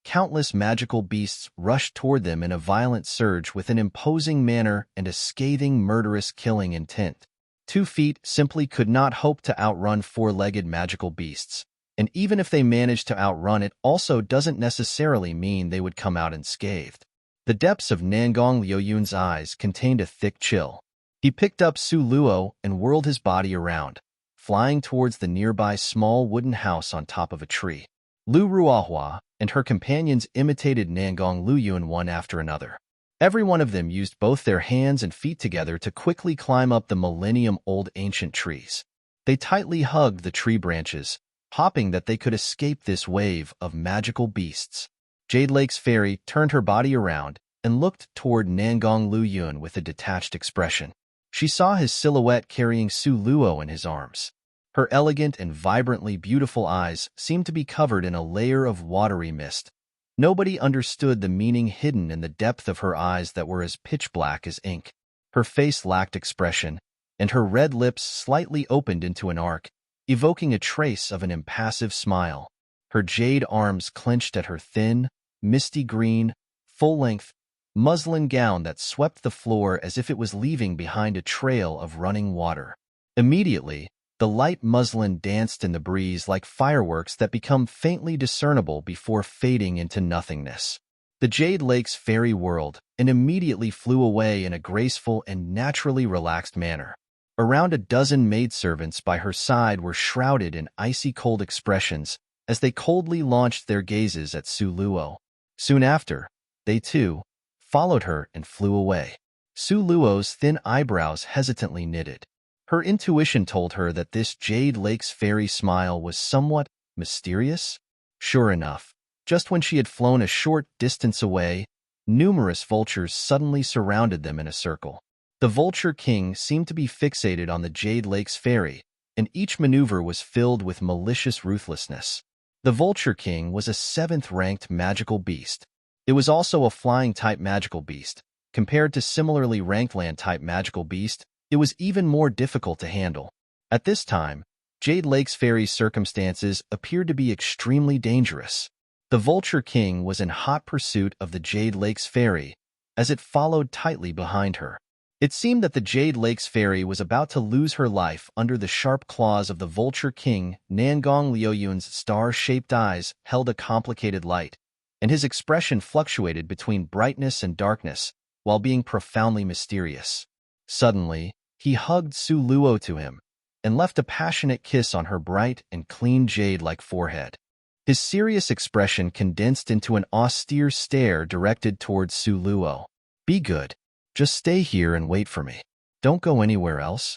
Countless magical beasts rushed toward them in a violent surge with an imposing manner and a scathing, murderous, killing intent. 2 feet simply could not hope to outrun 4-legged magical beasts, and even if they managed to outrun it also doesn't necessarily mean they would come out unscathed. The depths of Nangong Luyun's eyes contained a thick chill. He picked up Su Luo and whirled his body around, flying towards the nearby small wooden house on top of a tree. Lu Ruohua and her companions imitated Nangong Luyun one after another. Every one of them used both their hands and feet together to quickly climb up the millennium-old ancient trees. They tightly hugged the tree branches, hoping that they could escape this wave of magical beasts. Jade Lake's fairy turned her body around and looked toward Nangong Luyun with a detached expression. She saw his silhouette carrying Su Luo in his arms. Her elegant and vibrantly beautiful eyes seemed to be covered in a layer of watery mist. Nobody understood the meaning hidden in the depth of her eyes that were as pitch black as ink. Her face lacked expression, and her red lips slightly opened into an arc, evoking a trace of an impassive smile. Her jade arms clenched at her thin, misty green, full-length, muslin gown that swept the floor as if it was leaving behind a trail of running water. Immediately, the light muslin danced in the breeze like fireworks that become faintly discernible before fading into nothingness. The Jade Lake's fairy whirled and immediately flew away in a graceful and naturally relaxed manner. Around a dozen maidservants by her side were shrouded in icy cold expressions as they coldly launched their gazes at Su Luo. Soon after, they too followed her and flew away. Su Luo's thin eyebrows hesitantly knitted. Her intuition told her that this Jade Lake's fairy smile was somewhat mysterious. Sure enough, just when she had flown a short distance away, numerous vultures suddenly surrounded them in a circle. The Vulture King seemed to be fixated on the Jade Lake's fairy, and each maneuver was filled with malicious ruthlessness. The Vulture King was a 7th-ranked magical beast. It was also a flying-type magical beast. Compared to similarly ranked land-type magical beast, it was even more difficult to handle. At this time, Jade Lake's fairy's circumstances appeared to be extremely dangerous. The Vulture King was in hot pursuit of the Jade Lake's fairy, as it followed tightly behind her. It seemed that the Jade Lake's fairy was about to lose her life under the sharp claws of the Vulture King. Nangong Liuyun's star-shaped eyes held a complicated light, and his expression fluctuated between brightness and darkness, while being profoundly mysterious. Suddenly, he hugged Su Luo to him, and left a passionate kiss on her bright and clean jade-like forehead. His serious expression condensed into an austere stare directed towards Su Luo. "Be good. Just stay here and wait for me. Don't go anywhere else."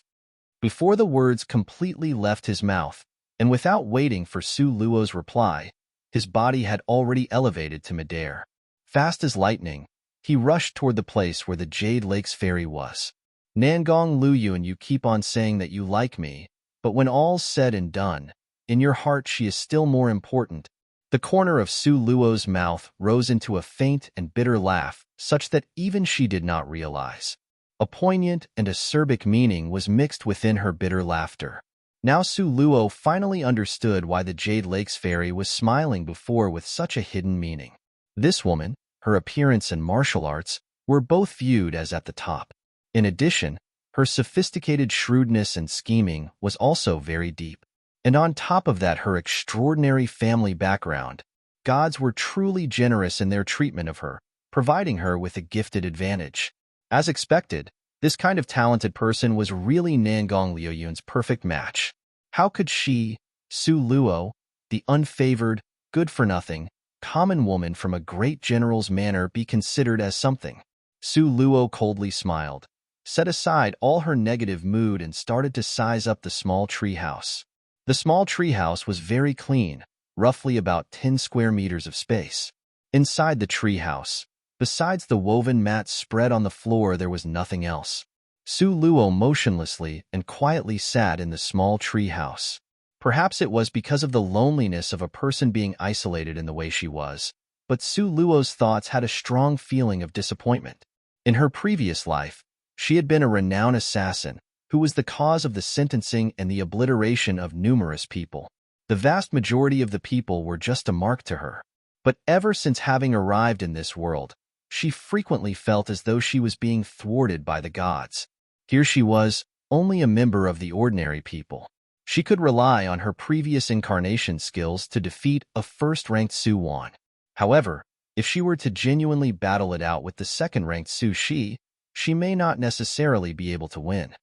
Before the words completely left his mouth, and without waiting for Su Luo's reply, his body had already elevated to midair. Fast as lightning, he rushed toward the place where the Jade Lake's fairy was. "Nangong Luyun, you keep on saying that you like me, but when all's said and done, in your heart she is still more important." The corner of Su Luo's mouth rose into a faint and bitter laugh, such that even she did not realize. A poignant and acerbic meaning was mixed within her bitter laughter. Now Su Luo finally understood why the Jade Lake's fairy was smiling before with such a hidden meaning. This woman, her appearance and martial arts, were both viewed as at the top. In addition, her sophisticated shrewdness and scheming was also very deep. And on top of that, her extraordinary family background. Gods were truly generous in their treatment of her, providing her with a gifted advantage. As expected, this kind of talented person was really Nangong Liuyun's perfect match. How could she, Su Luo, the unfavored, good-for-nothing, common woman from a great general's manor, be considered as something? Su Luo coldly smiled, set aside all her negative mood, and started to size up the small tree house. The small treehouse was very clean, roughly about 10 square meters of space. Inside the treehouse, besides the woven mats spread on the floor, there was nothing else. Su Luo motionlessly and quietly sat in the small treehouse. Perhaps it was because of the loneliness of a person being isolated in the way she was, but Su Luo's thoughts had a strong feeling of disappointment. In her previous life, she had been a renowned assassin, who was the cause of the sentencing and the obliteration of numerous people. The vast majority of the people were just a mark to her. But ever since having arrived in this world, she frequently felt as though she was being thwarted by the gods. Here she was, only a member of the ordinary people. She could rely on her previous incarnation skills to defeat a first-ranked Su Wan. However, if she were to genuinely battle it out with the second-ranked Su Shi, she may not necessarily be able to win.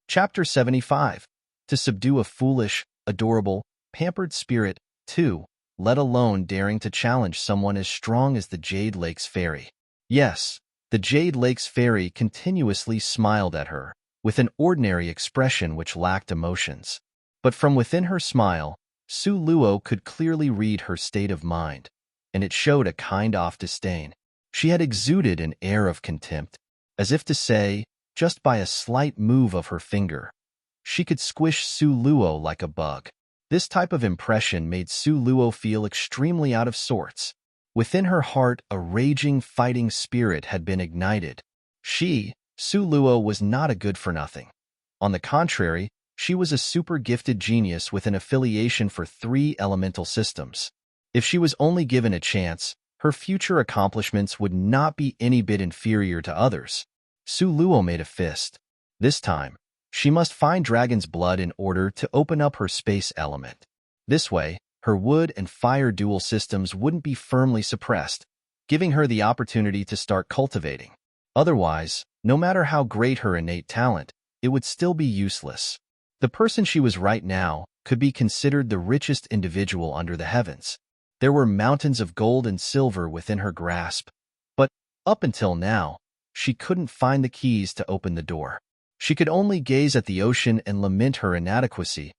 Chapter 75. To subdue a foolish, adorable, pampered spirit, 2, let alone daring to challenge someone as strong as the Jade Lake's fairy. Yes, the Jade Lake's fairy continuously smiled at her, with an ordinary expression which lacked emotions. But from within her smile, Su Luo could clearly read her state of mind, and it showed a kind-of disdain. She had exuded an air of contempt, as if to say, just by a slight move of her finger, she could squish Su Luo like a bug. This type of impression made Su Luo feel extremely out of sorts. Within her heart, a raging, fighting spirit had been ignited. She, Su Luo, was not a good-for-nothing. On the contrary, she was a super-gifted genius with an affiliation for 3 elemental systems. If she was only given a chance, her future accomplishments would not be any bit inferior to others. Su Luo made a fist. This time, she must find dragon's blood in order to open up her space element. This way, her wood and fire dual systems wouldn't be firmly suppressed, giving her the opportunity to start cultivating. Otherwise, no matter how great her innate talent, it would still be useless. The person she was right now could be considered the richest individual under the heavens. There were mountains of gold and silver within her grasp, but up until now, she couldn't find the keys to open the door. She could only gaze at the ocean and lament her inadequacy,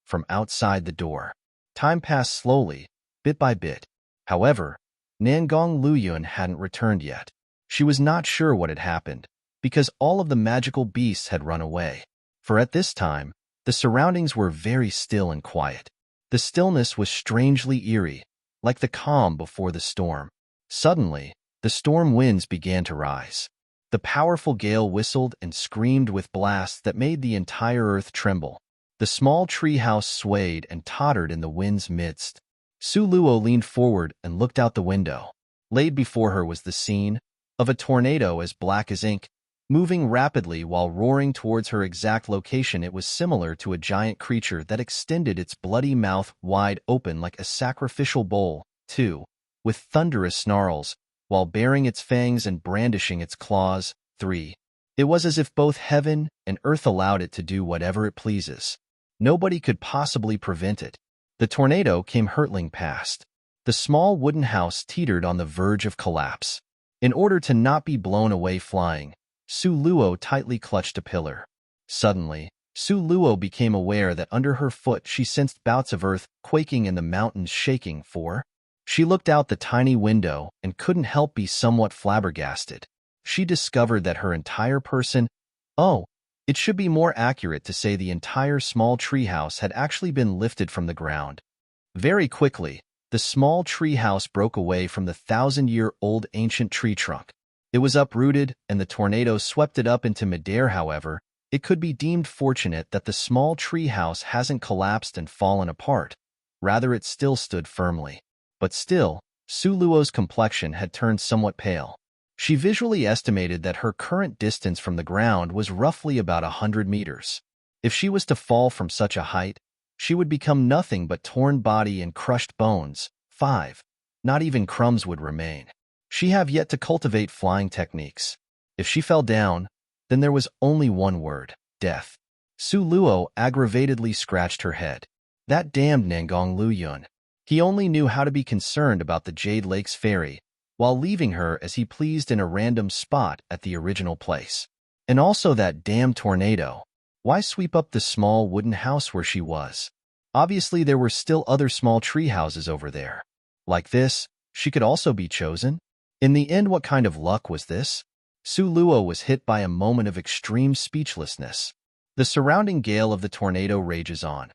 from outside the door. Time passed slowly, bit by bit. However, Nangong Luyun hadn't returned yet. She was not sure what had happened, because all of the magical beasts had run away. For at this time, the surroundings were very still and quiet. The stillness was strangely eerie, like the calm before the storm. Suddenly, the storm winds began to rise. The powerful gale whistled and screamed with blasts that made the entire earth tremble. The small tree house swayed and tottered in the wind's midst. Su Luo leaned forward and looked out the window. Laid before her was the scene of a tornado as black as ink, moving rapidly while roaring towards her exact location. It was similar to a giant creature that extended its bloody mouth wide open like a sacrificial bowl, too, with thunderous snarls, while baring its fangs and brandishing its claws. 3. It was as if both heaven and earth allowed it to do whatever it pleases. Nobody could possibly prevent it. The tornado came hurtling past. The small wooden house teetered on the verge of collapse. In order to not be blown away flying, Su Luo tightly clutched a pillar. Suddenly, Su Luo became aware that under her foot she sensed bouts of earth quaking and the mountains shaking. 4. She looked out the tiny window and couldn't help be somewhat flabbergasted. She discovered that her entire person, it should be more accurate to say the entire small treehouse, had actually been lifted from the ground. Very quickly, the small treehouse broke away from the 1,000-year-old ancient tree trunk. It was uprooted, and the tornado swept it up into midair. However, it could be deemed fortunate that the small treehouse hasn't collapsed and fallen apart. Rather, it still stood firmly. But still, Su Luo's complexion had turned somewhat pale. She visually estimated that her current distance from the ground was roughly about 100 meters. If she was to fall from such a height, she would become nothing but torn body and crushed bones. 5. Not even crumbs would remain. She have yet to cultivate flying techniques. If she fell down, then there was only one word: death. Su Luo aggravatedly scratched her head. That damned Nangong Luyun. He only knew how to be concerned about the Jade Lake's ferry, while leaving her as he pleased in a random spot at the original place. And also that damn tornado. Why sweep up the small wooden house where she was? Obviously, there were still other small tree houses over there. Like this, she could also be chosen. In the end, what kind of luck was this? Su Luo was hit by a moment of extreme speechlessness. The surrounding gale of the tornado rages on.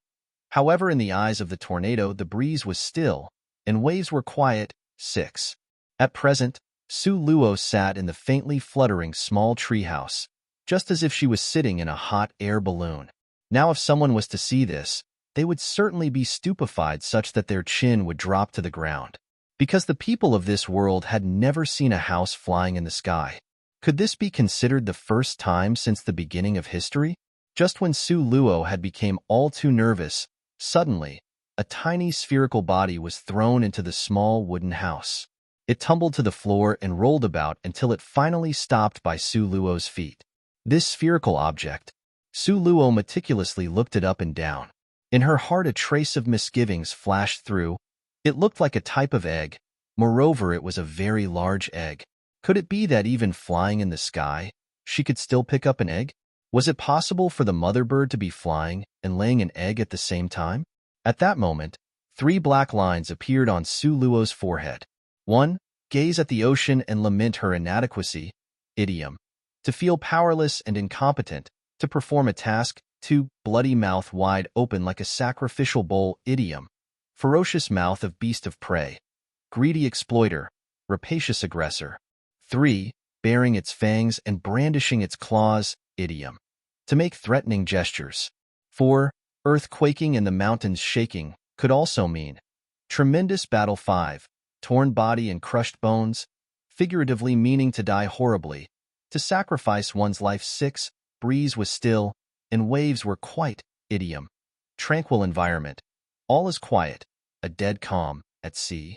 However, in the eyes of the tornado, the breeze was still, and waves were quiet. 6. At present, Su Luo sat in the faintly fluttering small treehouse, just as if she was sitting in a hot air balloon. Now, if someone was to see this, they would certainly be stupefied such that their chin would drop to the ground. Because the people of this world had never seen a house flying in the sky. Could this be considered the first time since the beginning of history? Just when Su Luo had become all too nervous, suddenly, a tiny spherical body was thrown into the small wooden house. It tumbled to the floor and rolled about until it finally stopped by Su Luo's feet. This spherical object, Su Luo meticulously looked it up and down. In her heart, a trace of misgivings flashed through. It looked like a type of egg. Moreover, it was a very large egg. Could it be that even flying in the sky, she could still pick up an egg? Was it possible for the mother bird to be flying and laying an egg at the same time? At that moment, 3 black lines appeared on Su Luo's forehead. 1. Gaze at the ocean and lament her inadequacy. Idiom. To feel powerless and incompetent to perform a task. 2. Bloody mouth wide open like a sacrificial bowl. Idiom. Ferocious mouth of beast of prey. Greedy exploiter. Rapacious aggressor. 3. Baring its fangs and brandishing its claws. Idiom. To make threatening gestures. 4. Earth quaking and the mountains shaking could also mean tremendous battle. 5. Torn body and crushed bones, figuratively meaning to die horribly, to sacrifice one's life. 6. Breeze was still, and waves were quiet. Idiom. Tranquil environment. All is quiet, a dead calm at sea.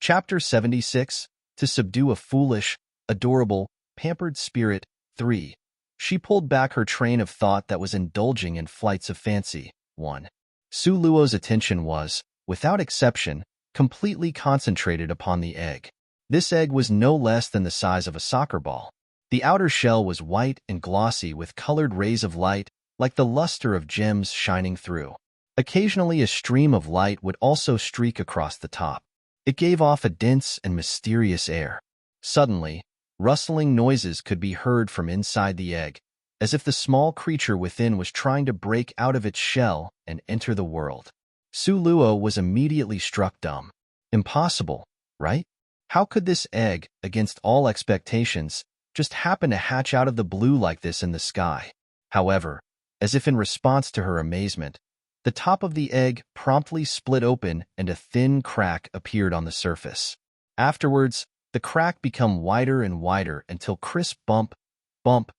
Chapter 76, To Subdue a Foolish, Adorable, Pampered Spirit, 3. She pulled back her train of thought that was indulging in flights of fancy. 1. Su Luo's attention was, without exception, completely concentrated upon the egg. This egg was no less than the size of a soccer ball. The outer shell was white and glossy with colored rays of light, like the luster of gems shining through. Occasionally a stream of light would also streak across the top. It gave off a dense and mysterious air. Suddenly, rustling noises could be heard from inside the egg, as if the small creature within was trying to break out of its shell and enter the world. Su Luo was immediately struck dumb. Impossible, right? How could this egg, against all expectations, just happen to hatch out of the blue like this in the sky? However, as if in response to her amazement, the top of the egg promptly split open and a thin crack appeared on the surface. Afterwards, the crack became wider and wider until crisp bump, bump,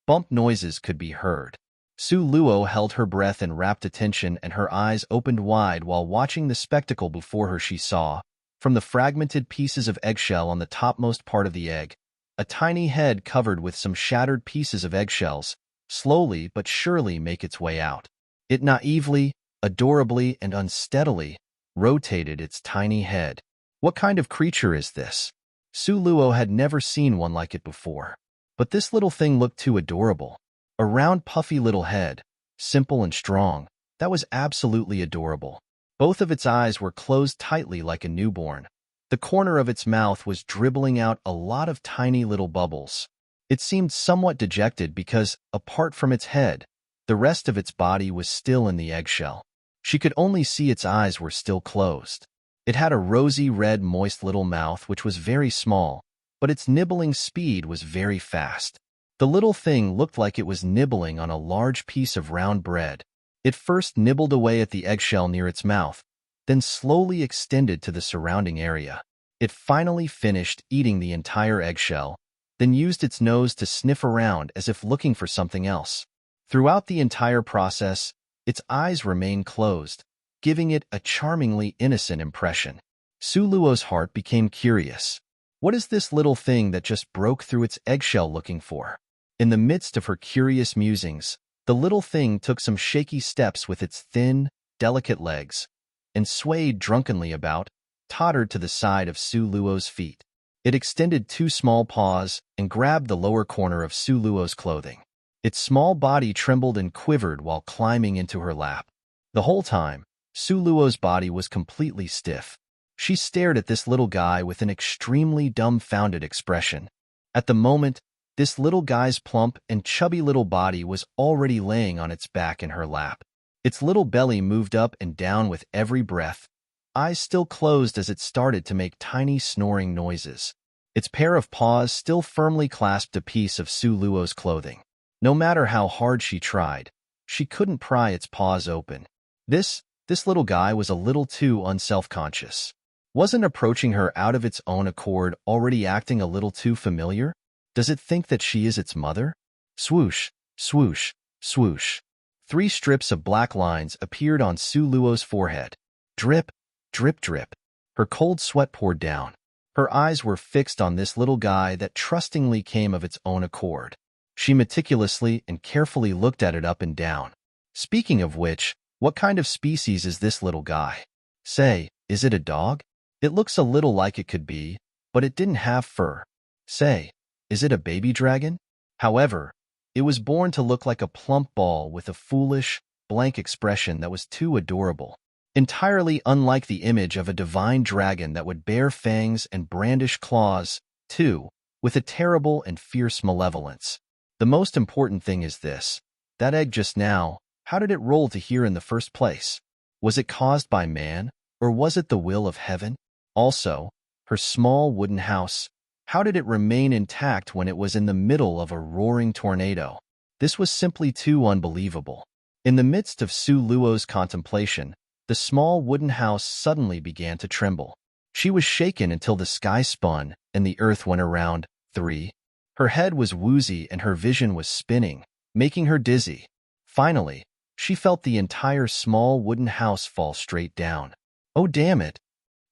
bump noises could be heard. Su Luo held her breath in rapt attention and her eyes opened wide while watching the spectacle before her. She saw, from the fragmented pieces of eggshell on the topmost part of the egg, a tiny head covered with some shattered pieces of eggshells, slowly but surely make its way out. It naively, adorably, and unsteadily rotated its tiny head. What kind of creature is this? Su Luo had never seen one like it before. But this little thing looked too adorable. A round, puffy little head, simple and strong, that was absolutely adorable. Both of its eyes were closed tightly like a newborn. The corner of its mouth was dribbling out a lot of tiny little bubbles. It seemed somewhat dejected because, apart from its head, the rest of its body was still in the eggshell. She could only see its eyes were still closed. It had a rosy red moist little mouth which was very small, but its nibbling speed was very fast. The little thing looked like it was nibbling on a large piece of round bread. It first nibbled away at the eggshell near its mouth, then slowly extended to the surrounding area. It finally finished eating the entire eggshell, then used its nose to sniff around as if looking for something else. Throughout the entire process, its eyes remained closed, giving it a charmingly innocent impression. Su Luo's heart became curious. What is this little thing that just broke through its eggshell looking for? In the midst of her curious musings, the little thing took some shaky steps with its thin, delicate legs, and swayed drunkenly about, tottered to the side of Su Luo's feet. It extended two small paws and grabbed the lower corner of Su Luo's clothing. Its small body trembled and quivered while climbing into her lap. The whole time, Su Luo's body was completely stiff. She stared at this little guy with an extremely dumbfounded expression. At the moment, this little guy's plump and chubby little body was already laying on its back in her lap. Its little belly moved up and down with every breath, eyes still closed as it started to make tiny snoring noises. Its pair of paws still firmly clasped a piece of Su Luo's clothing. No matter how hard she tried, she couldn't pry its paws open. This little guy was a little too unself-conscious. Wasn't approaching her out of its own accord already acting a little too familiar? Does it think that she is its mother? Swoosh, swoosh, swoosh. 3 strips of black lines appeared on Su Luo's forehead. Drip, drip, drip. Her cold sweat poured down. Her eyes were fixed on this little guy that trustingly came of its own accord. She meticulously and carefully looked at it up and down. Speaking of which, what kind of species is this little guy? Say, is it a dog? It looks a little like it could be, but it didn't have fur. Say, is it a baby dragon? However, it was born to look like a plump ball with a foolish, blank expression that was too adorable. Entirely unlike the image of a divine dragon that would bear fangs and brandish claws, too, with a terrible and fierce malevolence. The most important thing is this. That egg just now, how did it roll to here in the first place? Was it caused by man, or was it the will of heaven? Also, her small wooden house, how did it remain intact when it was in the middle of a roaring tornado? This was simply too unbelievable. In the midst of Su Luo's contemplation, the small wooden house suddenly began to tremble. She was shaken until the sky spun and the earth went around. 3. Her head was woozy and her vision was spinning, making her dizzy. Finally, she felt the entire small wooden house fall straight down. Oh, damn it!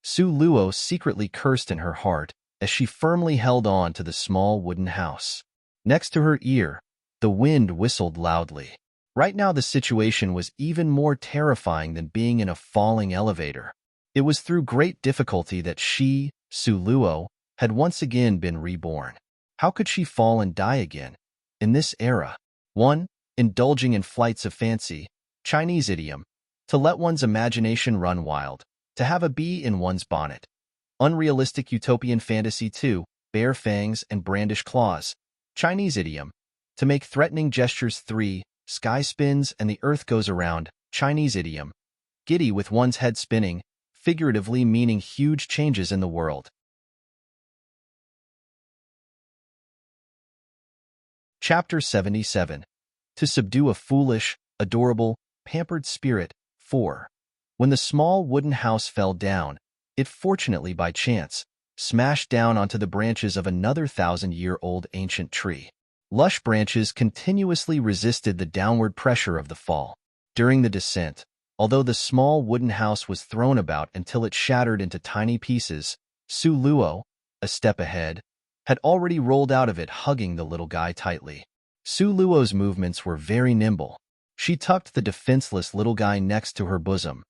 Su Luo secretly cursed in her heart as she firmly held on to the small wooden house. Next to her ear, the wind whistled loudly. Right now the situation was even more terrifying than being in a falling elevator. It was through great difficulty that she, Su Luo, had once again been reborn. How could she fall and die again? In this era. 1. Indulging in flights of fancy. Chinese idiom. To let one's imagination run wild. To have a bee in one's bonnet. Unrealistic utopian fantasy. 2. Bare fangs and brandish claws. Chinese idiom. To make threatening gestures. 3. Sky spins and the earth goes around. Chinese idiom. Giddy with one's head spinning, figuratively meaning huge changes in the world. Chapter 77. To subdue a foolish, adorable, pampered spirit. 4. When the small wooden house fell down, it fortunately by chance smashed down onto the branches of another 1,000-year-old ancient tree. Lush branches continuously resisted the downward pressure of the fall. During the descent, although the small wooden house was thrown about until it shattered into tiny pieces, Su Luo, a step ahead, had already rolled out of it, hugging the little guy tightly. Su Luo's movements were very nimble. She tucked the defenseless little guy next to her bosom,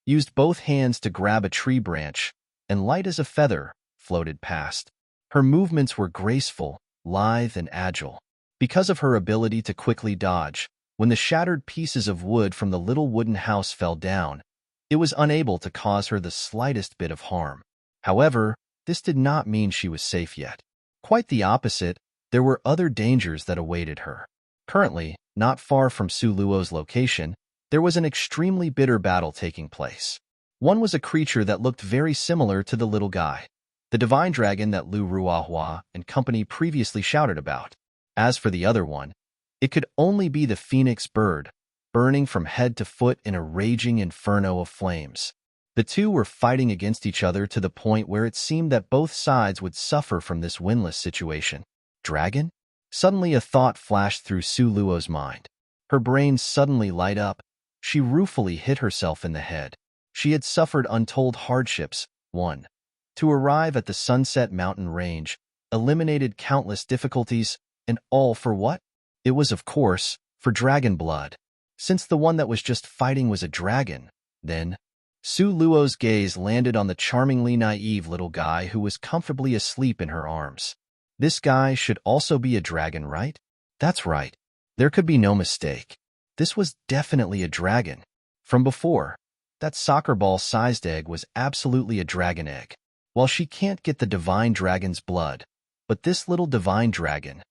used both hands to grab a tree branch, and light as a feather, floated past. Her movements were graceful, lithe, and agile. Because of her ability to quickly dodge, when the shattered pieces of wood from the little wooden house fell down, it was unable to cause her the slightest bit of harm. However, this did not mean she was safe yet. Quite the opposite, there were other dangers that awaited her. Currently, not far from Su Luo's location, there was an extremely bitter battle taking place. One was a creature that looked very similar to the little guy, the divine dragon that Lu Ruahua and company previously shouted about. As for the other one, it could only be the phoenix bird, burning from head to foot in a raging inferno of flames. The two were fighting against each other to the point where it seemed that both sides would suffer from this winless situation. Dragon? Suddenly a thought flashed through Su Luo's mind. Her brain suddenly light up. She ruefully hit herself in the head. She had suffered untold hardships. 1. To arrive at the Sunset Mountain Range, eliminated countless difficulties, and all for what? It was, of course, for dragon blood. Since the one that was just fighting was a dragon, then Su Luo's gaze landed on the charmingly naive little guy who was comfortably asleep in her arms. This guy should also be a dragon, right? That's right. There could be no mistake. This was definitely a dragon. From before, that soccer ball-sized egg was absolutely a dragon egg. While she can't get the divine dragon's blood, but this little divine dragon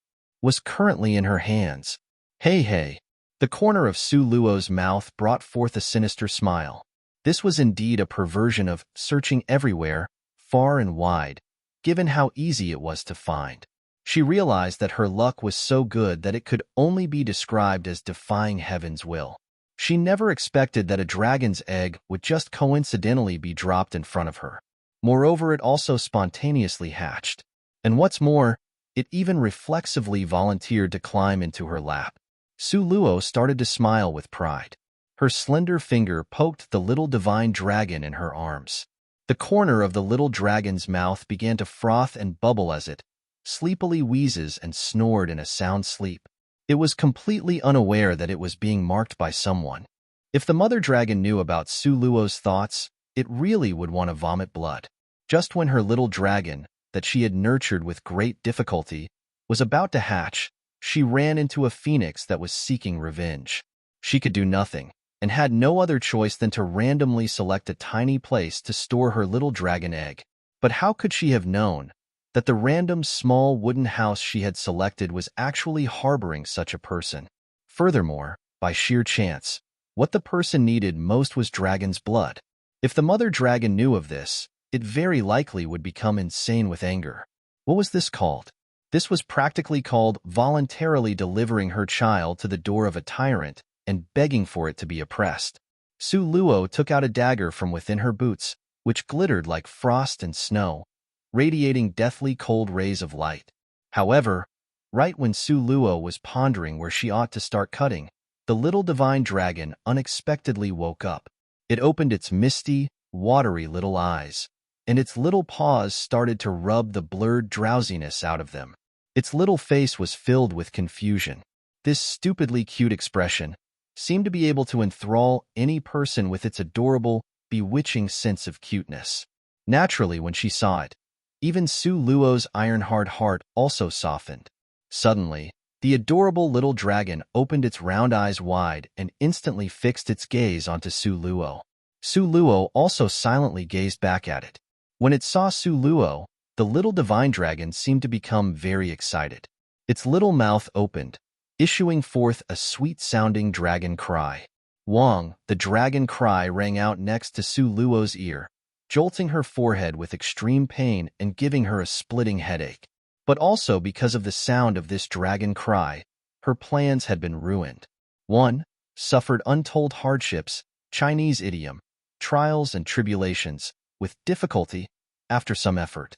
was currently in her hands. Hey. The corner of Su Luo's mouth brought forth a sinister smile. This was indeed a perversion of searching everywhere, far and wide, given how easy it was to find. She realized that her luck was so good that it could only be described as defying heaven's will. She never expected that a dragon's egg would just coincidentally be dropped in front of her. Moreover, it also spontaneously hatched. And what's more, it even reflexively volunteered to climb into her lap. Su Luo started to smile with pride. Her slender finger poked the little divine dragon in her arms. The corner of the little dragon's mouth began to froth and bubble as it sleepily wheezes and snored in a sound sleep. It was completely unaware that it was being marked by someone. If the mother dragon knew about Su Luo's thoughts, it really would want to vomit blood. Just when her little dragon, that she had nurtured with great difficulty, was about to hatch, she ran into a phoenix that was seeking revenge. She could do nothing, and had no other choice than to randomly select a tiny place to store her little dragon egg. But how could she have known that the random small wooden house she had selected was actually harboring such a person? Furthermore, by sheer chance, what the person needed most was dragon's blood. If the mother dragon knew of this, it very likely would become insane with anger. What was this called? This was practically called voluntarily delivering her child to the door of a tyrant and begging for it to be oppressed. Su Luo took out a dagger from within her boots, which glittered like frost and snow, radiating deathly cold rays of light. However, right when Su Luo was pondering where she ought to start cutting, the little divine dragon unexpectedly woke up. It opened its misty, watery little eyes, and its little paws started to rub the blurred drowsiness out of them. Its little face was filled with confusion. This stupidly cute expression seemed to be able to enthrall any person with its adorable, bewitching sense of cuteness. Naturally, when she saw it, even Su Luo's iron-hard heart also softened. Suddenly, the adorable little dragon opened its round eyes wide and instantly fixed its gaze onto Su Luo. Su Luo also silently gazed back at it. When it saw Su Luo, the little divine dragon seemed to become very excited. Its little mouth opened, issuing forth a sweet-sounding dragon cry. Wang, the dragon cry, rang out next to Su Luo's ear, jolting her forehead with extreme pain and giving her a splitting headache. But also because of the sound of this dragon cry, her plans had been ruined. 1. Suffered untold hardships, Chinese idiom, trials and tribulations, with difficulty, after some effort.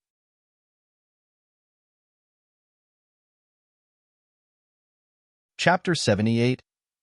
Chapter 78.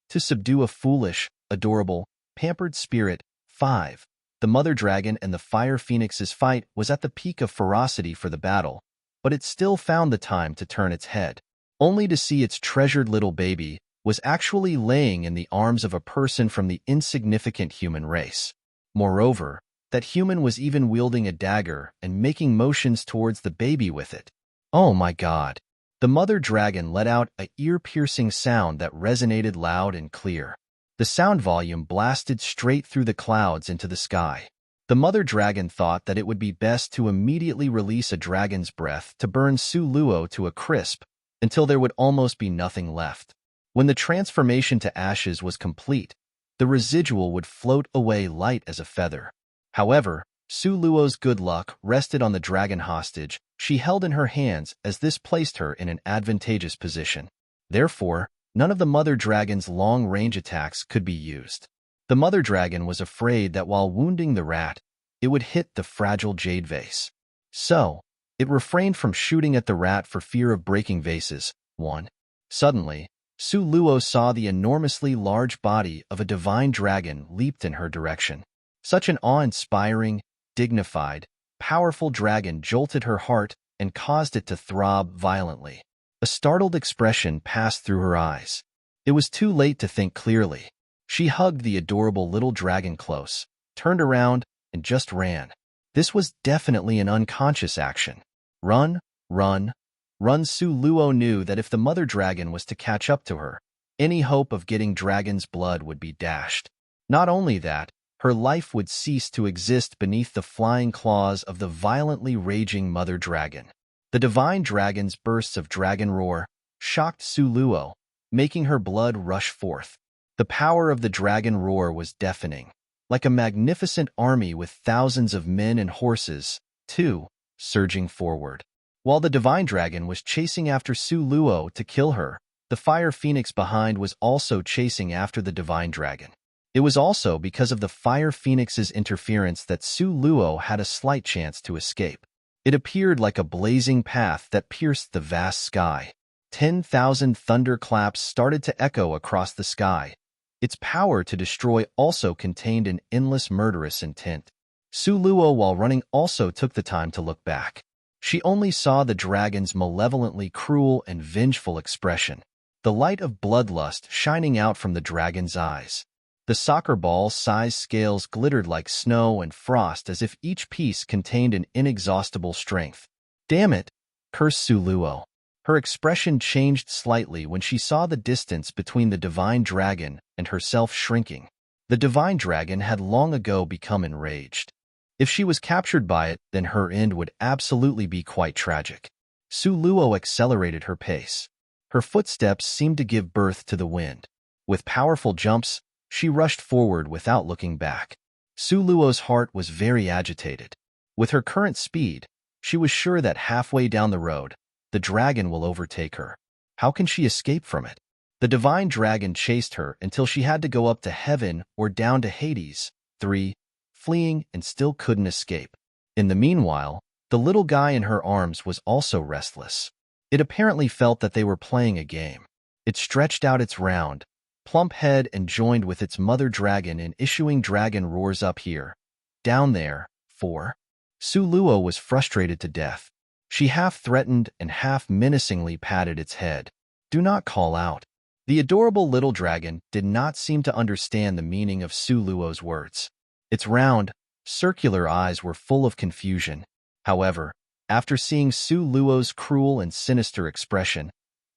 To subdue a foolish, adorable, pampered spirit. 5. The mother dragon and the fire phoenix's fight was at the peak of ferocity for the battle, but it still found the time to turn its head, only to see its treasured little baby was actually laying in the arms of a person from the insignificant human race. Moreover, that human was even wielding a dagger and making motions towards the baby with it. Oh my God! The mother dragon let out a ear-piercing sound that resonated loud and clear. The sound volume blasted straight through the clouds into the sky. The mother dragon thought that it would be best to immediately release a dragon's breath to burn Su Luo to a crisp until there would almost be nothing left. When the transformation to ashes was complete, the residual would float away light as a feather. However, Su Luo's good luck rested on the dragon hostage she held in her hands, as this placed her in an advantageous position. Therefore, none of the mother dragon's long-range attacks could be used. The mother dragon was afraid that while wounding the rat, it would hit the fragile jade vase. So, it refrained from shooting at the rat for fear of breaking vases. 1. Suddenly, Su Luo saw the enormously large body of a divine dragon leaped in her direction. Such an awe-inspiring, dignified, powerful dragon jolted her heart and caused it to throb violently. A startled expression passed through her eyes. It was too late to think clearly. She hugged the adorable little dragon close, turned around, and just ran. This was definitely an unconscious action. Run, run, run. Su Luo knew that if the mother dragon was to catch up to her, any hope of getting dragon's blood would be dashed. Not only that, her life would cease to exist beneath the flying claws of the violently raging mother dragon. The divine dragon's bursts of dragon roar shocked Su Luo, making her blood rush forth. The power of the dragon roar was deafening, like a magnificent army with thousands of men and horses, too, surging forward. While the divine dragon was chasing after Su Luo to kill her, the fire phoenix behind was also chasing after the divine dragon. It was also because of the fire phoenix's interference that Su Luo had a slight chance to escape. It appeared like a blazing path that pierced the vast sky. 10,000 thunderclaps started to echo across the sky. Its power to destroy also contained an endless murderous intent. Su Luo, while running, also took the time to look back. She only saw the dragon's malevolently cruel and vengeful expression, the light of bloodlust shining out from the dragon's eyes. The soccer ball-sized scales glittered like snow and frost as if each piece contained an inexhaustible strength. Damn it! Cursed Su Luo. Her expression changed slightly when she saw the distance between the divine dragon and herself shrinking. The divine dragon had long ago become enraged. If she was captured by it, then her end would absolutely be quite tragic. Su Luo accelerated her pace. Her footsteps seemed to give birth to the wind. With powerful jumps, she rushed forward without looking back. Su Luo's heart was very agitated. With her current speed, she was sure that halfway down the road, the dragon will overtake her. How can she escape from it? The divine dragon chased her until she had to go up to heaven or down to Hades. 3. Fleeing and still couldn't escape. In the meanwhile, the little guy in her arms was also restless. It apparently felt that they were playing a game. It stretched out its round, plump head and joined with its mother dragon in issuing dragon roars up here, down there. 4. Su Luo was frustrated to death. She half threatened and half menacingly patted its head. "Do not call out." The adorable little dragon did not seem to understand the meaning of Su Luo's words. Its round, circular eyes were full of confusion. However, after seeing Su Luo's cruel and sinister expression,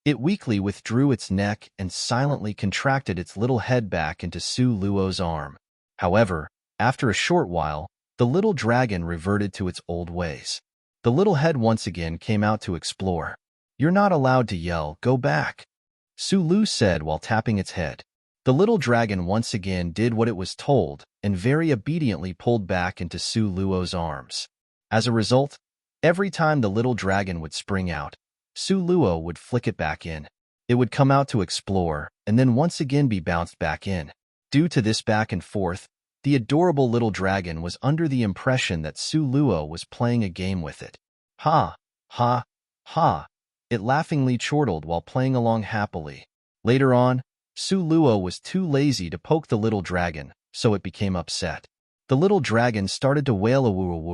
it weakly withdrew its neck and silently contracted its little head back into Su Luo's arm. However, after a short while, the little dragon reverted to its old ways. The little head once again came out to explore. "You're not allowed to yell, go back," Su Lu said while tapping its head. The little dragon once again did what it was told and very obediently pulled back into Su Luo's arms. As a result, every time the little dragon would spring out, Su Luo would flick it back in. It would come out to explore and then once again be bounced back in. Due to this back and forth, the adorable little dragon was under the impression that Su Luo was playing a game with it. "Ha, ha, ha," it laughingly chortled while playing along happily. Later on, Su Luo was too lazy to poke the little dragon, so it became upset. The little dragon started to wail a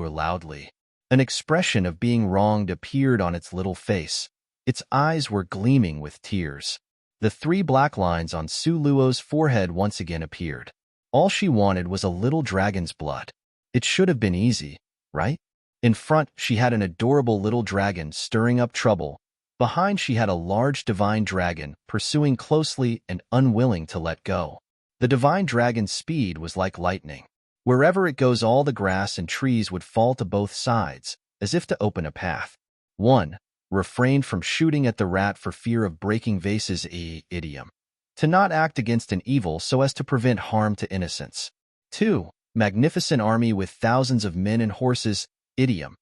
loudly. An expression of being wronged appeared on its little face. Its eyes were gleaming with tears. The 3 black lines on Su Luo's forehead once again appeared. All she wanted was a little dragon's blood. It should have been easy, right? In front, she had an adorable little dragon stirring up trouble. Behind, she had a large divine dragon pursuing closely and unwilling to let go. The divine dragon's speed was like lightning. Wherever it goes, all the grass and trees would fall to both sides, as if to open a path. 1. Refrained from shooting at the rat for fear of breaking vases. Idiom. To not act against an evil so as to prevent harm to innocents. 2. Magnificent army with thousands of men and horses. Idiom.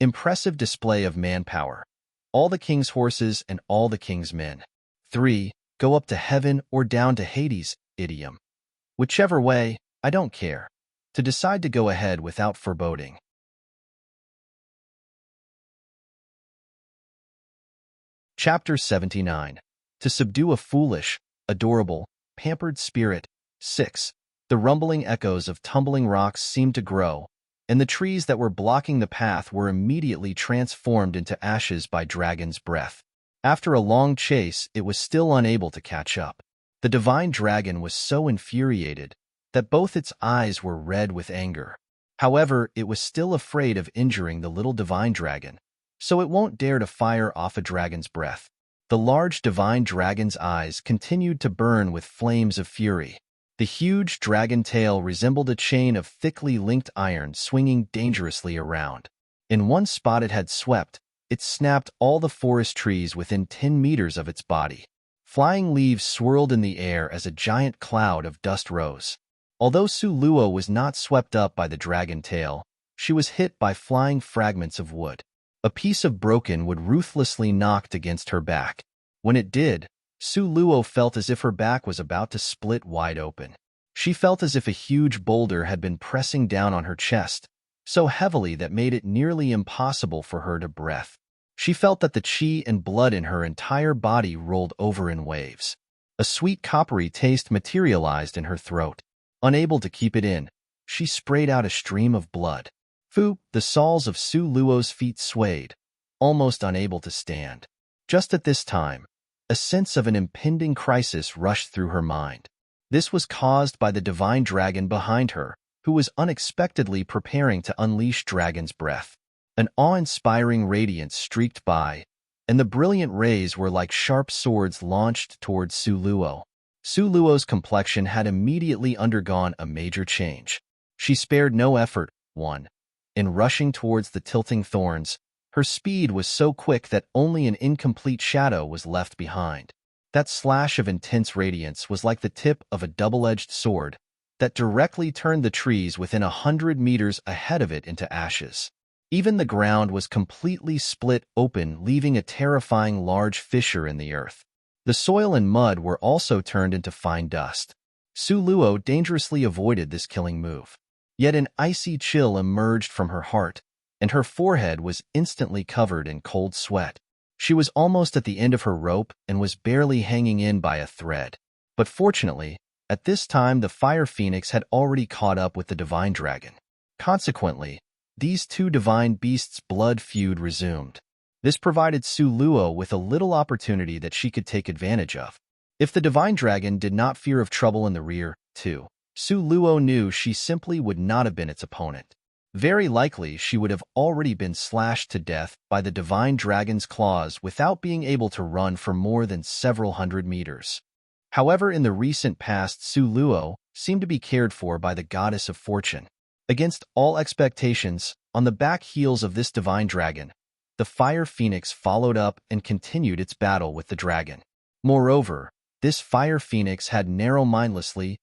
Impressive display of manpower. All the king's horses and all the king's men. 3. Go up to heaven or down to Hades. Idiom. Whichever way, I don't care. To decide to go ahead without foreboding. Chapter 79. To subdue a foolish, adorable, pampered spirit. 6. The rumbling echoes of tumbling rocks seemed to grow, and the trees that were blocking the path were immediately transformed into ashes by Dragon's breath. After a long chase, it was still unable to catch up. The divine dragon was so infuriated that both its eyes were red with anger. However, it was still afraid of injuring the little divine dragon, so it won't dare to fire off a dragon's breath. The large divine dragon's eyes continued to burn with flames of fury. The huge dragon tail resembled a chain of thickly linked iron swinging dangerously around. In one spot it had swept, it snapped all the forest trees within 10 meters of its body. Flying leaves swirled in the air as a giant cloud of dust rose. Although Su Luo was not swept up by the dragon tail, she was hit by flying fragments of wood. A piece of broken wood ruthlessly knocked against her back. When it did, Su Luo felt as if her back was about to split wide open. She felt as if a huge boulder had been pressing down on her chest, so heavily that made it nearly impossible for her to breathe. She felt that the qi and blood in her entire body rolled over in waves. A sweet coppery taste materialized in her throat. Unable to keep it in, she sprayed out a stream of blood. Fu, the soles of Su Luo's feet swayed, almost unable to stand. Just at this time, a sense of an impending crisis rushed through her mind. This was caused by the divine dragon behind her, who was unexpectedly preparing to unleash Dragon's breath. An awe-inspiring radiance streaked by, and the brilliant rays were like sharp swords launched towards Su Luo. Su Luo's complexion had immediately undergone a major change. She spared no effort. 1. In rushing towards the tilting thorns, her speed was so quick that only an incomplete shadow was left behind. That slash of intense radiance was like the tip of a double-edged sword that directly turned the trees within 100 meters ahead of it into ashes. Even the ground was completely split open, leaving a terrifying large fissure in the earth. The soil and mud were also turned into fine dust. Su Luo dangerously avoided this killing move. Yet an icy chill emerged from her heart, and her forehead was instantly covered in cold sweat. She was almost at the end of her rope and was barely hanging in by a thread. But fortunately, at this time the fire phoenix had already caught up with the divine dragon. Consequently, these two divine beasts' blood feud resumed. This provided Su Luo with a little opportunity that she could take advantage of. If the divine dragon did not fear of trouble in the rear, too, Su Luo knew she simply would not have been its opponent. Very likely she would have already been slashed to death by the divine dragon's claws without being able to run for more than several hundred meters. However, in the recent past, Su Luo seemed to be cared for by the goddess of fortune. Against all expectations, on the back heels of this divine dragon, the fire phoenix followed up and continued its battle with the dragon. Moreover, this fire phoenix had narrow-mindedly,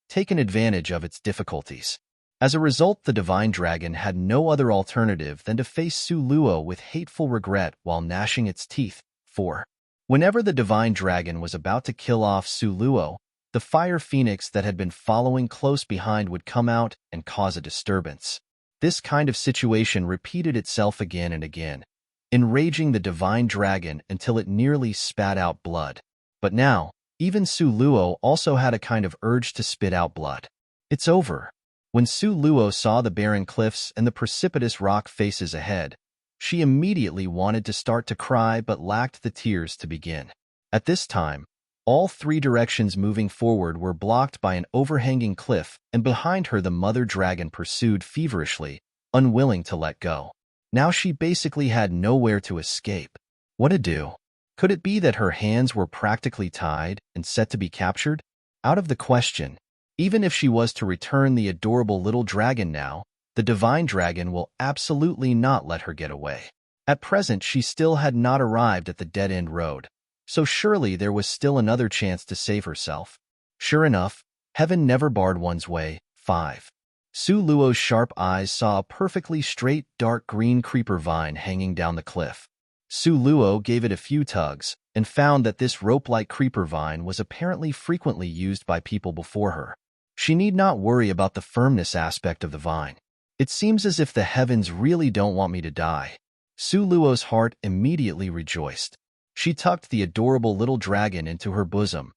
taken advantage of its difficulties. As a result, the divine dragon had no other alternative than to face Su Luo with hateful regret while gnashing its teeth. 4. Whenever the divine dragon was about to kill off Su Luo, the fire phoenix that had been following close behind would come out and cause a disturbance. This kind of situation repeated itself again and again, enraging the divine dragon until it nearly spat out blood. But now, even Su Luo also had a kind of urge to spit out blood. It's over. When Su Luo saw the barren cliffs and the precipitous rock faces ahead, she immediately wanted to start to cry but lacked the tears to begin. At this time, all three directions moving forward were blocked by an overhanging cliff, and behind her the mother dragon pursued feverishly, unwilling to let go. Now she basically had nowhere to escape. What to do? Could it be that her hands were practically tied and set to be captured? Out of the question. Even if she was to return the adorable little dragon now, the divine dragon will absolutely not let her get away. At present, she still had not arrived at the dead-end road, so surely there was still another chance to save herself. Sure enough, heaven never barred one's way. 5. Su Luo's sharp eyes saw a perfectly straight, dark green creeper vine hanging down the cliff. Su Luo gave it a few tugs and found that this rope-like creeper vine was apparently frequently used by people before her. She need not worry about the firmness aspect of the vine. It seems as if the heavens really don't want me to die. Su Luo's heart immediately rejoiced. She tucked the adorable little dragon into her bosom.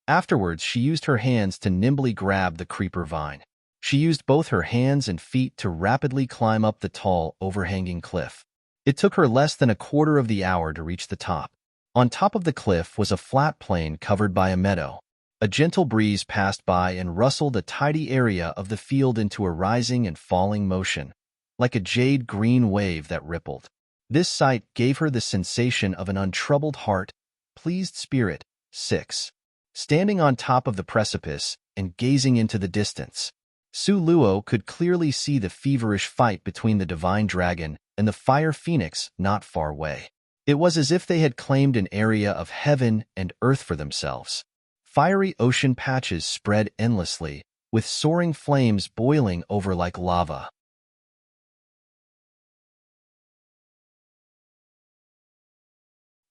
Afterwards, she used her hands to nimbly grab the creeper vine. She used both her hands and feet to rapidly climb up the tall, overhanging cliff. It took her less than a quarter of the hour to reach the top. On top of the cliff was a flat plain covered by a meadow. A gentle breeze passed by and rustled a tidy area of the field into a rising and falling motion, like a jade-green wave that rippled. This sight gave her the sensation of an untroubled heart, pleased spirit. 6. Standing on top of the precipice and gazing into the distance, Su Luo could clearly see the feverish fight between the divine dragon and the fire phoenix not far away. It was as if they had claimed an area of heaven and earth for themselves. Fiery ocean patches spread endlessly, with soaring flames boiling over like lava.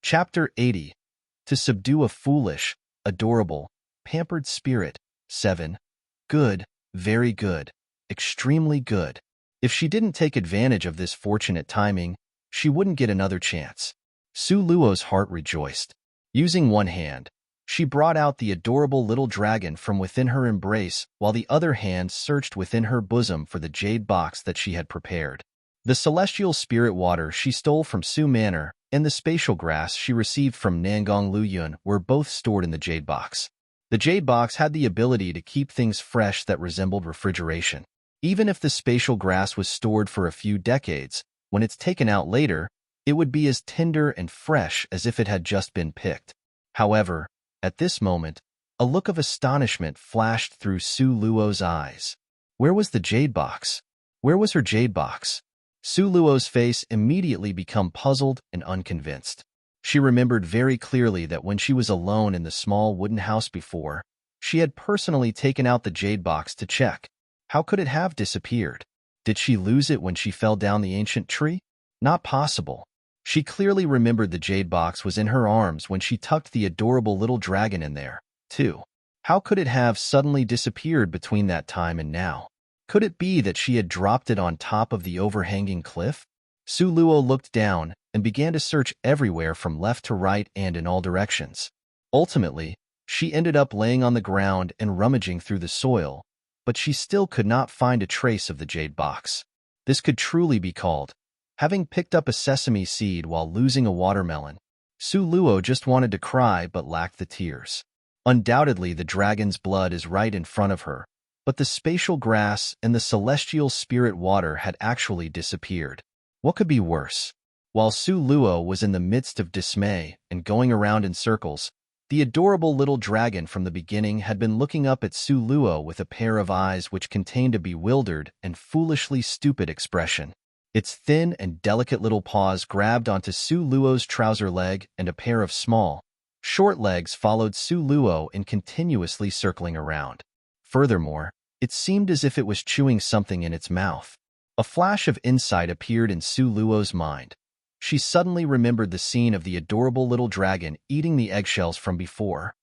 Chapter 80. To subdue a foolish, adorable, pampered spirit. 7. Good, very good, extremely good. If she didn't take advantage of this fortunate timing, she wouldn't get another chance. Su Luo's heart rejoiced. Using one hand, she brought out the adorable little dragon from within her embrace, while the other hand searched within her bosom for the jade box that she had prepared. The celestial spirit water she stole from Su Manor and the spatial grass she received from Nangong Luyun were both stored in the jade box. The jade box had the ability to keep things fresh that resembled refrigeration. Even if the spatial grass was stored for a few decades, when it's taken out later, it would be as tender and fresh as if it had just been picked. However, at this moment, a look of astonishment flashed through Su Luo's eyes. Where was the jade box? Where was her jade box? Su Luo's face immediately became puzzled and unconvinced. She remembered very clearly that when she was alone in the small wooden house before, she had personally taken out the jade box to check. How could it have disappeared? Did she lose it when she fell down the ancient tree? Not possible. She clearly remembered the jade box was in her arms when she tucked the adorable little dragon in there, too. How could it have suddenly disappeared between that time and now? Could it be that she had dropped it on top of the overhanging cliff? Su Luo looked down and began to search everywhere from left to right and in all directions. Ultimately, she ended up laying on the ground and rummaging through the soil, but she still could not find a trace of the jade box. This could truly be called having picked up a sesame seed while losing a watermelon. Su Luo just wanted to cry but lacked the tears. Undoubtedly, the dragon's blood is right in front of her, but the spatial grass and the celestial spirit water had actually disappeared. What could be worse? While Su Luo was in the midst of dismay and going around in circles, the adorable little dragon from the beginning had been looking up at Su Luo with a pair of eyes which contained a bewildered and foolishly stupid expression. Its thin and delicate little paws grabbed onto Su Luo's trouser leg, and a pair of small, short legs followed Su Luo in continuously circling around. Furthermore, it seemed as if it was chewing something in its mouth. A flash of insight appeared in Su Luo's mind. She suddenly remembered the scene of the adorable little dragon eating the eggshells from before.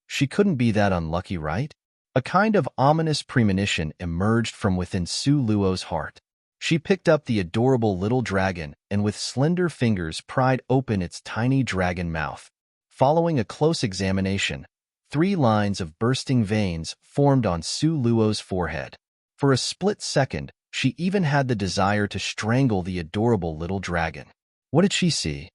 She couldn't be that unlucky, right? A kind of ominous premonition emerged from within Su Luo's heart. She picked up the adorable little dragon and with slender fingers pried open its tiny dragon mouth. Following a close examination, 3 lines of bursting veins formed on Su Luo's forehead. For a split second, she even had the desire to strangle the adorable little dragon. What did she see?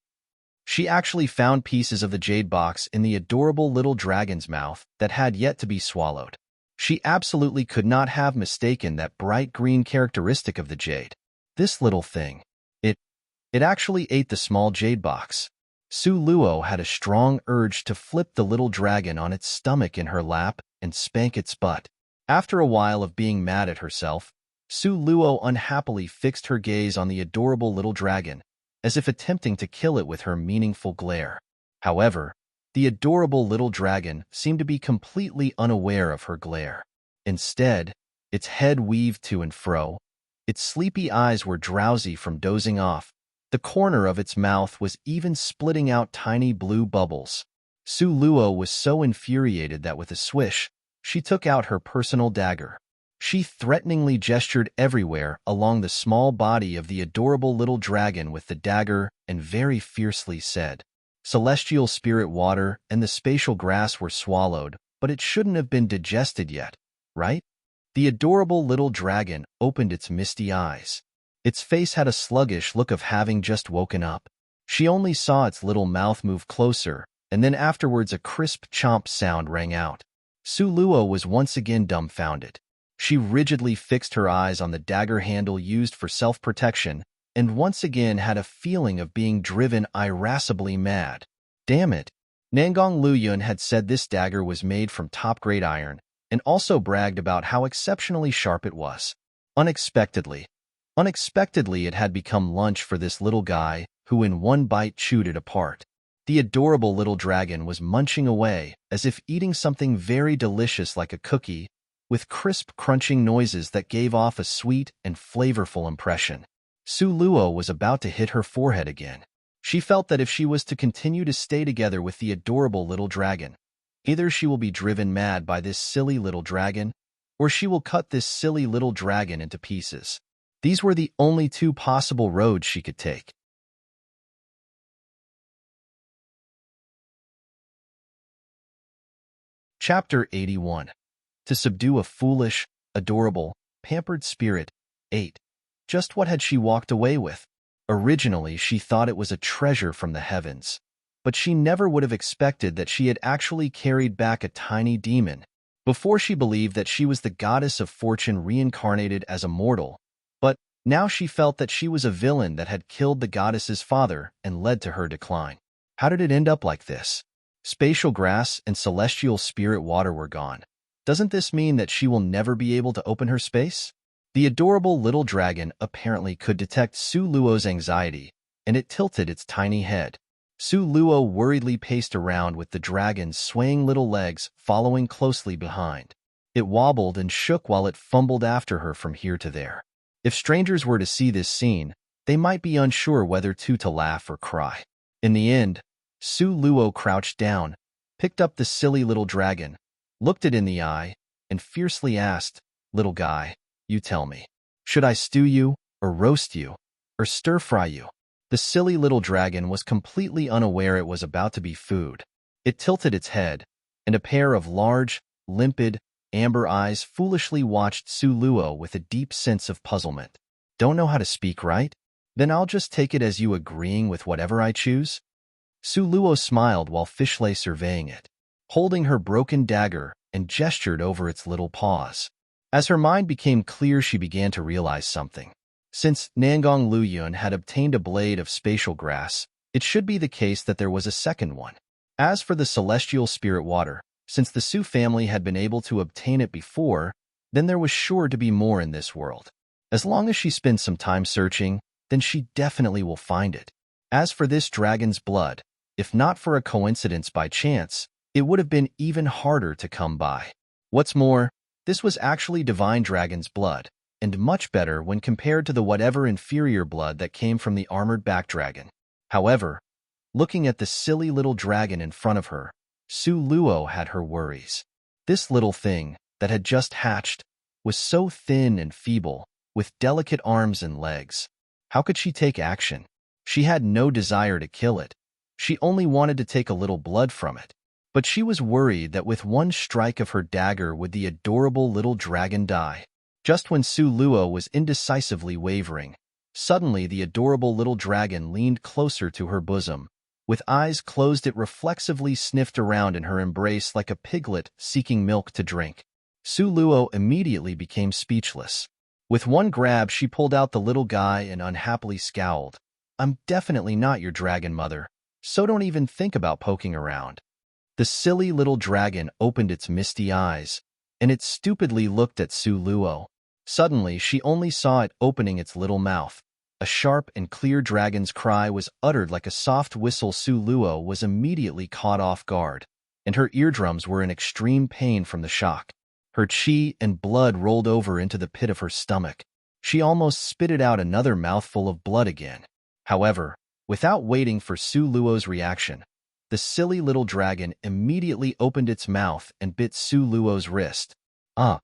She actually found pieces of the jade box in the adorable little dragon's mouth that had yet to be swallowed. She absolutely could not have mistaken that bright green characteristic of the jade. This little thing. It actually ate the small jade box. Su Luo had a strong urge to flip the little dragon on its stomach in her lap and spank its butt. After a while of being mad at herself, Su Luo unhappily fixed her gaze on the adorable little dragon, as if attempting to kill it with her meaningful glare. However, the adorable little dragon seemed to be completely unaware of her glare. Instead, its head weaved to and fro, its sleepy eyes were drowsy from dozing off, the corner of its mouth was even splitting out tiny blue bubbles. Su Luo was so infuriated that with a swish, she took out her personal dagger. She threateningly gestured everywhere along the small body of the adorable little dragon with the dagger and very fiercely said, "Celestial spirit water and the spatial grass were swallowed, but it shouldn't have been digested yet, right?" The adorable little dragon opened its misty eyes. Its face had a sluggish look of having just woken up. She only saw its little mouth move closer, and then afterwards a crisp chomp sound rang out. Su Luo was once again dumbfounded. She rigidly fixed her eyes on the dagger handle used for self-protection, and once again had a feeling of being driven irascibly mad. Damn it! Nangong Luyun had said this dagger was made from top-grade iron, and also bragged about how exceptionally sharp it was. Unexpectedly, it had become lunch for this little guy, who in one bite chewed it apart. The adorable little dragon was munching away, as if eating something very delicious like a cookie, with crisp crunching noises that gave off a sweet and flavorful impression. Su Luo was about to hit her forehead again. She felt that if she was to continue to stay together with the adorable little dragon, either she will be driven mad by this silly little dragon, or she will cut this silly little dragon into pieces. These were the only 2 possible roads she could take. Chapter 81. To subdue a foolish, adorable, pampered spirit. 8. Just what had she walked away with? Originally, she thought it was a treasure from the heavens, but she never would have expected that she had actually carried back a tiny demon. Before, she believed that she was the goddess of fortune reincarnated as a mortal, but now she felt that she was a villain that had killed the goddess's father and led to her decline. How did it end up like this? Spatial grass and celestial spirit water were gone. Doesn't this mean that she will never be able to open her space? The adorable little dragon apparently could detect Su Luo's anxiety, and it tilted its tiny head. Su Luo worriedly paced around with the dragon's swaying little legs following closely behind. It wobbled and shook while it fumbled after her from here to there. If strangers were to see this scene, they might be unsure whether to laugh or cry. In the end, Su Luo crouched down, picked up the silly little dragon, looked it in the eye, and fiercely asked, "Little guy, you tell me. Should I stew you, or roast you, or stir-fry you?" The silly little dragon was completely unaware it was about to be food. It tilted its head, and a pair of large, limpid, amber eyes foolishly watched Su Luo with a deep sense of puzzlement. Don't know how to speak, right? Then I'll just take it as you agreeing with whatever I choose? Su Luo smiled while Fish lay surveying it, holding her broken dagger and gestured over its little paws. As her mind became clear, she began to realize something. Since Nangong Luyun had obtained a blade of spatial grass, it should be the case that there was a second one. As for the celestial spirit water, since the Su family had been able to obtain it before, then there was sure to be more in this world. As long as she spends some time searching, then she definitely will find it. As for this dragon's blood, if not for a coincidence by chance, it would have been even harder to come by. What's more, this was actually divine dragon's blood, and much better when compared to the whatever inferior blood that came from the armored back dragon. However, looking at the silly little dragon in front of her, Su Luo had her worries. This little thing that had just hatched was so thin and feeble, with delicate arms and legs. How could she take action? She had no desire to kill it. She only wanted to take a little blood from it. But she was worried that with one strike of her dagger would the adorable little dragon die. Just when Su Luo was indecisively wavering, suddenly the adorable little dragon leaned closer to her bosom. With eyes closed, it reflexively sniffed around in her embrace like a piglet seeking milk to drink. Su Luo immediately became speechless. With one grab, she pulled out the little guy and unhappily scowled. "I'm definitely not your dragon mother, so don't even think about poking around." The silly little dragon opened its misty eyes, and it stupidly looked at Su Luo. Suddenly, she only saw it opening its little mouth. A sharp and clear dragon's cry was uttered like a soft whistle. Su Luo was immediately caught off guard, and her eardrums were in extreme pain from the shock. Her chi and blood rolled over into the pit of her stomach. She almost spitted out another mouthful of blood again. However, without waiting for Su Luo's reaction, the silly little dragon immediately opened its mouth and bit Su Luo's wrist. A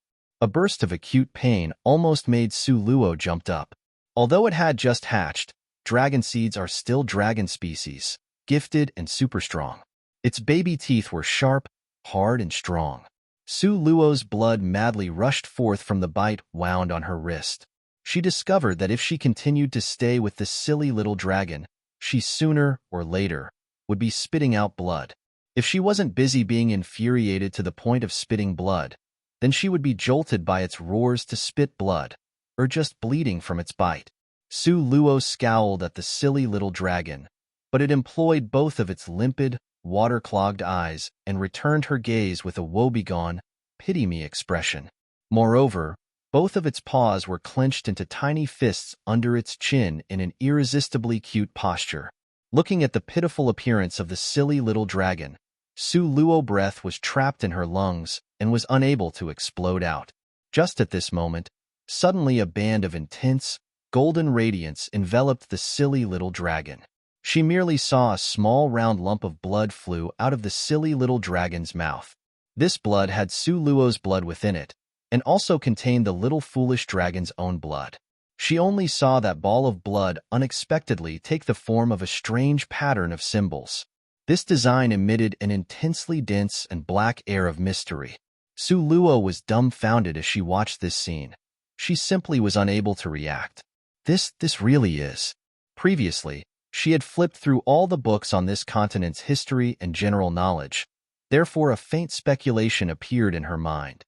burst of acute pain almost made Su Luo jump up. Although it had just hatched, dragon seeds are still dragon species, gifted and super strong. Its baby teeth were sharp, hard, and strong. Su Luo's blood madly rushed forth from the bite wound on her wrist. She discovered that if she continued to stay with the silly little dragon, she sooner or later would be spitting out blood. If she wasn't busy being infuriated to the point of spitting blood, then she would be jolted by its roars to spit blood, or just bleeding from its bite. Su Luo scowled at the silly little dragon, but it employed both of its limpid, water-clogged eyes and returned her gaze with a woebegone, pity-me expression. Moreover, both of its paws were clenched into tiny fists under its chin in an irresistibly cute posture. Looking at the pitiful appearance of the silly little dragon, Su Luo's breath was trapped in her lungs and was unable to explode out. Just at this moment, suddenly a band of intense, golden radiance enveloped the silly little dragon. She merely saw a small round lump of blood flew out of the silly little dragon's mouth. This blood had Su Luo's blood within it, and also contained the little foolish dragon's own blood. She only saw that ball of blood unexpectedly take the form of a strange pattern of symbols. This design emitted an intensely dense and black air of mystery. Su Luo was dumbfounded as she watched this scene. She simply was unable to react. This really is. Previously, she had flipped through all the books on this continent's history and general knowledge. Therefore, a faint speculation appeared in her mind.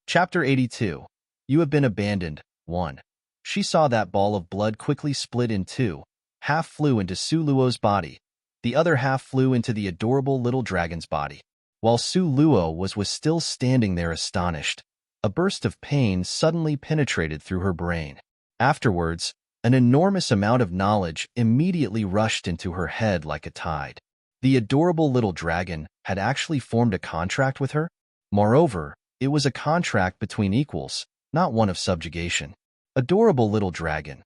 Chapter 82. You have been abandoned. 1. She saw that ball of blood quickly split in two. Half flew into Su Luo's body. The other half flew into the adorable little dragon's body. While Su Luo was still standing there astonished, a burst of pain suddenly penetrated through her brain. Afterwards, an enormous amount of knowledge immediately rushed into her head like a tide. The adorable little dragon had actually formed a contract with her. Moreover, it was a contract between equals, not one of subjugation. Adorable little dragon.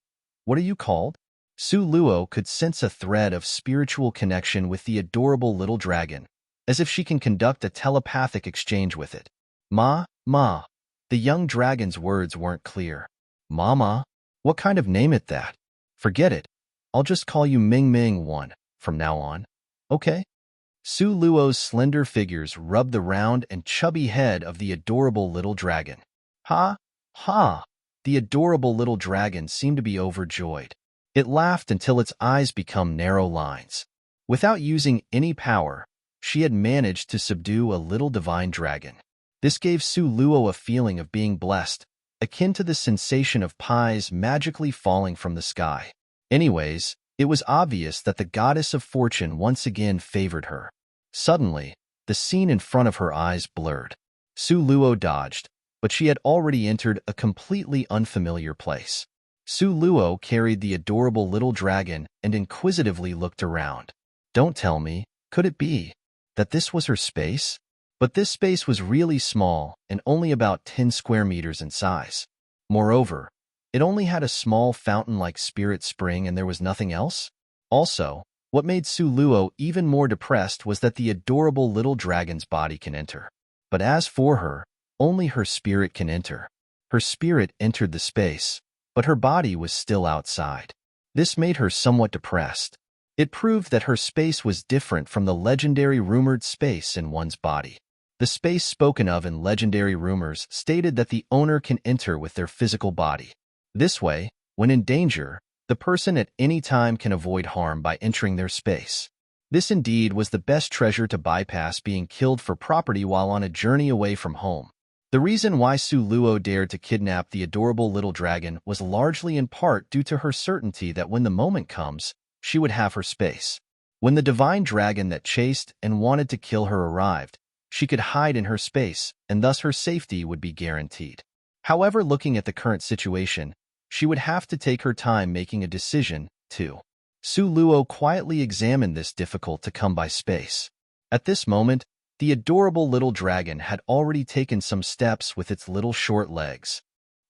What are you called? Su Luo could sense a thread of spiritual connection with the adorable little dragon, as if she can conduct a telepathic exchange with it. Ma. The young dragon's words weren't clear. Mama? What kind of name it that? Forget it. I'll just call you Ming Ming 1 from now on. Okay? Su Luo's slender figures rubbed the round and chubby head of the adorable little dragon. Ha! Ha! The adorable little dragon seemed to be overjoyed. It laughed until its eyes became narrow lines. Without using any power, she had managed to subdue a little divine dragon. This gave Su Luo a feeling of being blessed, akin to the sensation of pies magically falling from the sky. Anyways, it was obvious that the goddess of fortune once again favored her. Suddenly, the scene in front of her eyes blurred. Su Luo dodged, but she had already entered a completely unfamiliar place. Su Luo carried the adorable little dragon and inquisitively looked around. Don't tell me, could it be that this was her space? But this space was really small and only about 10 square meters in size. Moreover, it only had a small fountain-like spirit spring and there was nothing else. Also, what made Su Luo even more depressed was that the adorable little dragon's body can enter. But as for her, only her spirit can enter. Her spirit entered the space, but her body was still outside. This made her somewhat depressed. It proved that her space was different from the legendary rumored space in one's body. The space spoken of in legendary rumors stated that the owner can enter with their physical body. This way, when in danger, the person at any time can avoid harm by entering their space. This indeed was the best treasure to bypass being killed for property while on a journey away from home. The reason why Su Luo dared to kidnap the adorable little dragon was largely in part due to her certainty that when the moment comes, she would have her space. When the divine dragon that chased and wanted to kill her arrived, she could hide in her space, and thus her safety would be guaranteed. However, looking at the current situation, she would have to take her time making a decision, too. Su Luo quietly examined this difficult-to-come-by space. At this moment, the adorable little dragon had already taken some steps with its little short legs.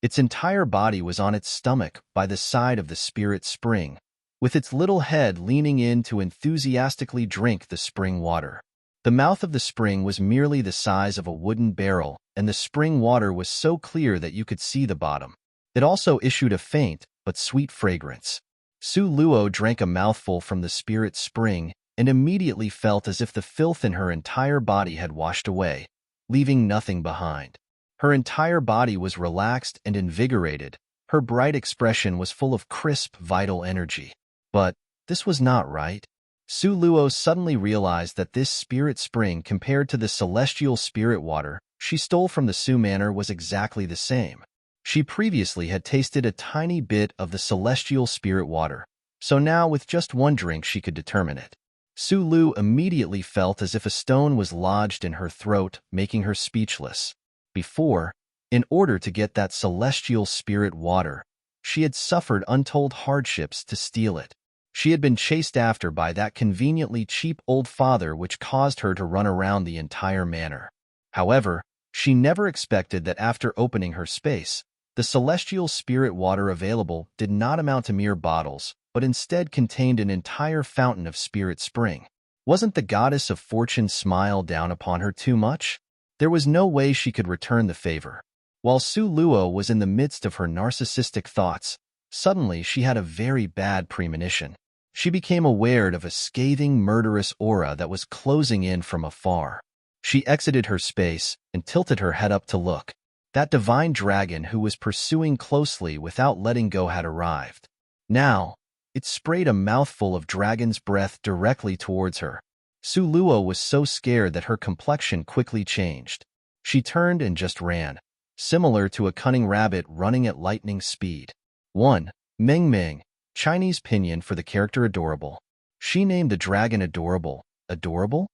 Its entire body was on its stomach by the side of the spirit spring, with its little head leaning in to enthusiastically drink the spring water. The mouth of the spring was merely the size of a wooden barrel, and the spring water was so clear that you could see the bottom. It also issued a faint but sweet fragrance. Su Luo drank a mouthful from the spirit spring and immediately felt as if the filth in her entire body had washed away, leaving nothing behind. Her entire body was relaxed and invigorated. Her bright expression was full of crisp, vital energy. But this was not right. Su Luo suddenly realized that this spirit spring compared to the celestial spirit water she stole from the Su Manor was exactly the same. She previously had tasted a tiny bit of the celestial spirit water, so now with just one drink she could determine it. Su Lu immediately felt as if a stone was lodged in her throat, making her speechless. Before, in order to get that celestial spirit water, she had suffered untold hardships to steal it. She had been chased after by that conveniently cheap old father which caused her to run around the entire manor. However, she never expected that after opening her space, the celestial spirit water available did not amount to mere bottles, but instead contained an entire fountain of spirit spring. Wasn't the goddess of fortune smile down upon her too much? There was no way she could return the favor. While Su Luo was in the midst of her narcissistic thoughts, suddenly she had a very bad premonition. She became aware of a scathing, murderous aura that was closing in from afar. She exited her space and tilted her head up to look. That divine dragon who was pursuing closely without letting go had arrived. Now, it sprayed a mouthful of dragon's breath directly towards her. Su Luo was so scared that her complexion quickly changed. She turned and just ran, similar to a cunning rabbit running at lightning speed. 1. Meng Meng, Chinese pinyin for the character adorable. She named the dragon adorable. Adorable?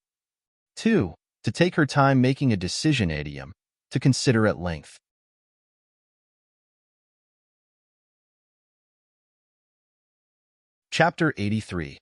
2. To take her time making a decision, idiom. To consider at length. Chapter 83.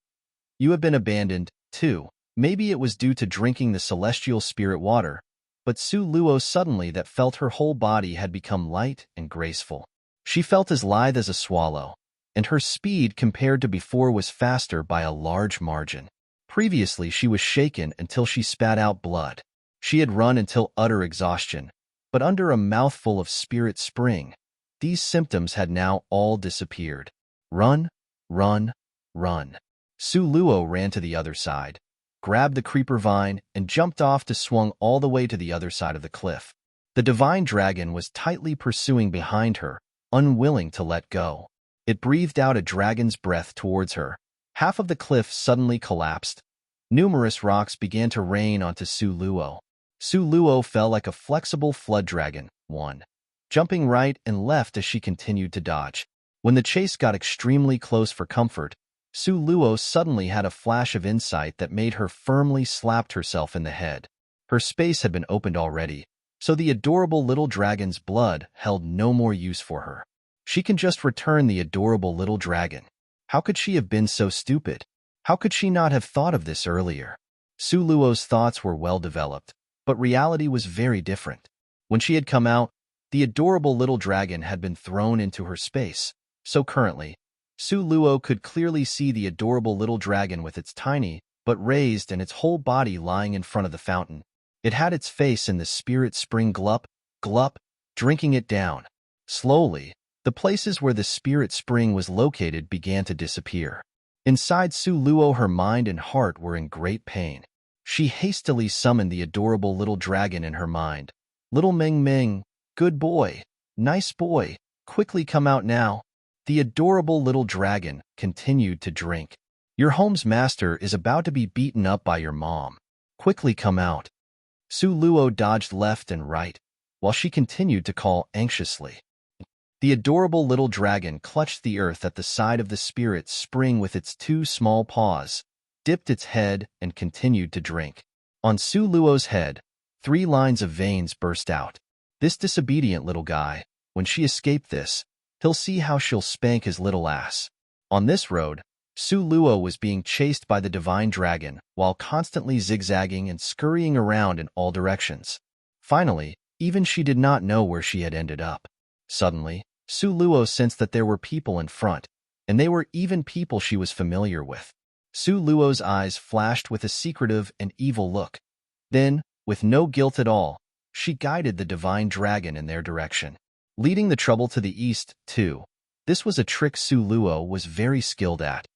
You have been abandoned, too. Maybe it was due to drinking the celestial spirit water, but Su Luo suddenly that felt her whole body had become light and graceful. She felt as lithe as a swallow, and her speed compared to before was faster by a large margin. Previously, she was shaken until she spat out blood. She had run until utter exhaustion, but under a mouthful of spirit spring, these symptoms had now all disappeared. Run, run, run. Su Luo ran to the other side. grabbed the creeper vine, and jumped off to swing all the way to the other side of the cliff. The divine dragon was tightly pursuing behind her, unwilling to let go. It breathed out a dragon's breath towards her. Half of the cliff suddenly collapsed. Numerous rocks began to rain onto Su Luo. Su Luo fell like a flexible flood dragon, jumping right and left as she continued to dodge. When the chase got extremely close for comfort, Su Luo suddenly had a flash of insight that made her firmly slapped herself in the head. Her space had been opened already, so the adorable little dragon's blood held no more use for her. She can just return the adorable little dragon. How could she have been so stupid? How could she not have thought of this earlier? Su Luo's thoughts were well developed, but reality was very different. When she had come out, the adorable little dragon had been thrown into her space, so currently, Su Luo could clearly see the adorable little dragon with its tiny, but raised and its whole body lying in front of the fountain. It had its face in the spirit spring glup, glup, drinking it down. Slowly, the places where the spirit spring was located began to disappear. Inside Su Luo, her mind and heart were in great pain. She hastily summoned the adorable little dragon in her mind. Little Ming Ming, good boy, nice boy, quickly come out now. The adorable little dragon continued to drink. Your home's master is about to be beaten up by your mom. Quickly come out. Su Luo dodged left and right, while she continued to call anxiously. The adorable little dragon clutched the earth at the side of the spirit spring with its two small paws, dipped its head, and continued to drink. On Su Luo's head, 3 lines of veins burst out. This disobedient little guy, when she escaped this, he'll see how she'll spank his little ass. On this road, Su Luo was being chased by the divine dragon while constantly zigzagging and scurrying around in all directions. Finally, even she did not know where she had ended up. Suddenly, Su Luo sensed that there were people in front, and they were even people she was familiar with. Su Luo's eyes flashed with a secretive and evil look. Then, with no guilt at all, she guided the divine dragon in their direction, leading the trouble to the east, too. This was a trick Su Luo was very skilled at.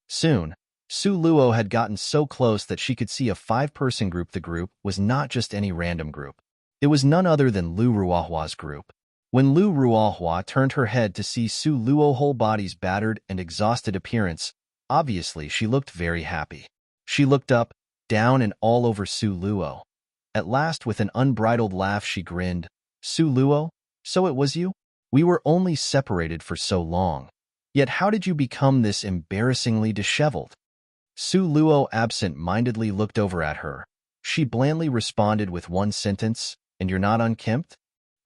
Soon, Su Luo had gotten so close that she could see a 5-person group. The group was not just any random group. It was none other than Lu Ruohua's group. When Lu Ruohua turned her head to see Su Luo's whole body's battered and exhausted appearance, obviously she looked very happy. She looked up, down, and all over Su Luo. At last, with an unbridled laugh, she grinned. Su Luo, so it was you? We were only separated for so long. Yet how did you become this embarrassingly disheveled? Su Luo absent-mindedly looked over at her. She blandly responded with one sentence, and you're not unkempt?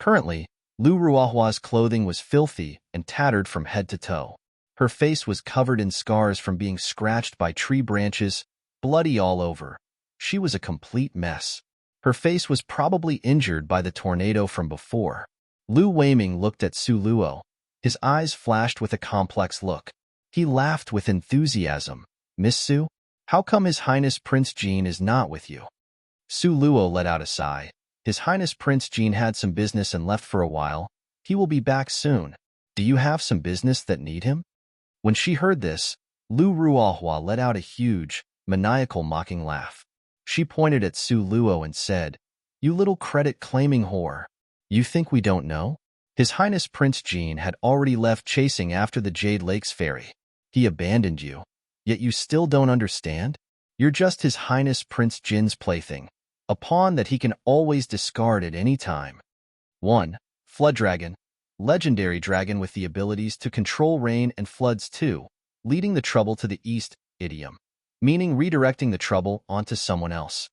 Currently, Lu Ruohua's clothing was filthy and tattered from head to toe. Her face was covered in scars from being scratched by tree branches, bloody all over. She was a complete mess. Her face was probably injured by the tornado from before. Lu Weiming looked at Su Luo. His eyes flashed with a complex look. He laughed with enthusiasm. Miss Su? How come His Highness Prince Jean is not with you? Su Luo let out a sigh. His Highness Prince Jean had some business and left for a while. He will be back soon. Do you have some business that need him? When she heard this, Lu Ruohua let out a huge, maniacal mocking laugh. She pointed at Su Luo and said, You little credit-claiming whore. You think we don't know? His Highness Prince Jean had already left chasing after the Jade Lakes Ferry. He abandoned you. Yet you still don't understand? You're just His Highness Prince Jin's plaything, a pawn that he can always discard at any time. 1. Flood Dragon. Legendary dragon with the abilities to control rain and floods too, leading the trouble to the east, idiom, meaning redirecting the trouble onto someone else.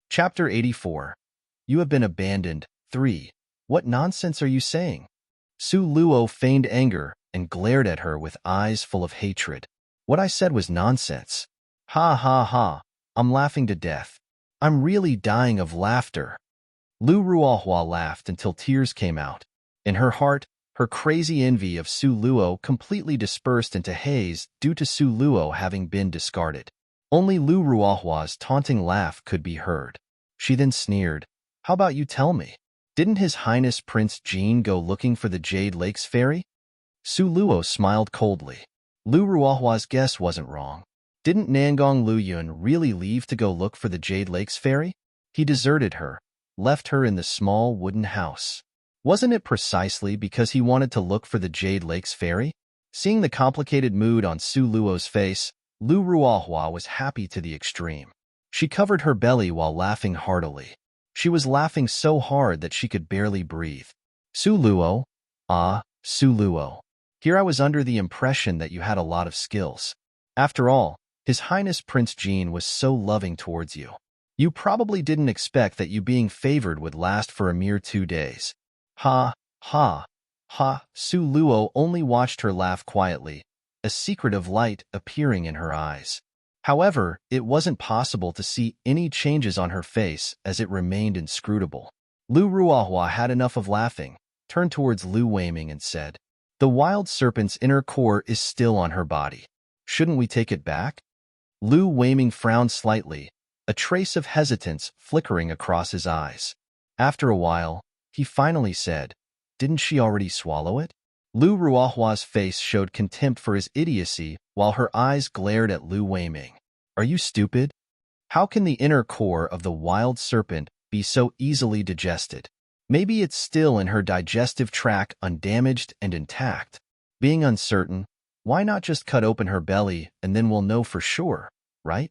Chapter 84. You have been abandoned. 3. What nonsense are you saying? Su Luo feigned anger and glared at her with eyes full of hatred. What I said was nonsense. Ha ha ha, I'm laughing to death. I'm really dying of laughter. Lu Ruohua laughed until tears came out. In her heart, her crazy envy of Su Luo completely dispersed into haze due to Su Luo having been discarded. Only Lu Ruohua's taunting laugh could be heard. She then sneered, How about you tell me? Didn't His Highness Prince Jean go looking for the Jade Lakes Ferry? Su Luo smiled coldly. Lu Ruohua's guess wasn't wrong. Didn't Nangong Luyun really leave to go look for the Jade Lakes fairy? He deserted her, left her in the small wooden house. Wasn't it precisely because he wanted to look for the Jade Lakes fairy? Seeing the complicated mood on Su Luo's face, Lu Ruohua was happy to the extreme. She covered her belly while laughing heartily. She was laughing so hard that she could barely breathe. Su Luo, Su Luo. Here I was under the impression that you had a lot of skills. After all, His Highness Prince Jean was so loving towards you. You probably didn't expect that you being favored would last for a mere 2 days. Ha, ha, ha. Su Luo only watched her laugh quietly, a secretive light appearing in her eyes. However, it wasn't possible to see any changes on her face as it remained inscrutable. Lu Ruohua had enough of laughing, turned towards Lu Weiming and said, "The wild serpent's inner core is still on her body. Shouldn't we take it back?" Lu Weiming frowned slightly, a trace of hesitance flickering across his eyes. After a while, he finally said, "Didn't she already swallow it?" Lu Ruohua's face showed contempt for his idiocy while her eyes glared at Lu Weiming. "Are you stupid? How can the inner core of the wild serpent be so easily digested? Maybe it's still in her digestive tract undamaged and intact. Being uncertain, why not just cut open her belly and then we'll know for sure, right?"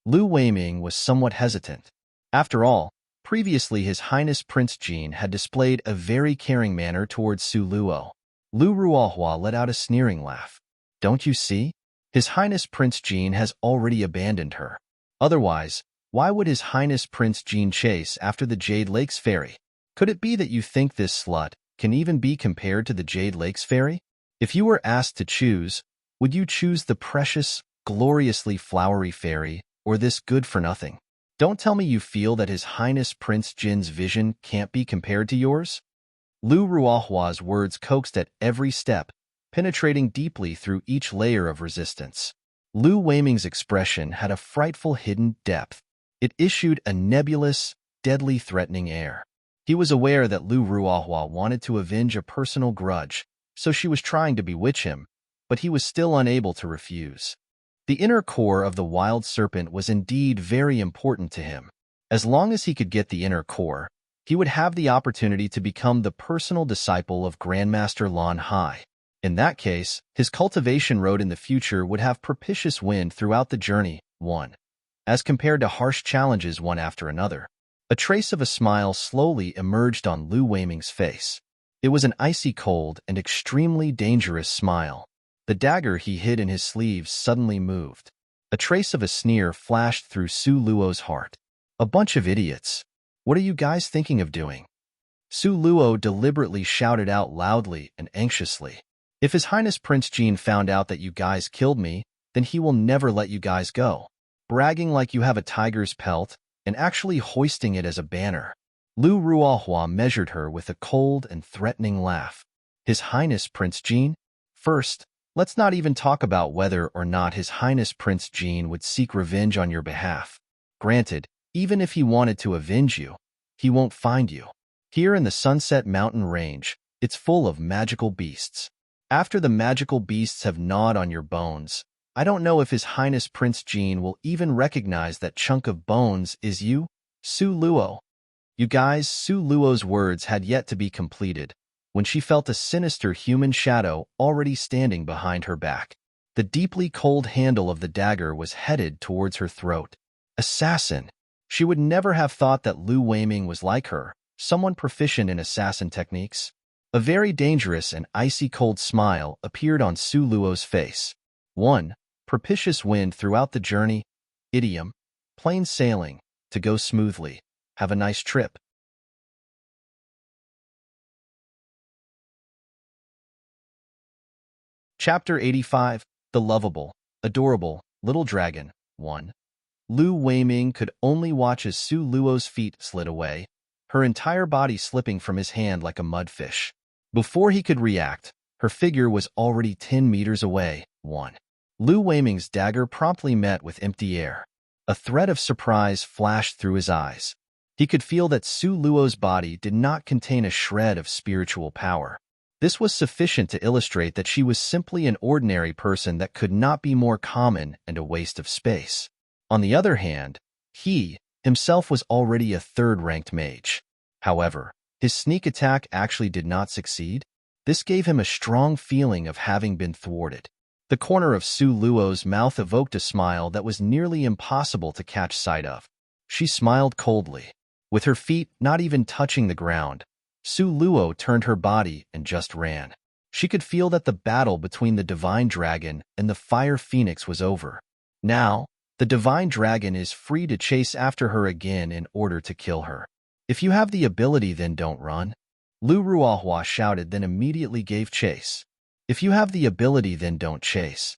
Lu Weiming was somewhat hesitant. After all, previously His Highness Prince Jean had displayed a very caring manner towards Su Luo. Lu Ruohua let out a sneering laugh. "Don't you see? His Highness Prince Jean has already abandoned her. Otherwise, why would His Highness Prince Jean chase after the Jade Lakes fairy? Could it be that you think this slut can even be compared to the Jade Lakes fairy? If you were asked to choose, would you choose the precious, gloriously flowery fairy or this good-for-nothing? Don't tell me you feel that His Highness Prince Jin's vision can't be compared to yours?" Lu Ruohua's words coaxed at every step, penetrating deeply through each layer of resistance. Lu Weiming's expression had a frightful hidden depth. It issued a nebulous, deadly threatening air. He was aware that Lu Ruohua wanted to avenge a personal grudge, so she was trying to bewitch him, but he was still unable to refuse. The inner core of the wild serpent was indeed very important to him. As long as he could get the inner core, he would have the opportunity to become the personal disciple of Grandmaster Lan Hai. In that case, his cultivation road in the future would have propitious wind throughout the journey, as compared to harsh challenges one after another. A trace of a smile slowly emerged on Lu Weiming's face. It was an icy cold and extremely dangerous smile. The dagger he hid in his sleeves suddenly moved. A trace of a sneer flashed through Su Luo's heart. "A bunch of idiots. What are you guys thinking of doing?" Su Luo deliberately shouted out loudly and anxiously. "If His Highness Prince Jean found out that you guys killed me, then he will never let you guys go. Bragging like you have a tiger's pelt and actually hoisting it as a banner." Lu Ruohua measured her with a cold and threatening laugh. "His Highness Prince Jean? First, let's not even talk about whether or not His Highness Prince Jean would seek revenge on your behalf. Granted, even if he wanted to avenge you, he won't find you. Here in the Sunset Mountain Range, it's full of magical beasts. After the magical beasts have gnawed on your bones, I don't know if His Highness Prince Jean will even recognize that chunk of bones is you, Su Luo." You guys, Su Luo's words had yet to be completed when she felt a sinister human shadow already standing behind her back. The deeply cold handle of the dagger was headed towards her throat. Assassin! She would never have thought that Lu Weiming was like her, someone proficient in assassin techniques. A very dangerous and icy cold smile appeared on Su Luo's face. Propitious wind throughout the journey. Idiom. Plain sailing. To go smoothly. Have a nice trip. Chapter 85. The Lovable, Adorable, Little Dragon. 1. Lu Weiming could only watch as Su Luo's feet slid away, her entire body slipping from his hand like a mudfish. Before he could react, her figure was already 10 meters away. 1. Lu Weiming's dagger promptly met with empty air. A thread of surprise flashed through his eyes. He could feel that Su Luo's body did not contain a shred of spiritual power. This was sufficient to illustrate that she was simply an ordinary person that could not be more common and a waste of space. On the other hand, he himself was already a third-ranked mage. However, his sneak attack actually did not succeed. This gave him a strong feeling of having been thwarted. The corner of Su Luo's mouth evoked a smile that was nearly impossible to catch sight of. She smiled coldly. With her feet not even touching the ground, Su Luo turned her body and just ran. She could feel that the battle between the Divine Dragon and the Fire Phoenix was over. Now, the Divine Dragon is free to chase after her again in order to kill her. If you have the ability, then don't run. Lu Ruohua shouted, then immediately gave chase. If you have the ability, then don't chase.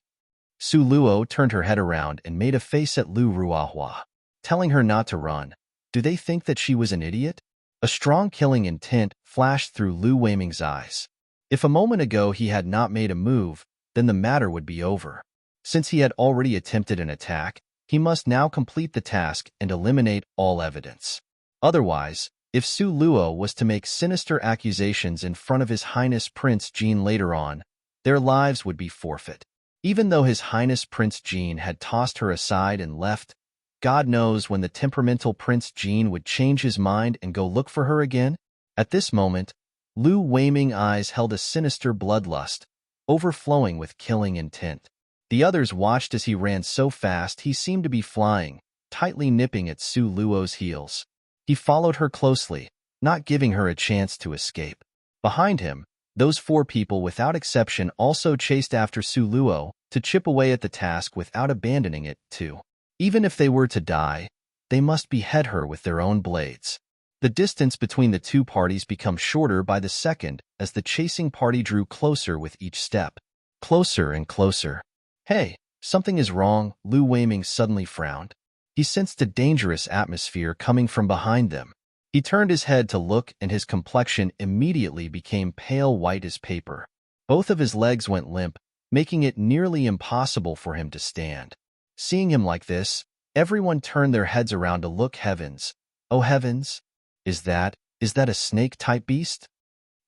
Su Luo turned her head around and made a face at Lu Ruohua, telling her not to run. Do they think that she was an idiot? A strong killing intent flashed through Lu Weiming's eyes. If a moment ago he had not made a move, then the matter would be over. Since he had already attempted an attack, he must now complete the task and eliminate all evidence. Otherwise, if Su Luo was to make sinister accusations in front of His Highness Prince Jin later on, their lives would be forfeit. Even though His Highness Prince Jin had tossed her aside and left, God knows when the temperamental Prince Jin would change his mind and go look for her again. At this moment, Lu Weiming's eyes held a sinister bloodlust, overflowing with killing intent. The others watched as he ran so fast he seemed to be flying, tightly nipping at Su Luo's heels. He followed her closely, not giving her a chance to escape. Behind him, those four people without exception also chased after Su Luo to chip away at the task without abandoning it, too. Even if they were to die, they must behead her with their own blades. The distance between the two parties became shorter by the second as the chasing party drew closer with each step. Closer and closer. Hey, something is wrong, Lu Weiming suddenly frowned. He sensed a dangerous atmosphere coming from behind them. He turned his head to look and his complexion immediately became pale white as paper. Both of his legs went limp, making it nearly impossible for him to stand. Seeing him like this, everyone turned their heads around to look. Heavens. Oh heavens! Is that a snake-type beast?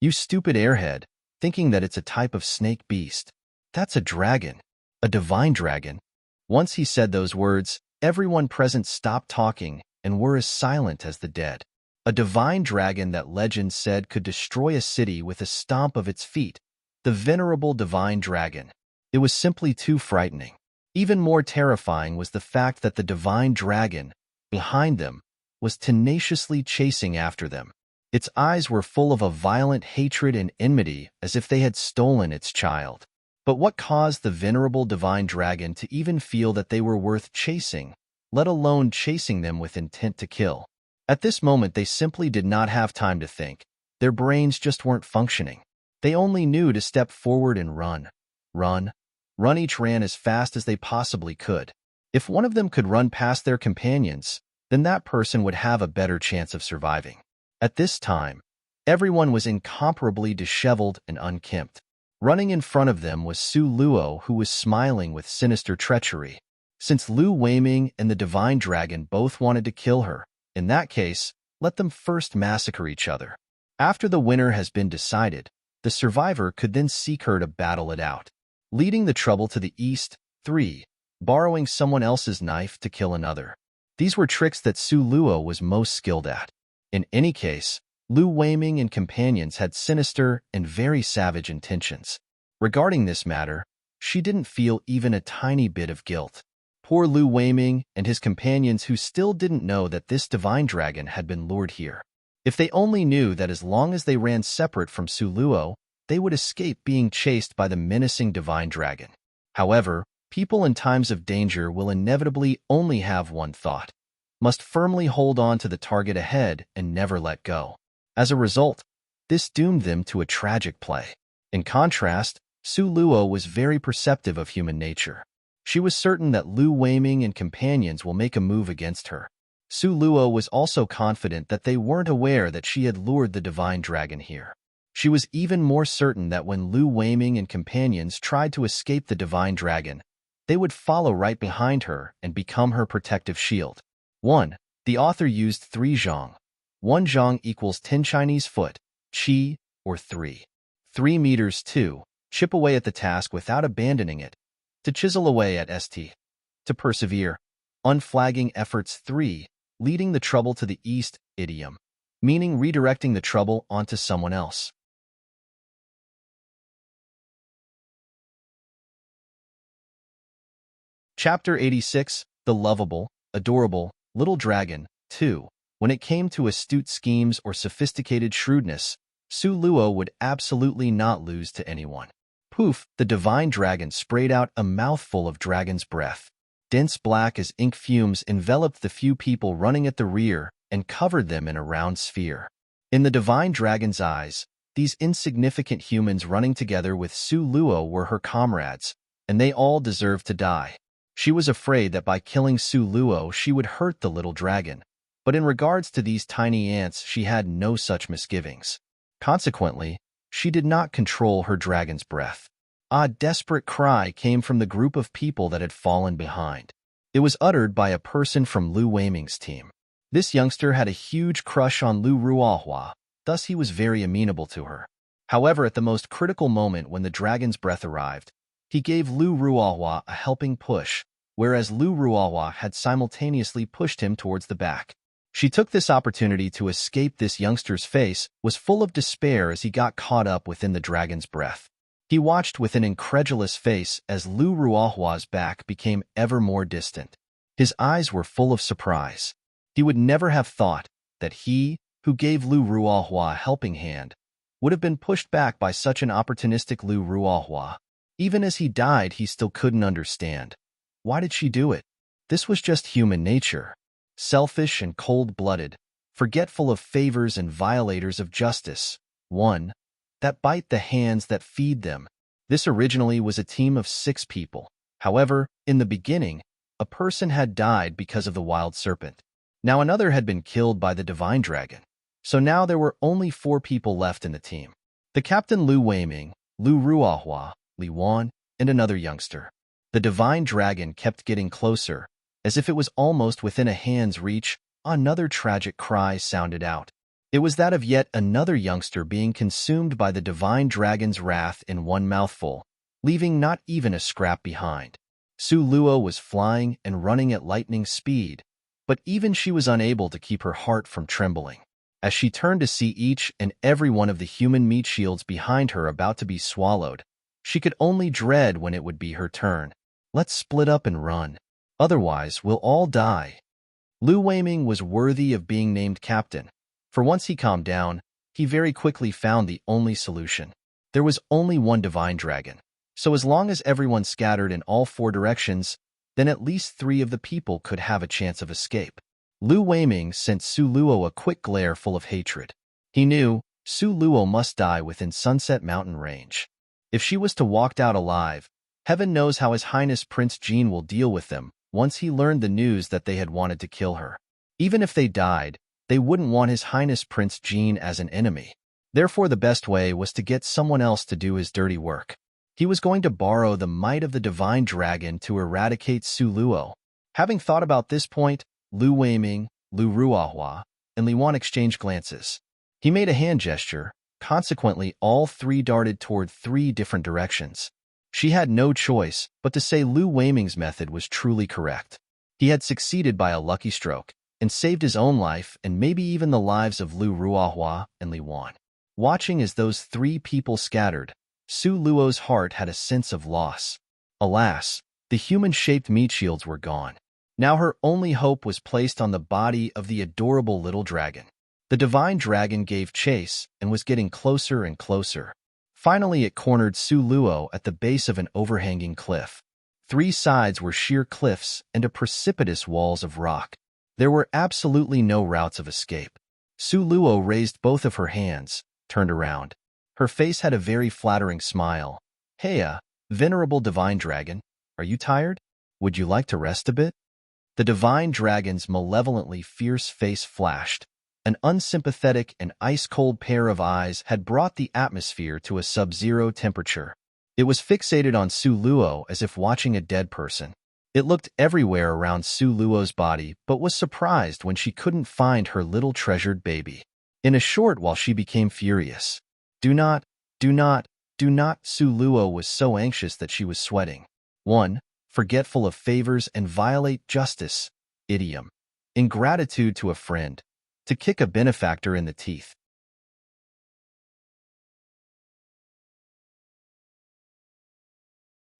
You stupid airhead, thinking that it's a type of snake beast. That's a dragon. A divine dragon. Once he said those words, everyone present stopped talking and were as silent as the dead. A divine dragon that legend said could destroy a city with a stomp of its feet. The venerable divine dragon. It was simply too frightening. Even more terrifying was the fact that the divine dragon, behind them, was tenaciously chasing after them. Its eyes were full of a violent hatred and enmity as if they had stolen its child. But what caused the venerable divine dragon to even feel that they were worth chasing, let alone chasing them with intent to kill? At this moment they simply did not have time to think. Their brains just weren't functioning. They only knew to step forward and run. Run. Run. Each ran as fast as they possibly could. If one of them could run past their companions, then that person would have a better chance of surviving. At this time, everyone was incomparably disheveled and unkempt. Running in front of them was Su Luo, who was smiling with sinister treachery. Since Lu Weiming and the Divine Dragon both wanted to kill her, in that case, let them first massacre each other. After the winner has been decided, the survivor could then seek her to battle it out. Leading the trouble to the east. 3. Borrowing someone else's knife to kill another. These were tricks that Su Luo was most skilled at. In any case, Lu Weiming and companions had sinister and very savage intentions. Regarding this matter, she didn't feel even a tiny bit of guilt. Poor Lu Weiming and his companions who still didn't know that this divine dragon had been lured here. If they only knew that as long as they ran separate from Su Luo, they would escape being chased by the menacing divine dragon. However, people in times of danger will inevitably only have one thought: must firmly hold on to the target ahead and never let go. As a result, this doomed them to a tragic play. In contrast, Su Luo was very perceptive of human nature. She was certain that Lu Weiming and companions will make a move against her. Su Luo was also confident that they weren't aware that she had lured the divine dragon here. She was even more certain that when Lu Weiming and companions tried to escape the divine dragon, they would follow right behind her and become her protective shield. 1. The author used 3 zhang. 1 zhang equals 10 Chinese foot, qi, or 3. 3 meters 2. Chip away at the task without abandoning it. To chisel away at St. To persevere. Unflagging efforts 3. Leading the trouble to the east, idiom. Meaning redirecting the trouble onto someone else. Chapter 86, The Lovable, Adorable, Little Dragon, 2. When it came to astute schemes or sophisticated shrewdness, Su Luo would absolutely not lose to anyone. Poof, the divine dragon sprayed out a mouthful of dragon's breath. Dense black as ink fumes enveloped the few people running at the rear and covered them in a round sphere. In the divine dragon's eyes, these insignificant humans running together with Su Luo were her comrades, and they all deserved to die. She was afraid that by killing Su Luo she would hurt the little dragon, but in regards to these tiny ants she had no such misgivings. Consequently, she did not control her dragon's breath. A desperate cry came from the group of people that had fallen behind. It was uttered by a person from Lu Weiming's team. This youngster had a huge crush on Lu Ruohua, thus he was very amenable to her. However, at the most critical moment when the dragon's breath arrived, he gave Lu Ruohua a helping push, whereas Lu Ruohua had simultaneously pushed him towards the back. She took this opportunity to escape. This youngster's face was full of despair as he got caught up within the dragon's breath. He watched with an incredulous face as Lu Ruohua's back became ever more distant. His eyes were full of surprise. He would never have thought that he, who gave Lu Ruohua a helping hand, would have been pushed back by such an opportunistic Lu Ruohua. Even as he died, he still couldn't understand. Why did she do it? This was just human nature. Selfish and cold-blooded, forgetful of favors and violators of justice. 1. That bite the hands that feed them. This originally was a team of 6 people. However, in the beginning, a person had died because of the wild serpent. Now another had been killed by the divine dragon. So now there were only 4 people left in the team. The captain Lu Weiming, Lu Ruohua, Li Wan, and another youngster. The divine dragon kept getting closer. As if it was almost within a hand's reach, another tragic cry sounded out. It was that of yet another youngster being consumed by the divine dragon's wrath in one mouthful, leaving not even a scrap behind. Su Luo was flying and running at lightning speed, but even she was unable to keep her heart from trembling. As she turned to see each and every one of the human meat shields behind her about to be swallowed, she could only dread when it would be her turn. Let's split up and run. Otherwise, we'll all die. Lu Weiming was worthy of being named captain, for once he calmed down, he very quickly found the only solution. There was only one divine dragon, so as long as everyone scattered in all 4 directions, then at least 3 of the people could have a chance of escape. Lu Weiming sent Su Luo a quick glare full of hatred. He knew Su Luo must die within Sunset Mountain range. If she was to walk out alive, heaven knows how His Highness Prince Jean will deal with them once he learned the news that they had wanted to kill her. Even if they died, they wouldn't want His Highness Prince Jean as an enemy. Therefore, the best way was to get someone else to do his dirty work. He was going to borrow the might of the divine dragon to eradicate Su Luo. Having thought about this point, Lu Weiming, Lu Ruohua, and Li Wan exchanged glances. He made a hand gesture. Consequently, all 3 darted toward 3 different directions. She had no choice but to say Lu Weiming's method was truly correct. He had succeeded by a lucky stroke and saved his own life and maybe even the lives of Lu Ruohua and Li Wan. Watching as those 3 people scattered, Su Luo's heart had a sense of loss. Alas, the human-shaped meat shields were gone. Now her only hope was placed on the body of the adorable little dragon. The divine dragon gave chase and was getting closer and closer. Finally, it cornered Su Luo at the base of an overhanging cliff. 3 sides were sheer cliffs and a precipitous walls of rock. There were absolutely no routes of escape. Su Luo raised both of her hands, turned around. Her face had a very flattering smile. Heya, venerable divine dragon, are you tired? Would you like to rest a bit? The divine dragon's malevolently fierce face flashed. An unsympathetic and ice-cold pair of eyes had brought the atmosphere to a sub-zero temperature. It was fixated on Su Luo as if watching a dead person. It looked everywhere around Su Luo's body, but was surprised when she couldn't find her little treasured baby. In a short while she became furious. Do Do not, do not. Su Luo was so anxious that she was sweating. 1. Forgetful of favors and violate justice. Idiom. Ingratitude to a friend. To kick a benefactor in the teeth.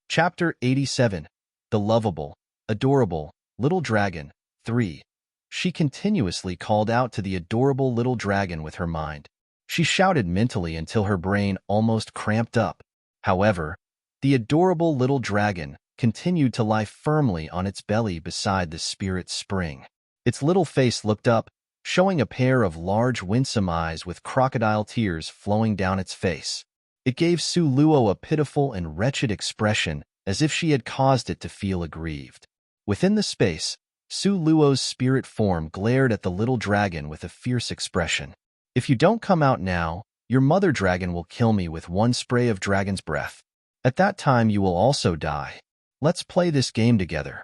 Chapter 87. The Lovable, Adorable, Little Dragon. 3. She continuously called out to the adorable little dragon with her mind. She shouted mentally until her brain almost cramped up. However, the adorable little dragon continued to lie firmly on its belly beside the spirit spring. Its little face looked up, showing a pair of large winsome eyes with crocodile tears flowing down its face. It gave Su Luo a pitiful and wretched expression, as if she had caused it to feel aggrieved. Within the space, Su Luo's spirit form glared at the little dragon with a fierce expression. If you don't come out now, your mother dragon will kill me with one spray of dragon's breath. At that time you will also die. Let's play this game together.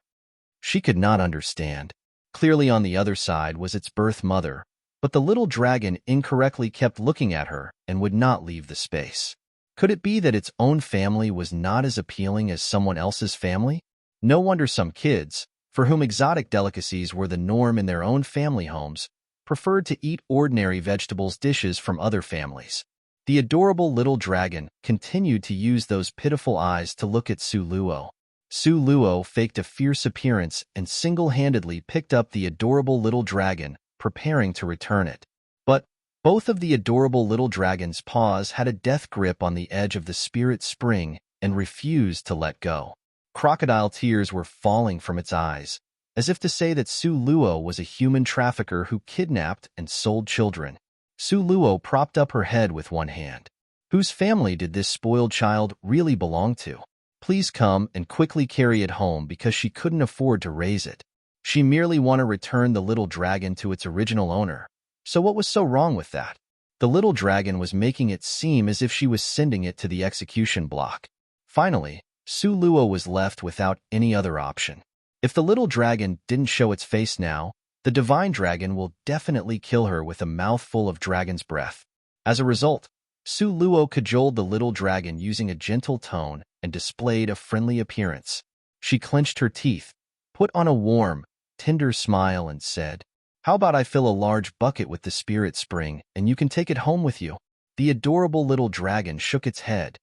She could not understand. Clearly on the other side was its birth mother, but the little dragon incorrectly kept looking at her and would not leave the space. Could it be that its own family was not as appealing as someone else's family? No wonder some kids, for whom exotic delicacies were the norm in their own family homes, preferred to eat ordinary vegetables dishes from other families. The adorable little dragon continued to use those pitiful eyes to look at Su Luo. Su Luo faked a fierce appearance and single-handedly picked up the adorable little dragon, preparing to return it. But both of the adorable little dragon's paws had a death grip on the edge of the spirit spring and refused to let go. Crocodile tears were falling from its eyes, as if to say that Su Luo was a human trafficker who kidnapped and sold children. Su Luo propped up her head with one hand. Whose family did this spoiled child really belong to? Please come and quickly carry it home because she couldn't afford to raise it. She merely wanted to return the little dragon to its original owner. So what was so wrong with that? The little dragon was making it seem as if she was sending it to the execution block. Finally, Su Luo was left without any other option. If the little dragon didn't show its face now, the divine dragon will definitely kill her with a mouthful of dragon's breath. As a result, Su Luo cajoled the little dragon using a gentle tone and displayed a friendly appearance. She clenched her teeth, put on a warm, tender smile and said, "How about I fill a large bucket with the spirit spring and you can take it home with you?" The adorable little dragon shook its head.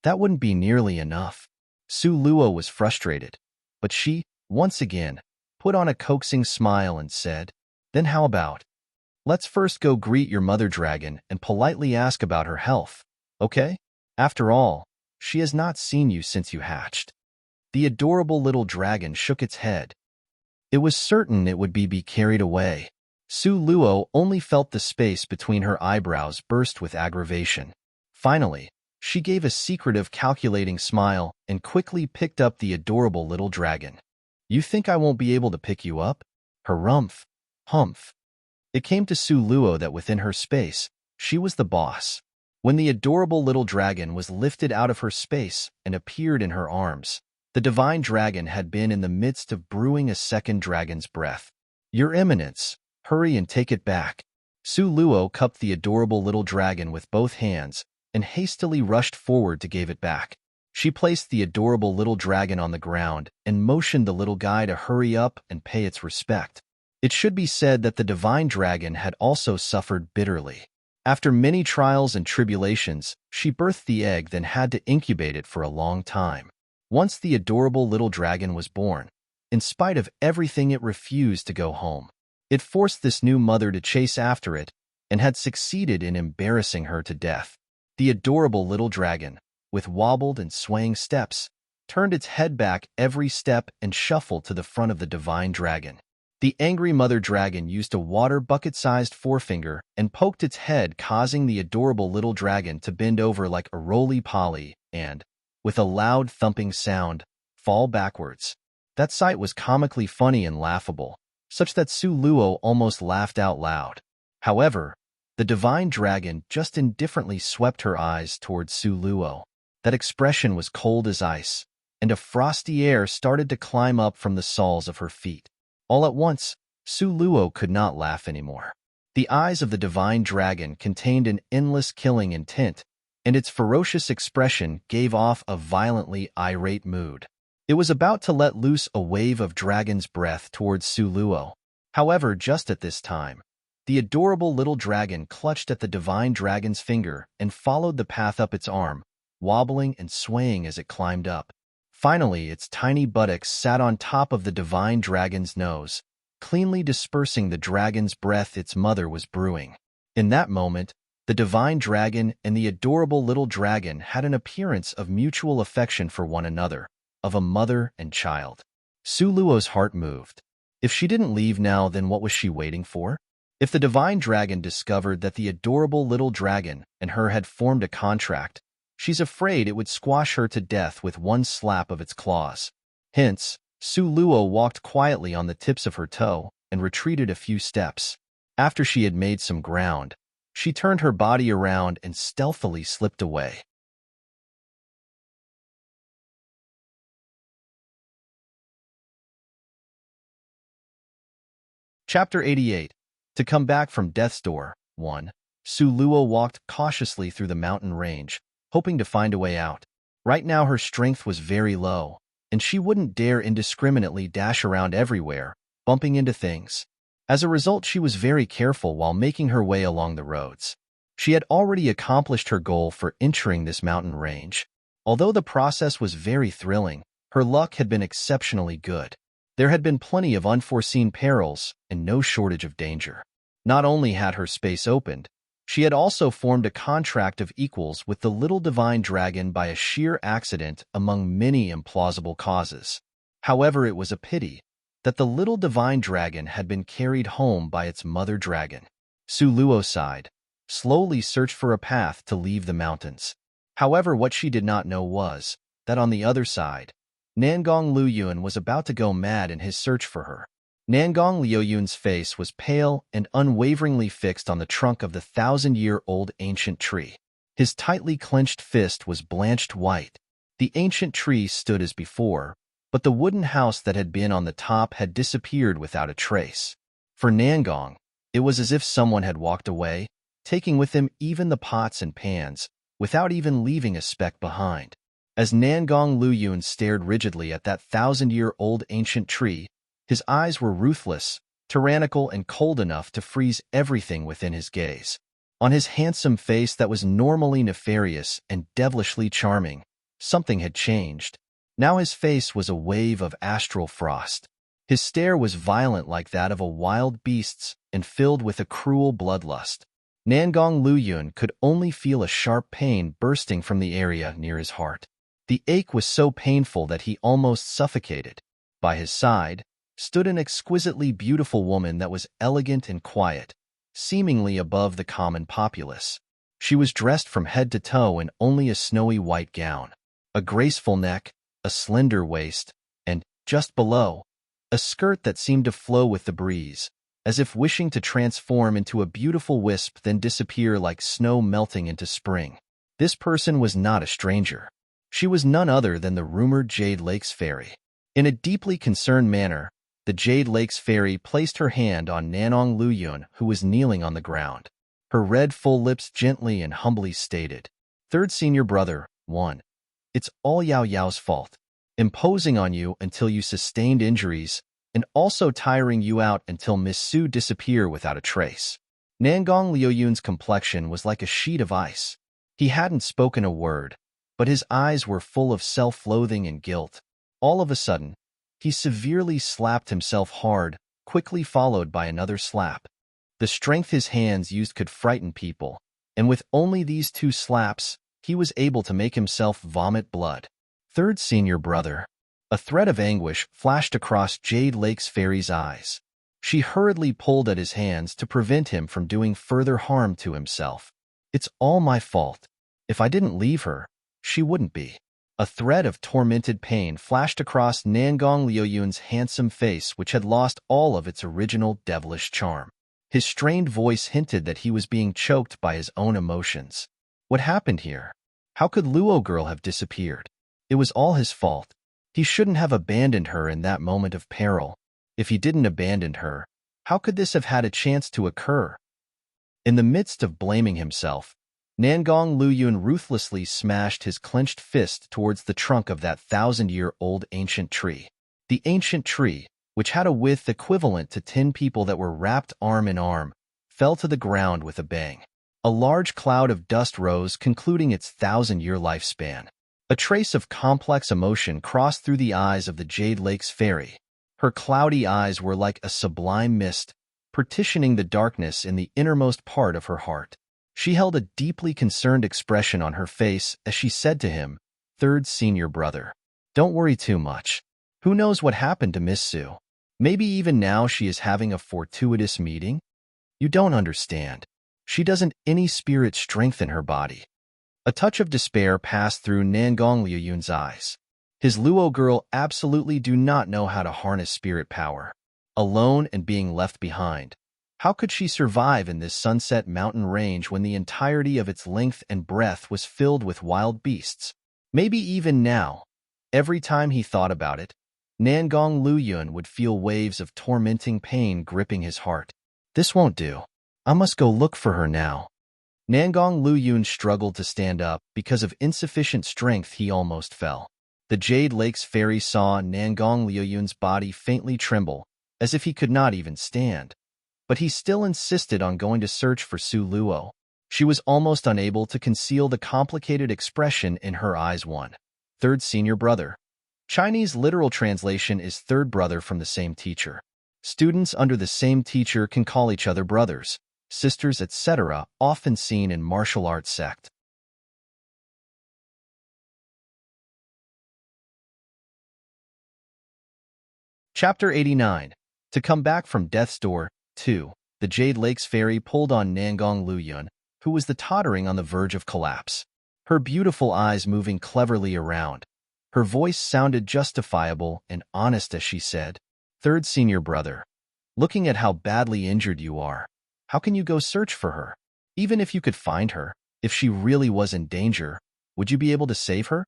That wouldn't be nearly enough. Su Luo was frustrated, but she, once again, put on a coaxing smile and said, "Then how about? Let's first go greet your mother dragon and politely ask about her health, okay? After all, she has not seen you since you hatched." The adorable little dragon shook its head. It was certain it would be carried away. Su Luo only felt the space between her eyebrows burst with aggravation. Finally, she gave a secretive, calculating smile and quickly picked up the adorable little dragon. "You think I won't be able to pick you up? Harumph, humph." It came to Su Luo that within her space, she was the boss. When the adorable little dragon was lifted out of her space and appeared in her arms, the divine dragon had been in the midst of brewing a second dragon's breath. "Your Eminence, hurry and take it back." Su Luo cupped the adorable little dragon with both hands and hastily rushed forward to give it back. She placed the adorable little dragon on the ground and motioned the little guy to hurry up and pay its respect. It should be said that the divine dragon had also suffered bitterly. After many trials and tribulations, she birthed the egg, then had to incubate it for a long time. Once the adorable little dragon was born, in spite of everything, it refused to go home. It forced this new mother to chase after it and had succeeded in embarrassing her to death. The adorable little dragon, with wobbled and swaying steps, turned its head back every step and shuffled to the front of the divine dragon. The angry mother dragon used a water bucket-sized forefinger and poked its head, causing the adorable little dragon to bend over like a roly-poly and, with a loud thumping sound, fall backwards. That sight was comically funny and laughable, such that Su Luo almost laughed out loud. However, the divine dragon just indifferently swept her eyes towards Su Luo. That expression was cold as ice, and a frosty air started to climb up from the soles of her feet. All at once, Su Luo could not laugh anymore. The eyes of the divine dragon contained an endless killing intent, and its ferocious expression gave off a violently irate mood. It was about to let loose a wave of dragon's breath towards Su Luo. However, just at this time, the adorable little dragon clutched at the divine dragon's finger and followed the path up its arm, wobbling and swaying as it climbed up. Finally, its tiny buttocks sat on top of the divine dragon's nose, cleanly dispersing the dragon's breath its mother was brewing. In that moment, the divine dragon and the adorable little dragon had an appearance of mutual affection for one another, of a mother and child. Su Luo's heart moved. If she didn't leave now, then what was she waiting for? If the divine dragon discovered that the adorable little dragon and her had formed a contract, she's afraid it would squash her to death with one slap of its claws. Hence, Su Luo walked quietly on the tips of her toe and retreated a few steps. After she had made some ground, she turned her body around and stealthily slipped away. Chapter 88. To come back from death's door. 1. Su Luo walked cautiously through the mountain range, hoping to find a way out. Right now her strength was very low, and she wouldn't dare indiscriminately dash around everywhere, bumping into things. As a result, she was very careful while making her way along the roads. She had already accomplished her goal for entering this mountain range. Although the process was very thrilling, her luck had been exceptionally good. There had been plenty of unforeseen perils and no shortage of danger. Not only had her space opened, she had also formed a contract of equals with the little divine dragon by a sheer accident among many implausible causes. However, it was a pity that the little divine dragon had been carried home by its mother dragon. Su Luo sighed, slowly searched for a path to leave the mountains. However, what she did not know was that on the other side, Nangong Luyun was about to go mad in his search for her. Nangong Luyun's face was pale and unwaveringly fixed on the trunk of the 1,000-year-old ancient tree. His tightly clenched fist was blanched white. The ancient tree stood as before, but the wooden house that had been on the top had disappeared without a trace. For Nangong, it was as if someone had walked away, taking with him even the pots and pans, without even leaving a speck behind. As Nangong Luyun stared rigidly at that 1,000-year-old ancient tree, his eyes were ruthless, tyrannical, and cold enough to freeze everything within his gaze. On his handsome face that was normally nefarious and devilishly charming, something had changed. Now his face was a wave of astral frost. His stare was violent like that of a wild beast's and filled with a cruel bloodlust. Nangong Luyun could only feel a sharp pain bursting from the area near his heart. The ache was so painful that he almost suffocated. By his side stood an exquisitely beautiful woman that was elegant and quiet, seemingly above the common populace. She was dressed from head to toe in only a snowy white gown, a graceful neck, a slender waist, and, just below, a skirt that seemed to flow with the breeze, as if wishing to transform into a beautiful wisp then disappear like snow melting into spring. This person was not a stranger. She was none other than the rumored Jade Lake's fairy. In a deeply concerned manner, the Jade Lake's fairy placed her hand on Nangong Luyun, who was kneeling on the ground. Her red full lips gently and humbly stated, "Third senior brother, 1. It's all Yao Yao's fault, imposing on you until you sustained injuries, and also tiring you out until Miss Su disappeared without a trace." Nangong Luyun's complexion was like a sheet of ice. He hadn't spoken a word, but his eyes were full of self-loathing and guilt. All of a sudden, he severely slapped himself hard, quickly followed by another slap. The strength his hands used could frighten people, and with only these 2 slaps, he was able to make himself vomit blood. Third senior brother. A threat of anguish flashed across Jade Lake's fairy's eyes. She hurriedly pulled at his hands to prevent him from doing further harm to himself. "It's all my fault. If I didn't leave her, she wouldn't be." A thread of tormented pain flashed across Nangong Luyun's handsome face, which had lost all of its original devilish charm. His strained voice hinted that he was being choked by his own emotions. What happened here? How could Luo girl have disappeared? It was all his fault. He shouldn't have abandoned her in that moment of peril. If he didn't abandon her, how could this have had a chance to occur? In the midst of blaming himself, Nangong Luyun ruthlessly smashed his clenched fist towards the trunk of that 1,000-year-old ancient tree. The ancient tree, which had a width equivalent to 10 people that were wrapped arm in arm, fell to the ground with a bang. A large cloud of dust rose, concluding its 1,000-year lifespan. A trace of complex emotion crossed through the eyes of the Jade Lake's fairy. Her cloudy eyes were like a sublime mist, partitioning the darkness in the innermost part of her heart. She held a deeply concerned expression on her face as she said to him, "Third senior brother, don't worry too much. Who knows what happened to Miss Sue? Maybe even now she is having a fortuitous meeting? You don't understand. She doesn't any spirit strength in her body." A touch of despair passed through Nangong Liuyun's eyes. His Luo girl absolutely do not know how to harness spirit power. Alone and being left behind, how could she survive in this sunset mountain range when the entirety of its length and breadth was filled with wild beasts? Maybe even now, every time he thought about it, Nangong Luyun would feel waves of tormenting pain gripping his heart. This won't do. I must go look for her now. Nangong Luyun struggled to stand up because of insufficient strength. He almost fell. The Jade Lake's fairy saw Nangong Luyun's body faintly tremble, as if he could not even stand. But he still insisted on going to search for Su Luo. She was almost unable to conceal the complicated expression in her eyes. Third senior brother. Chinese literal translation is third brother from the same teacher. Students under the same teacher can call each other brothers, sisters, etc., often seen in martial arts sect. Chapter 89. To come back from death's door. 2. The Jade Lake's fairy pulled on Nangong Luyun, who was tottering on the verge of collapse. Her beautiful eyes moving cleverly around. Her voice sounded justifiable and honest as she said, "Third senior brother, looking at how badly injured you are, how can you go search for her? Even if you could find her, if she really was in danger, would you be able to save her?"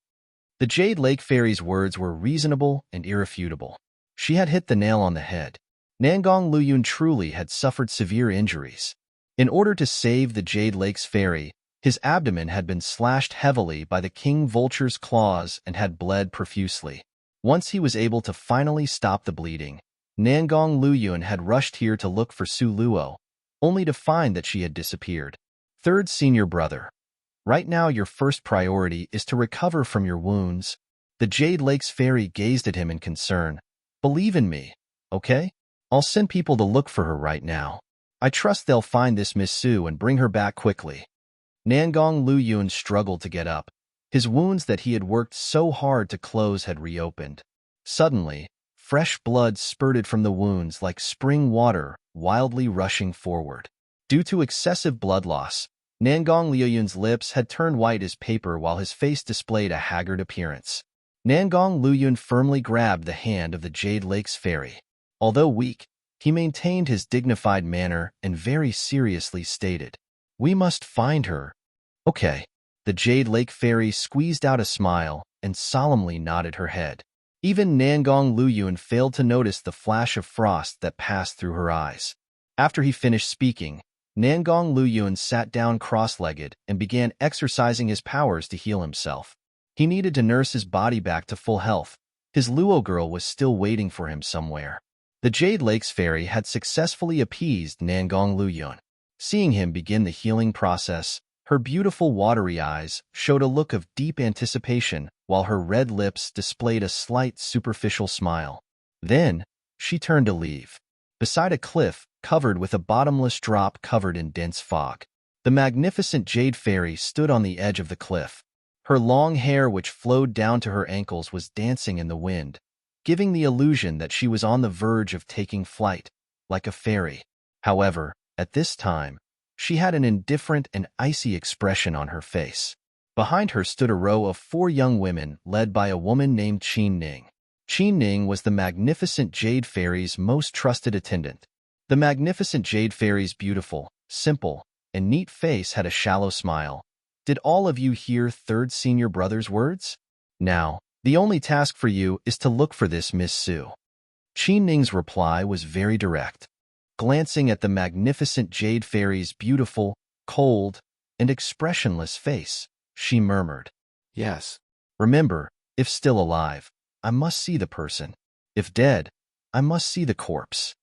The Jade Lake fairy's words were reasonable and irrefutable. She had hit the nail on the head. Nangong Luyun truly had suffered severe injuries. In order to save the Jade Lake's fairy, his abdomen had been slashed heavily by the king vulture's claws and had bled profusely. Once he was able to finally stop the bleeding, Nangong Luyun had rushed here to look for Su Luo, only to find that she had disappeared. Third senior brother. Right now your first priority is to recover from your wounds. The Jade Lake's fairy gazed at him in concern. Believe in me, okay? I'll send people to look for her right now. I trust they'll find this Miss Sue and bring her back quickly. Nangong Luyun struggled to get up. His wounds that he had worked so hard to close had reopened. Suddenly, fresh blood spurted from the wounds like spring water, wildly rushing forward. Due to excessive blood loss, Nangong Luyun's lips had turned white as paper while his face displayed a haggard appearance. Nangong Luyun firmly grabbed the hand of the Jade Lake's fairy. Although weak, he maintained his dignified manner and very seriously stated, "We must find her." "Okay." The Jade Lake fairy squeezed out a smile and solemnly nodded her head. Even Nangong Luyun failed to notice the flash of frost that passed through her eyes. After he finished speaking, Nangong Luyun sat down cross-legged and began exercising his powers to heal himself. He needed to nurse his body back to full health. His Luo girl was still waiting for him somewhere. The Jade Lake's fairy had successfully appeased Nangong Luyun. Seeing him begin the healing process, her beautiful watery eyes showed a look of deep anticipation while her red lips displayed a slight superficial smile. Then, she turned to leave. Beside a cliff covered with a bottomless drop covered in dense fog, the magnificent Jade Fairy stood on the edge of the cliff. Her long hair, which flowed down to her ankles, was dancing in the wind, giving the illusion that she was on the verge of taking flight, like a fairy. However, at this time, she had an indifferent and icy expression on her face. Behind her stood a row of 4 young women led by a woman named Qin Ning. Qin Ning was the magnificent Jade Fairy's most trusted attendant. The magnificent Jade Fairy's beautiful, simple, and neat face had a shallow smile. "Did all of you hear third senior brother's words? Now, the only task for you is to look for this Miss Sue." Qin Ning's reply was very direct. Glancing at the magnificent Jade Fairy's beautiful, cold, and expressionless face, she murmured, Yes. "Remember, if still alive, I must see the person. If dead, I must see the corpse."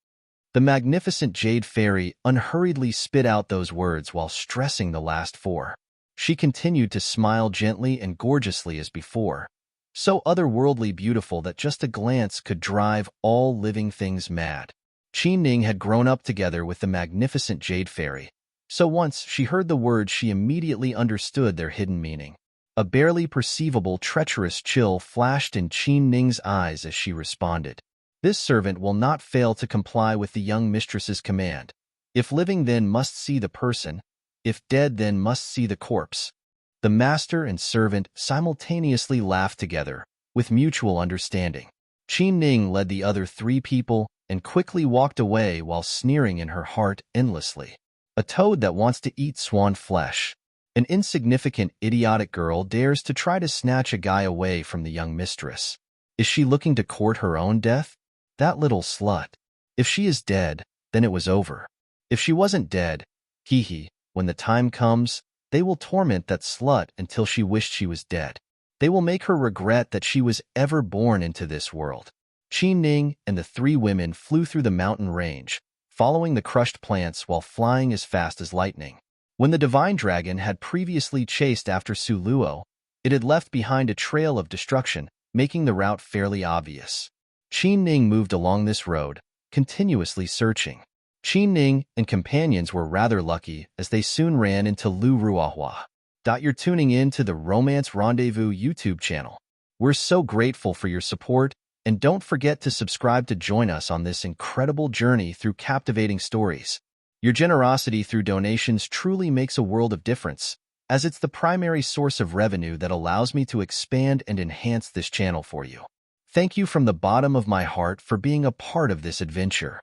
The magnificent Jade Fairy unhurriedly spit out those words while stressing the last four. She continued to smile gently and gorgeously as before, so otherworldly beautiful that just a glance could drive all living things mad. Qi Ning had grown up together with the magnificent Jade Fairy, so once she heard the words she immediately understood their hidden meaning. A barely perceivable treacherous chill flashed in Qi Ning's eyes as she responded. This servant will not fail to comply with the young mistress's command. If living, then must see the person. If dead, then must see the corpse. The master and servant simultaneously laughed together, with mutual understanding. Qi Ning led the other three people and quickly walked away while sneering in her heart endlessly. A toad that wants to eat swan flesh. An insignificant, idiotic girl dares to try to snatch a guy away from the young mistress. Is she looking to court her own death? That little slut. If she is dead, then it was over. If she wasn't dead, when the time comes, they will torment that slut until she wished she was dead. They will make her regret that she was ever born into this world. Qi Ning and the three women flew through the mountain range, following the crushed plants while flying as fast as lightning. When the divine dragon had previously chased after Su Luo, it had left behind a trail of destruction, making the route fairly obvious. Qi Ning moved along this road, continuously searching. Qi Ning and companions were rather lucky as they soon ran into Lu Ruahua. You're tuning in to the Romance Rendezvous YouTube channel. We're so grateful for your support, and don't forget to subscribe to join us on this incredible journey through captivating stories. Your generosity through donations truly makes a world of difference, as it's the primary source of revenue that allows me to expand and enhance this channel for you. Thank you from the bottom of my heart for being a part of this adventure.